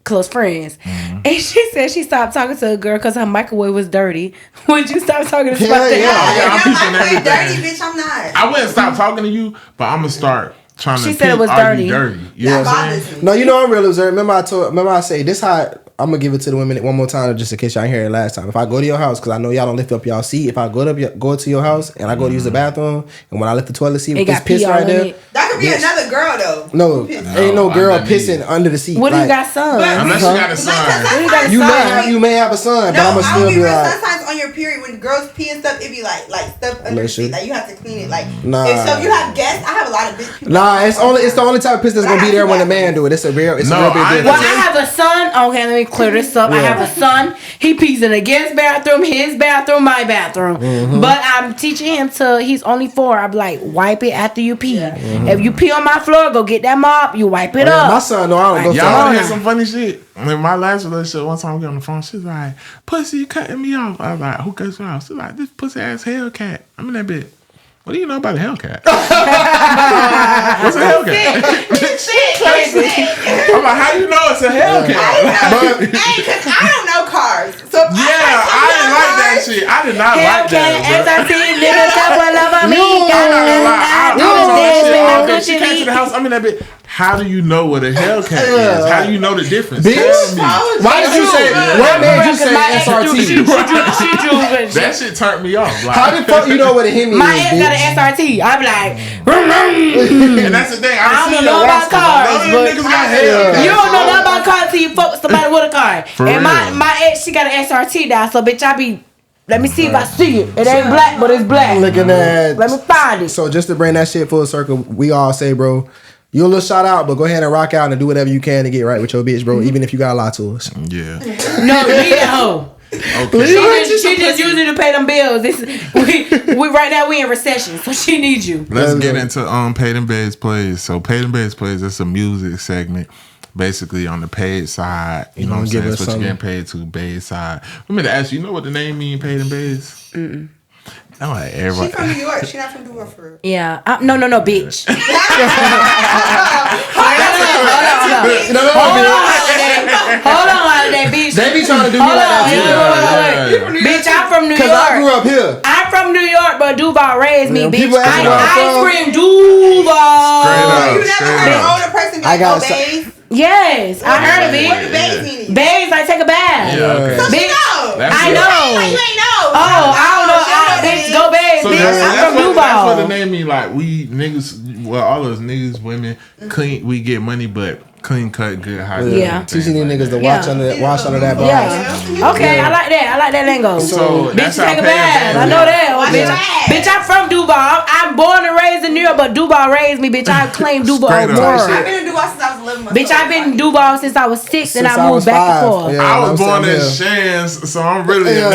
close friends, and she said she stopped talking to a girl because her microwave was dirty. Would you stop talking to somebody? Yeah, I'm I'm peeping dirty, everything. bitch. I'm not. I wouldn't stop talking to you, but I'm gonna start trying to. She said it peep, was are you dirty. dirty. You know That what I'm saying? bothers me. No, you know I'm real observant. Remember I say this how I'm gonna give it to the women one more time just in case y'all ain't hear it last time. If I go to your house, because I know y'all don't lift up y'all seat. If I go to your house and I go to use the bathroom, and when I lift the toilet seat It with this got pee piss all right in there, it. That could be another girl though. no, ain't no girl underneath. pissing under the seat. What do you Like, got, son? Unless you got a son. What you got a You son? may have a son, but No, I'ma I'll still be be real. like, Sometimes on your period, when girls pee and stuff, it be like stuff under the Bless you. seat. Like you have to clean it. Like Nah. so if you have guests, I have a lot of bitch people. nah, it's the only type of piss that's gonna be there when a man do it. It's a real big I difference. Well, I have a son. Okay, let me clear this up. I have a son. He pees in the guest bathroom, his bathroom, my bathroom. But I'm teaching him he's only 4. I'm like, wipe it after you pee. If you pee on my floor, go get that mop. You wipe it up. My son, no, I don't go. Y'all want to hear some funny shit? In my last relationship, one time we got on the phone, she's like, "Pussy, you cutting me off." I was like, "Who cuts you off?" She's like, "This pussy ass Hellcat." I'm in that bitch. What do you know about a Hellcat? What's a Hellcat? I'm like, how do you know it's a Hellcat? Because I don't know cars. So I didn't like that shit. I did not like that. She came to the house. I'm in that bitch. How do you know what a Hellcat is? How do you know the difference? Bitch, why did you say? What made you say SRT? That shit turned me off. Like, how the fuck you know what a Hemi is? My ex got an SRT. I'm like, and that's the thing. I don't know about cars, but niggas got Hellcats. you don't know nothing about cars till you fuck with somebody with a car. And my ex, she got an SRT now, so bitch, I be. Let me see if I see it. It ain't black, but it's black. Looking at. Let me find it. So just to bring that shit full circle, we all say, bro, you a little shout out, but go ahead and rock out and do whatever you can to get right with your bitch, bro. Even if you got a lot to us. Yeah. No, leave that hoe. Okay. She just used it to pay them bills. We right now we in recession, so she needs you. Let's get into Paid N Bazed plays. So Paid N Bazed plays, that's a music segment. Basically on the paid side, you know what I'm saying? That's what you're getting paid to, Bazed side. Let me ask you know what the name mean, Paid N Bazed? I'm like, everybody. She from New York. She not from New York for real. Yeah. No, bitch. Hold on, holiday, bitch. They be trying to do me like that too. Bitch, I'm from New York. Cause I grew up here. I'm from New York, but Duval raised me, bitch. People ask me where I'm I from. scream Duval. You never heard an older person I got go bathe? Yes, I heard of What the it. bathe mean? Bathe, like take a bath. Yeah, okay. So she Bitch, know. I know. Like you ain't know. Oh, I don't know. Bitch, go bathe, So bitch. that's I'm from what the Duval. name mean. Like we niggas, well, all those niggas, women, clean. We get money, but clean cut, good hygiene. Yeah. Teaching these niggas to Yeah. wash under that bar. Yeah. Okay, I like that. I like that lingo. So bitch, that's how take a Paid N bath. I Bazed know is. that. Oh, bitch, I'm from Duval. I'm born and raised in New York, but Duval raised me, bitch. I claim Duval Straight up. more. I've been in Duval since I was 11 months Bitch, old. I've been in Duval since I was 6 and Since I I moved was back 5. and forth. Yeah. I was I'm born in saying, Shands, so I'm really a All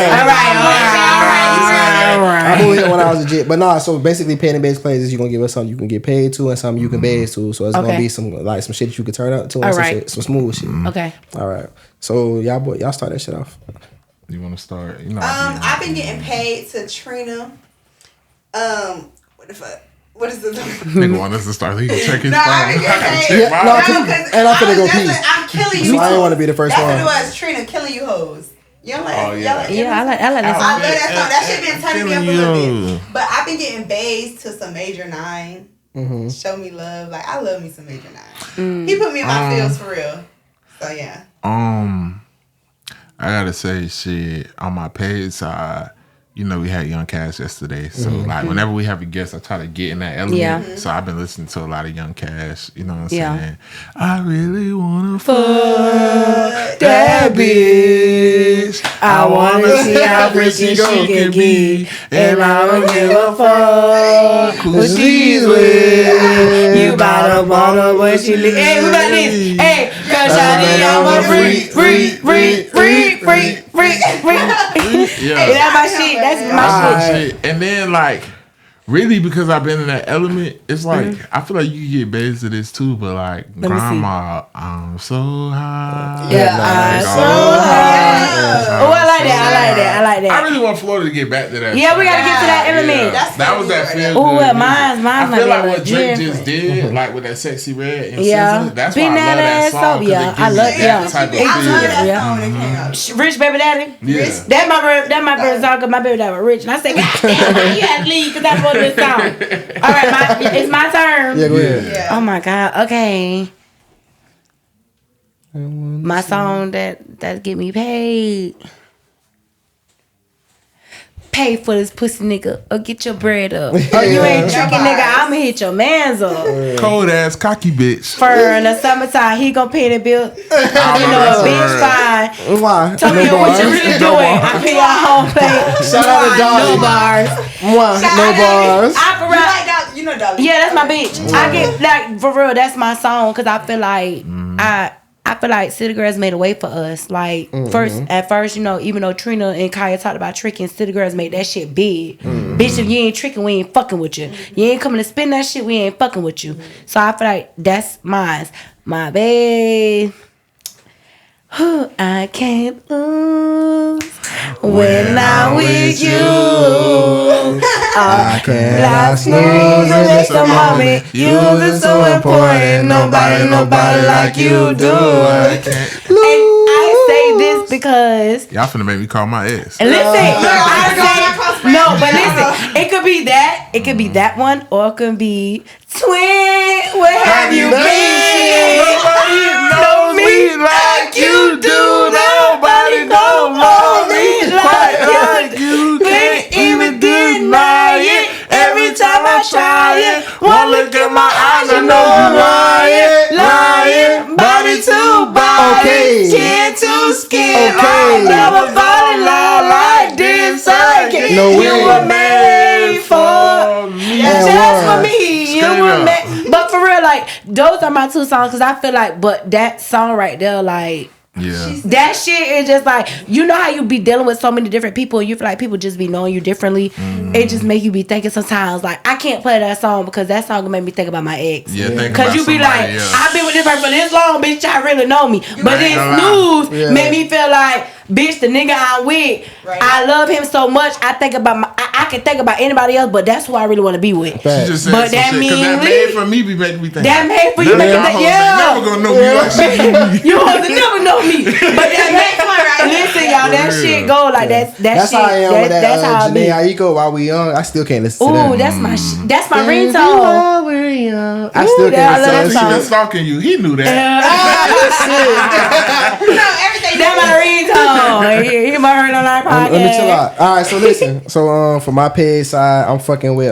right. I moved here when I was legit. But no, so basically Paid N Bazed plays is you gonna give us something you can get paid to and something you can base to. So it's gonna Okay. be some shit that you can turn up to and All some, right. shit, some smooth shit. Okay. All right. So y'all start that shit off. You want to start? You know. I've been getting paid to Trina. What the fuck? What is this? Nigga want us to start. He can check his No, phone. I be I gotta getting check Yeah, mine. no, because and I'm finna go pee. I'm killing you. So I didn't want to be the first That's one. what it was. Trina killing you hoes. You know, like, Oh, yeah. like Yeah, I like that I song. love that song. That shit been turning me up a little You. bit. But I've been getting based to some Major 9. Show me love. Like, I love me some Major 9. He put me in my feels for real. So, yeah. I gotta say, shit, on my paid side, you know, we had Young Cash yesterday. So, like, whenever we have a guest, I try to get in that element. Yeah. So, I've been listening to a lot of Young Cash. You know what I'm Yeah. saying? I really wanna fuck that bitch. I wanna see how pretty she can be. And I don't give a fuck who she's with. You bottom, but she live. Hey, what about this? Hey, cause I'm a freak. Yeah. Hey, that's my shit. That's my shit. Shit. And then like really because I've been in that element, it's like I feel like you can get based to this too, but like me see. grandma, I'm so high. Yeah, I'm so high. Oh, I like that. I really want Florida to get back to that. Yeah, we gotta get to that element. That's That was that feel Oh, good well, music. mine's I feel might like be what like Drake different. just did, like with that Sexy Red and Yeah. SZA, that's Been why I love that that ass song. up, 'Cause yeah. it I gives love- you that type of I love feel. that Yeah. song when it came out. Rich baby daddy. Yeah. That my birthday song because my baby daddy was rich, and I said, God damn, you had to leave because that's what this song. All right, it's my turn. Yeah, go ahead. Yeah. Oh my God. Okay. My song that get me paid. Pay for this pussy nigga or get your bread up. Oh, you ain't tricking nigga. I'ma hit your mans up. Cold ass cocky bitch. For in the summertime, he gon' pay the bill. You know, that's a a bitch word. fine. Why? Tell me what you really doing. I pay your home pay. Shout out to Dolly. No bars. Mwah, no bars. I for You real. like that? You know Dolly. Yeah, that's my bitch. I get like for real. That's my song because I feel like I feel like City Girls made a way for us. Like at first, you know, even though Trina and Kaya talked about tricking, City Girls made that shit big. Bitch, if you ain't tricking, we ain't fucking with you. You ain't coming to spend that shit, we ain't fucking with you. So I feel like that's mine. My babe. I can't lose when I'm with you. I cannot snooze and miss the moment. You are so important. Nobody like you do. I can't. And I say this because Y'all finna make me call my ex. listen, but listen, it could be that. It could be that one, or it could be twin. Where have you been? Nobody knows me like you do. Nobody knows me like you. Can't even deny it. Every time I try it, one look at my eyes, I know I'm lying. Body to body, skin to skin. I'll never fall in love like this again. No way. You were made for me. Just for me, you Straight were up. meant. But for real, like those are my 2 songs because I feel like, but that song right there, like. Yeah. That shit is just like, you know how you be dealing with so many different people and you feel like people just be knowing you differently. It just make you be thinking sometimes like, I can't play that song because that song will make me think about my ex. Yeah, think because about you be somebody like, else. I've been with this person for this long, bitch, y'all really know me. But then ain't gonna Snooze made me feel like, bitch, the nigga I'm with, I love him so much. I think about I can think about anybody else, but that's who I really want to be with. She just said But some that shit, 'cause that mean made for me be making me think. That made for you None of making y'all that, hoes yeah. ain't never gonna know me like she do me. You hoes will never know me. But that made listen, y'all, that shit go like that's That's shit. how I am with that That's how I be. Janae Aiko while we young. I still can't listen to that. Ooh, that's my that's my ringtone. While we're young. I still Ooh, can't I listen love to He that that been shit. stalking you. He knew that. Everything. That's my ringtone. He might heard on our podcast. Let me chill out. All right, so listen. So for my paid side, I'm fucking with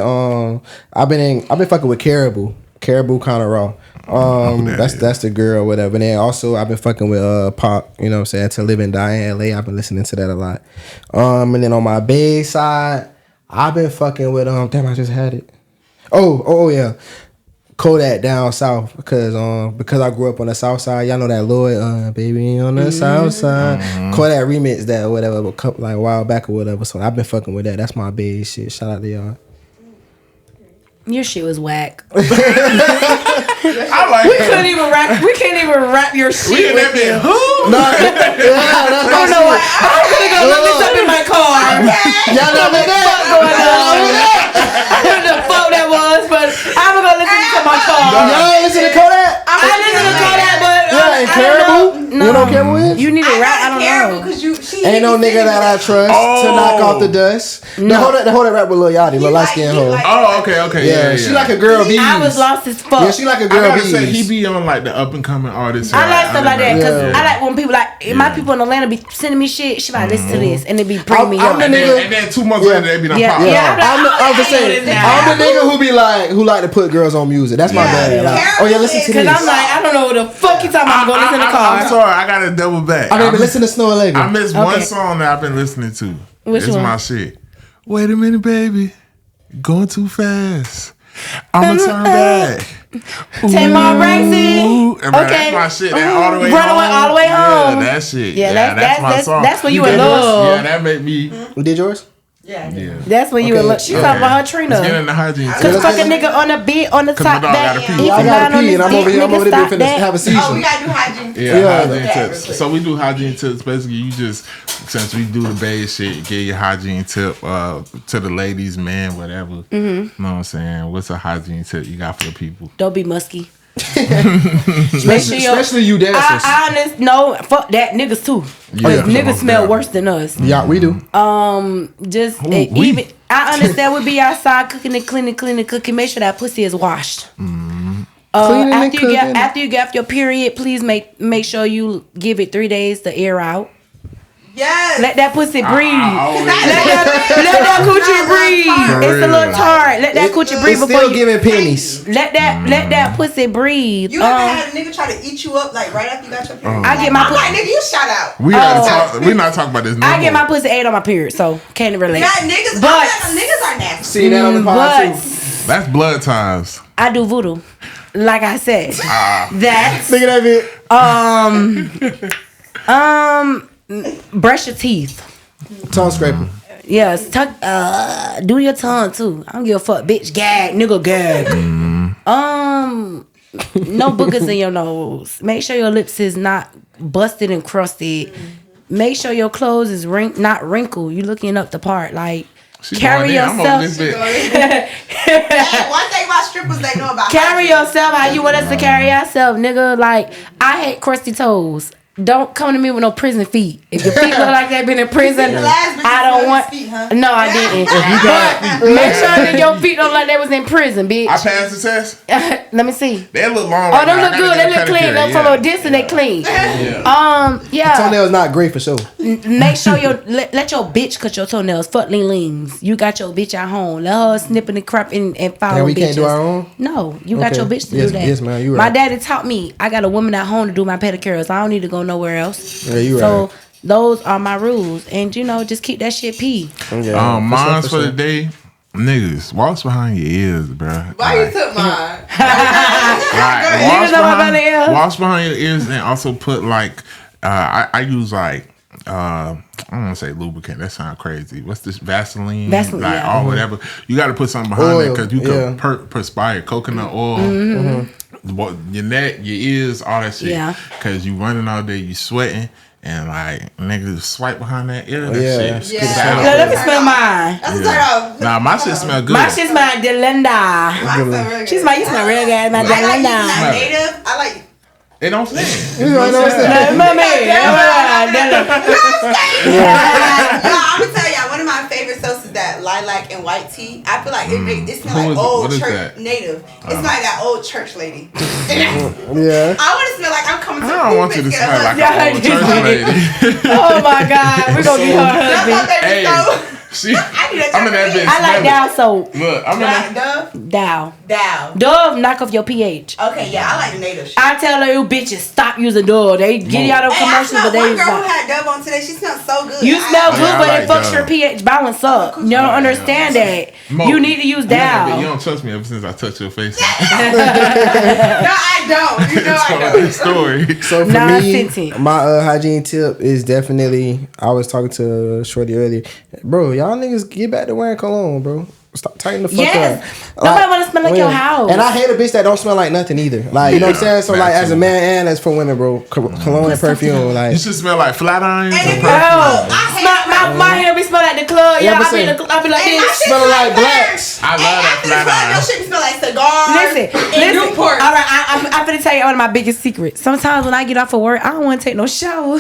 I've been fucking with Caribou. Caribou kind of raw. That's the girl, whatever. And then also I've been fucking with Pop, you know what I'm saying, To Live and Die in LA. I've been listening to that a lot. And then on my bass side, I've been fucking with damn, I just had it. Oh yeah. Kodak down south because I grew up on the south side. Y'all know that Lloyd baby on the south side. Kodak remix that or whatever, a couple like a while back or whatever. So I've been fucking with that. That's my big shit. Shout out to y'all. Your shit was whack. I like We can't even rap your shit with you. No, that's I don't know why. I'm gonna go look this up in my car. Y'all know that. I don't know the fuck that was, but I'm gonna listen to my car. Y'all listen to Kodak? I listen to Kodak, but Yeah, and Caribou? No. You know Caribou is? You need to rap. I don't know. Ain't no nigga that I trust to knock off the dust. The whole that rap with Lil Yachty, Lil light skin hoe. Oh, okay. Yeah, she like a girl bees. I was lost as fuck. Yeah, she like a I girl gotta say, he bees. be on like the up and coming artists. I like stuff like that because Yeah. I like when people like my people in Atlanta be sending me shit. She like listen to this and it be bring me I'm up. the nigga. And then 2 months later, they be done Yeah, pop. yeah. I'm the same. I'm the nigga who like to put girls on music. That's my bad. Like, oh yeah, listen to Because this. I'm like, I don't know what the fuck you talking about. I'm going to listen to the car. I'm sorry, I gotta double back. I mean, listen to Snow and Lego. I missed one Okay. song that I've been listening to. Which it's one? my shit. Wait a minute, baby. Going too fast. I'ma turn back. Take my brakes in. Ooh, and man, Okay. that's my shit. That all the way Run home. away all the way home. Yeah, that shit. Yeah, that's my song. that's when you in did yours? love. Yeah, that made me. Who did yours? Yeah. That's when you in love. She talking about her Let's get Trina. in the hygiene. Cause tip. fucking nigga on the beat on the 'Cause my top dog back. gotta pee. He I can gotta ride on pee, this and I'm dick, over here. I'm nigga, over there stop finna that. have a Oh, seizure. we gotta do hygiene. Yeah, hygiene Yeah. tips. So we do hygiene tips. Basically, you just since we do the bad shit, get your hygiene tip to the ladies, man, whatever. You know what I'm saying? What's a hygiene tip you got for the people? Don't be musky. Especially you dancers. I honest no fuck that niggas too. Yeah, Niggas most smell definitely. worse than us. Yeah, we do. Just Ooh, even I understand we be outside cooking and cleaning. Make sure that pussy is washed. Cleaning and After you cooking. get off your period, please make sure you give it 3 days to air out. Yes. Let that pussy breathe. always- Let that coochie breathe. It's a little tart. Let that coochie breathe It's before still you. giving pennies. Let that pussy breathe. You ever had a nigga try to eat you up like right after you got your period? I get my I'm pussy. like, nigga, you shot out. We not talking about this. No I get more. my pussy ate on my period, so can't relate. Yeah, niggas. But- Niggas are nasty. See that on the pod But too. That's blood ties. I do voodoo. like I said, that's Look at that bit. brush your teeth. Tongue scraper. Yes, do your tongue too. I don't give a fuck, bitch. Gag, nigga, gag. No boogers in your nose. Make sure your lips is not busted and crusted. Make sure your clothes is not wrinkled. You looking up the part. Like, carry yourself. Hey, one thing about strippers, they know about carry yourself how you want us to carry ourselves, nigga. Like, I hate crusty toes. Don't come to me with no prison feet. If your feet look like they've been in prison, I don't want. Feet, huh? No, I didn't. But make sure that your feet don't look like they was in prison, bitch. I passed the test. Let me see. They look long. Oh, they look good. They look clean. Look from a distance, they clean. Yeah. Toenails not great for sure. Make sure let your bitch cut your toenails. Fuck lings. You got your bitch at home. Let her snipping and crap and follow. And we bitches. can't do our own? No, you got Okay. your bitch to Yes, do that. yes, ma'am, you My right. daddy taught me. I got a woman at home to do my pedicures. I don't need to go nowhere else. Yeah, you So right. those are my rules, and just keep that shit pee. Yeah, Mine's for sure. the day. Niggas, wash behind your ears, bro. Why you took mine? Wash behind your ears, and also put like I use like I don't want to say lubricant. That sounds crazy. What's this Vaseline? Vaseline, like yeah. or whatever. You got to put something behind it Oil, because you yeah. can perspire coconut oil. Your neck, your ears, all that shit. Yeah. Because you running all day, you sweating, and like niggas swipe behind that ear. That Yeah. shit. Yeah. Sound- Let me smell mine. That's a turn off. Nah, my shit smell good. My shit smell Delinda. She smell you smell real good, my I like using Delinda. that native. I like. It don't stink. You know what I'm saying? Mommy, No, I'm gonna tell y'all one of my favorite soaps is that lilac and white tea. I feel like it smells like old What is church that? native. It smells like that old church lady. Yeah. I want to smell like I'm coming to I don't want you to get smell a like Yeah, an old church lady. Oh my God, we're gonna get her That's my husband. favorite Hey, soap. she, I need a I'm in that bitch. I like smell Dow soap. it. Look, I'm in that. Dove. Dow. Dow. Dove knock off your pH. Okay, yeah, I like the native shit. I tell you bitches stop using Dove. They get y'all those Hey, I commercials, smelled but they one girl who not. had Dove on today. She smelled so good. You smell Yeah, good, I but like it fucks Dove. your pH balance up. You don't understand that. Mo, You need to use You Dow. don't trust me ever since I touched your face. No, I don't. You know I Told don't. the story. So for Non-sentient. me, my hygiene tip is definitely. I was talking to Shorty earlier, bro. Y'all niggas get back to wearing cologne, bro. Stop tighten the fuck Yes. up. Nobody wanna smell like your house. And I hate a bitch that don't smell like nothing either. Like you know what I'm saying. So that like as a too. man and as for women, bro, cologne and perfume, like You should smell like flat irons And and if perfume. My hair be smell like the club. Yeah, I be like And my this. shit smell like fire. blacks. I love that After the flat club, iron. your shit smell like cigars. Listen. Newport. All right, I'm finna tell you one of my biggest secrets. Sometimes when I get off of work, I don't want to take no shower,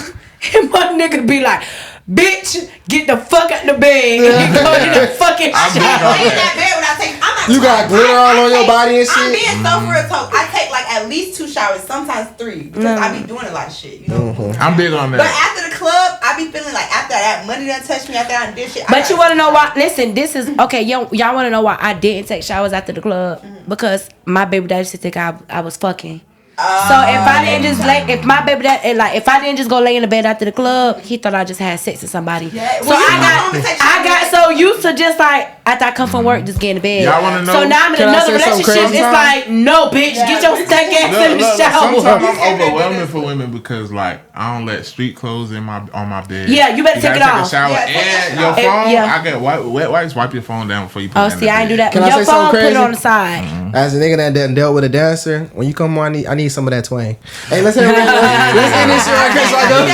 and my nigga be like, "Bitch, get the fuck out the bed and go to the fucking I shower." can't lay in that bed without taking. I'm not. You got glitter all on your body and I'm shit? being so for real talk. I take like at least 2 showers, sometimes 3, because I be doing a lot of shit. You know. I'm big on But that. after the club, I be feeling like after that money done touched me, after I done did shit. But you want to know why? Listen, this is okay. Y'all want to know why I didn't take showers after the club? Because my baby daddy used to think I was fucking. So if I didn't just if my baby daddy if I didn't just go lay in the bed after the club, he thought I just had sex with somebody. Yeah, So well, you come home and take I got so used to just like after I come from work, just get in the bed. Y'all wanna know- So now I'm in Can I another say something relationship. crazy? It's like no, bitch, get your stank ass in the shower. Sometimes I'm overwhelming for women because like I don't let street clothes on my bed. Yeah, you better take it gotta off. Take a shower Yeah, take and it your off. phone. Yeah. I get wet wipes. Wipe your phone down before you put it Oh, in see, the I ain't do bed. that. Can I Your say something phone, put it crazy? on the side. As a nigga that done dealt with a dancer, when you come on, I need some of that twang. Hey, let's end this shit right here so I go.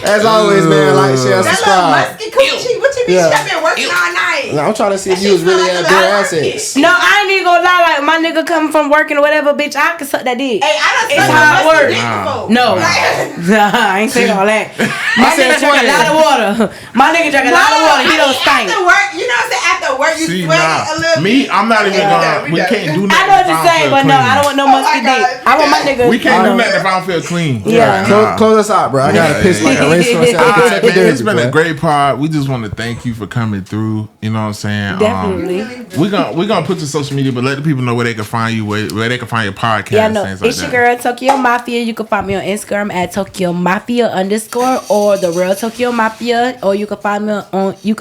As always, man, like, share, That little subscribe. musky coochie. What you mean? Yeah. She have been working all night. Now, I'm trying to see if you was really at good assets. No, I ain't even gonna lie. Like my nigga coming from working or whatever, bitch, I can suck that dick. Hey, I done It's sucked how it a musky works. dick before. No. Like, Nah, I ain't saying all that. My said nigga drink a 20. lot of water. My nigga drink a lot of water. He don't stink. After work, you know what I'm saying? After work, you See, sweat nah, a little me, bit. I'm not even gonna. We can't do nothing. I know what if you're don't saying, feel but no, clean. I don't want no Oh musky my dick. God. I want my nigga. We can't do nothing if I don't feel clean. Yeah. Close us out, bro. I gotta piss like a race for myself. All right, Kentucky man, it's Derby, been a bro. great pod. We just want to thank you for coming through. You know what I'm saying? Definitely. We're gonna put your social media, but let the people know where they can find you, where they can find your podcast. Yeah, no, things like it's your that. girl Tokyo Mafia. You can find me on Instagram at Tokyo Mafia _ or the real Tokyo Mafia, or you can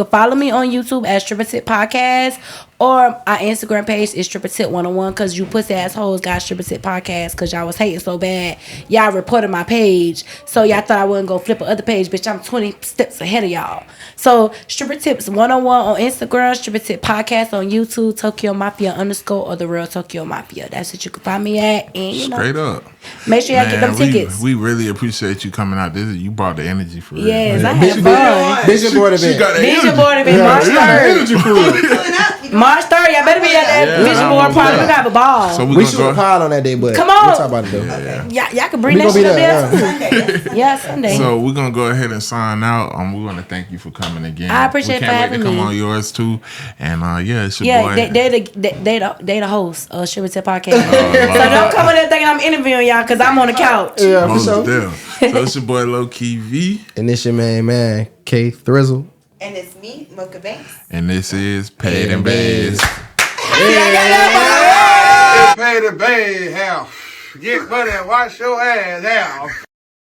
follow me on YouTube at Stripper Tip Podcast, Or our Instagram page is Stripper Tip 101 because you pussy assholes got Stripper Tip podcast because y'all was hating so bad. Y'all reported my page. So y'all thought I wouldn't go flip a other page. Bitch, I'm 20 steps ahead of y'all. So Stripper Tips 101 on Instagram, Stripper Tip podcast on YouTube, Tokyo Mafia _ or The Real Tokyo Mafia. That's what you can find me at. And you know, Straight up. make sure y'all get them tickets. We really appreciate you coming out. You brought the energy for real. Yes, I had fun. Vision board event. She got the Vision energy. board event March 3rd. March 3rd, y'all better be at that vision board party. We gonna have a ball. So We shoot a pod on that day, but Come on. we'll talk about it though. Y'all can bring We that gonna shit be up there, there. Yeah, Sunday. So we're gonna go ahead and sign out. We want to thank you for coming again. I appreciate we for can't wait having to come me. on yours too. And it's your Yeah, boy. they the host of Stripper Tip podcast. So don't come in there thinking I'm interviewing y'all because I'm on the couch. Yeah, for Most sure. definitely. So it's your boy Low Key V. And this your man, K Thrizzle. And it's me, Mocha Banks. And this is Paid N Bazed. Pay the bay, hell. Get money and wash your ass, hell.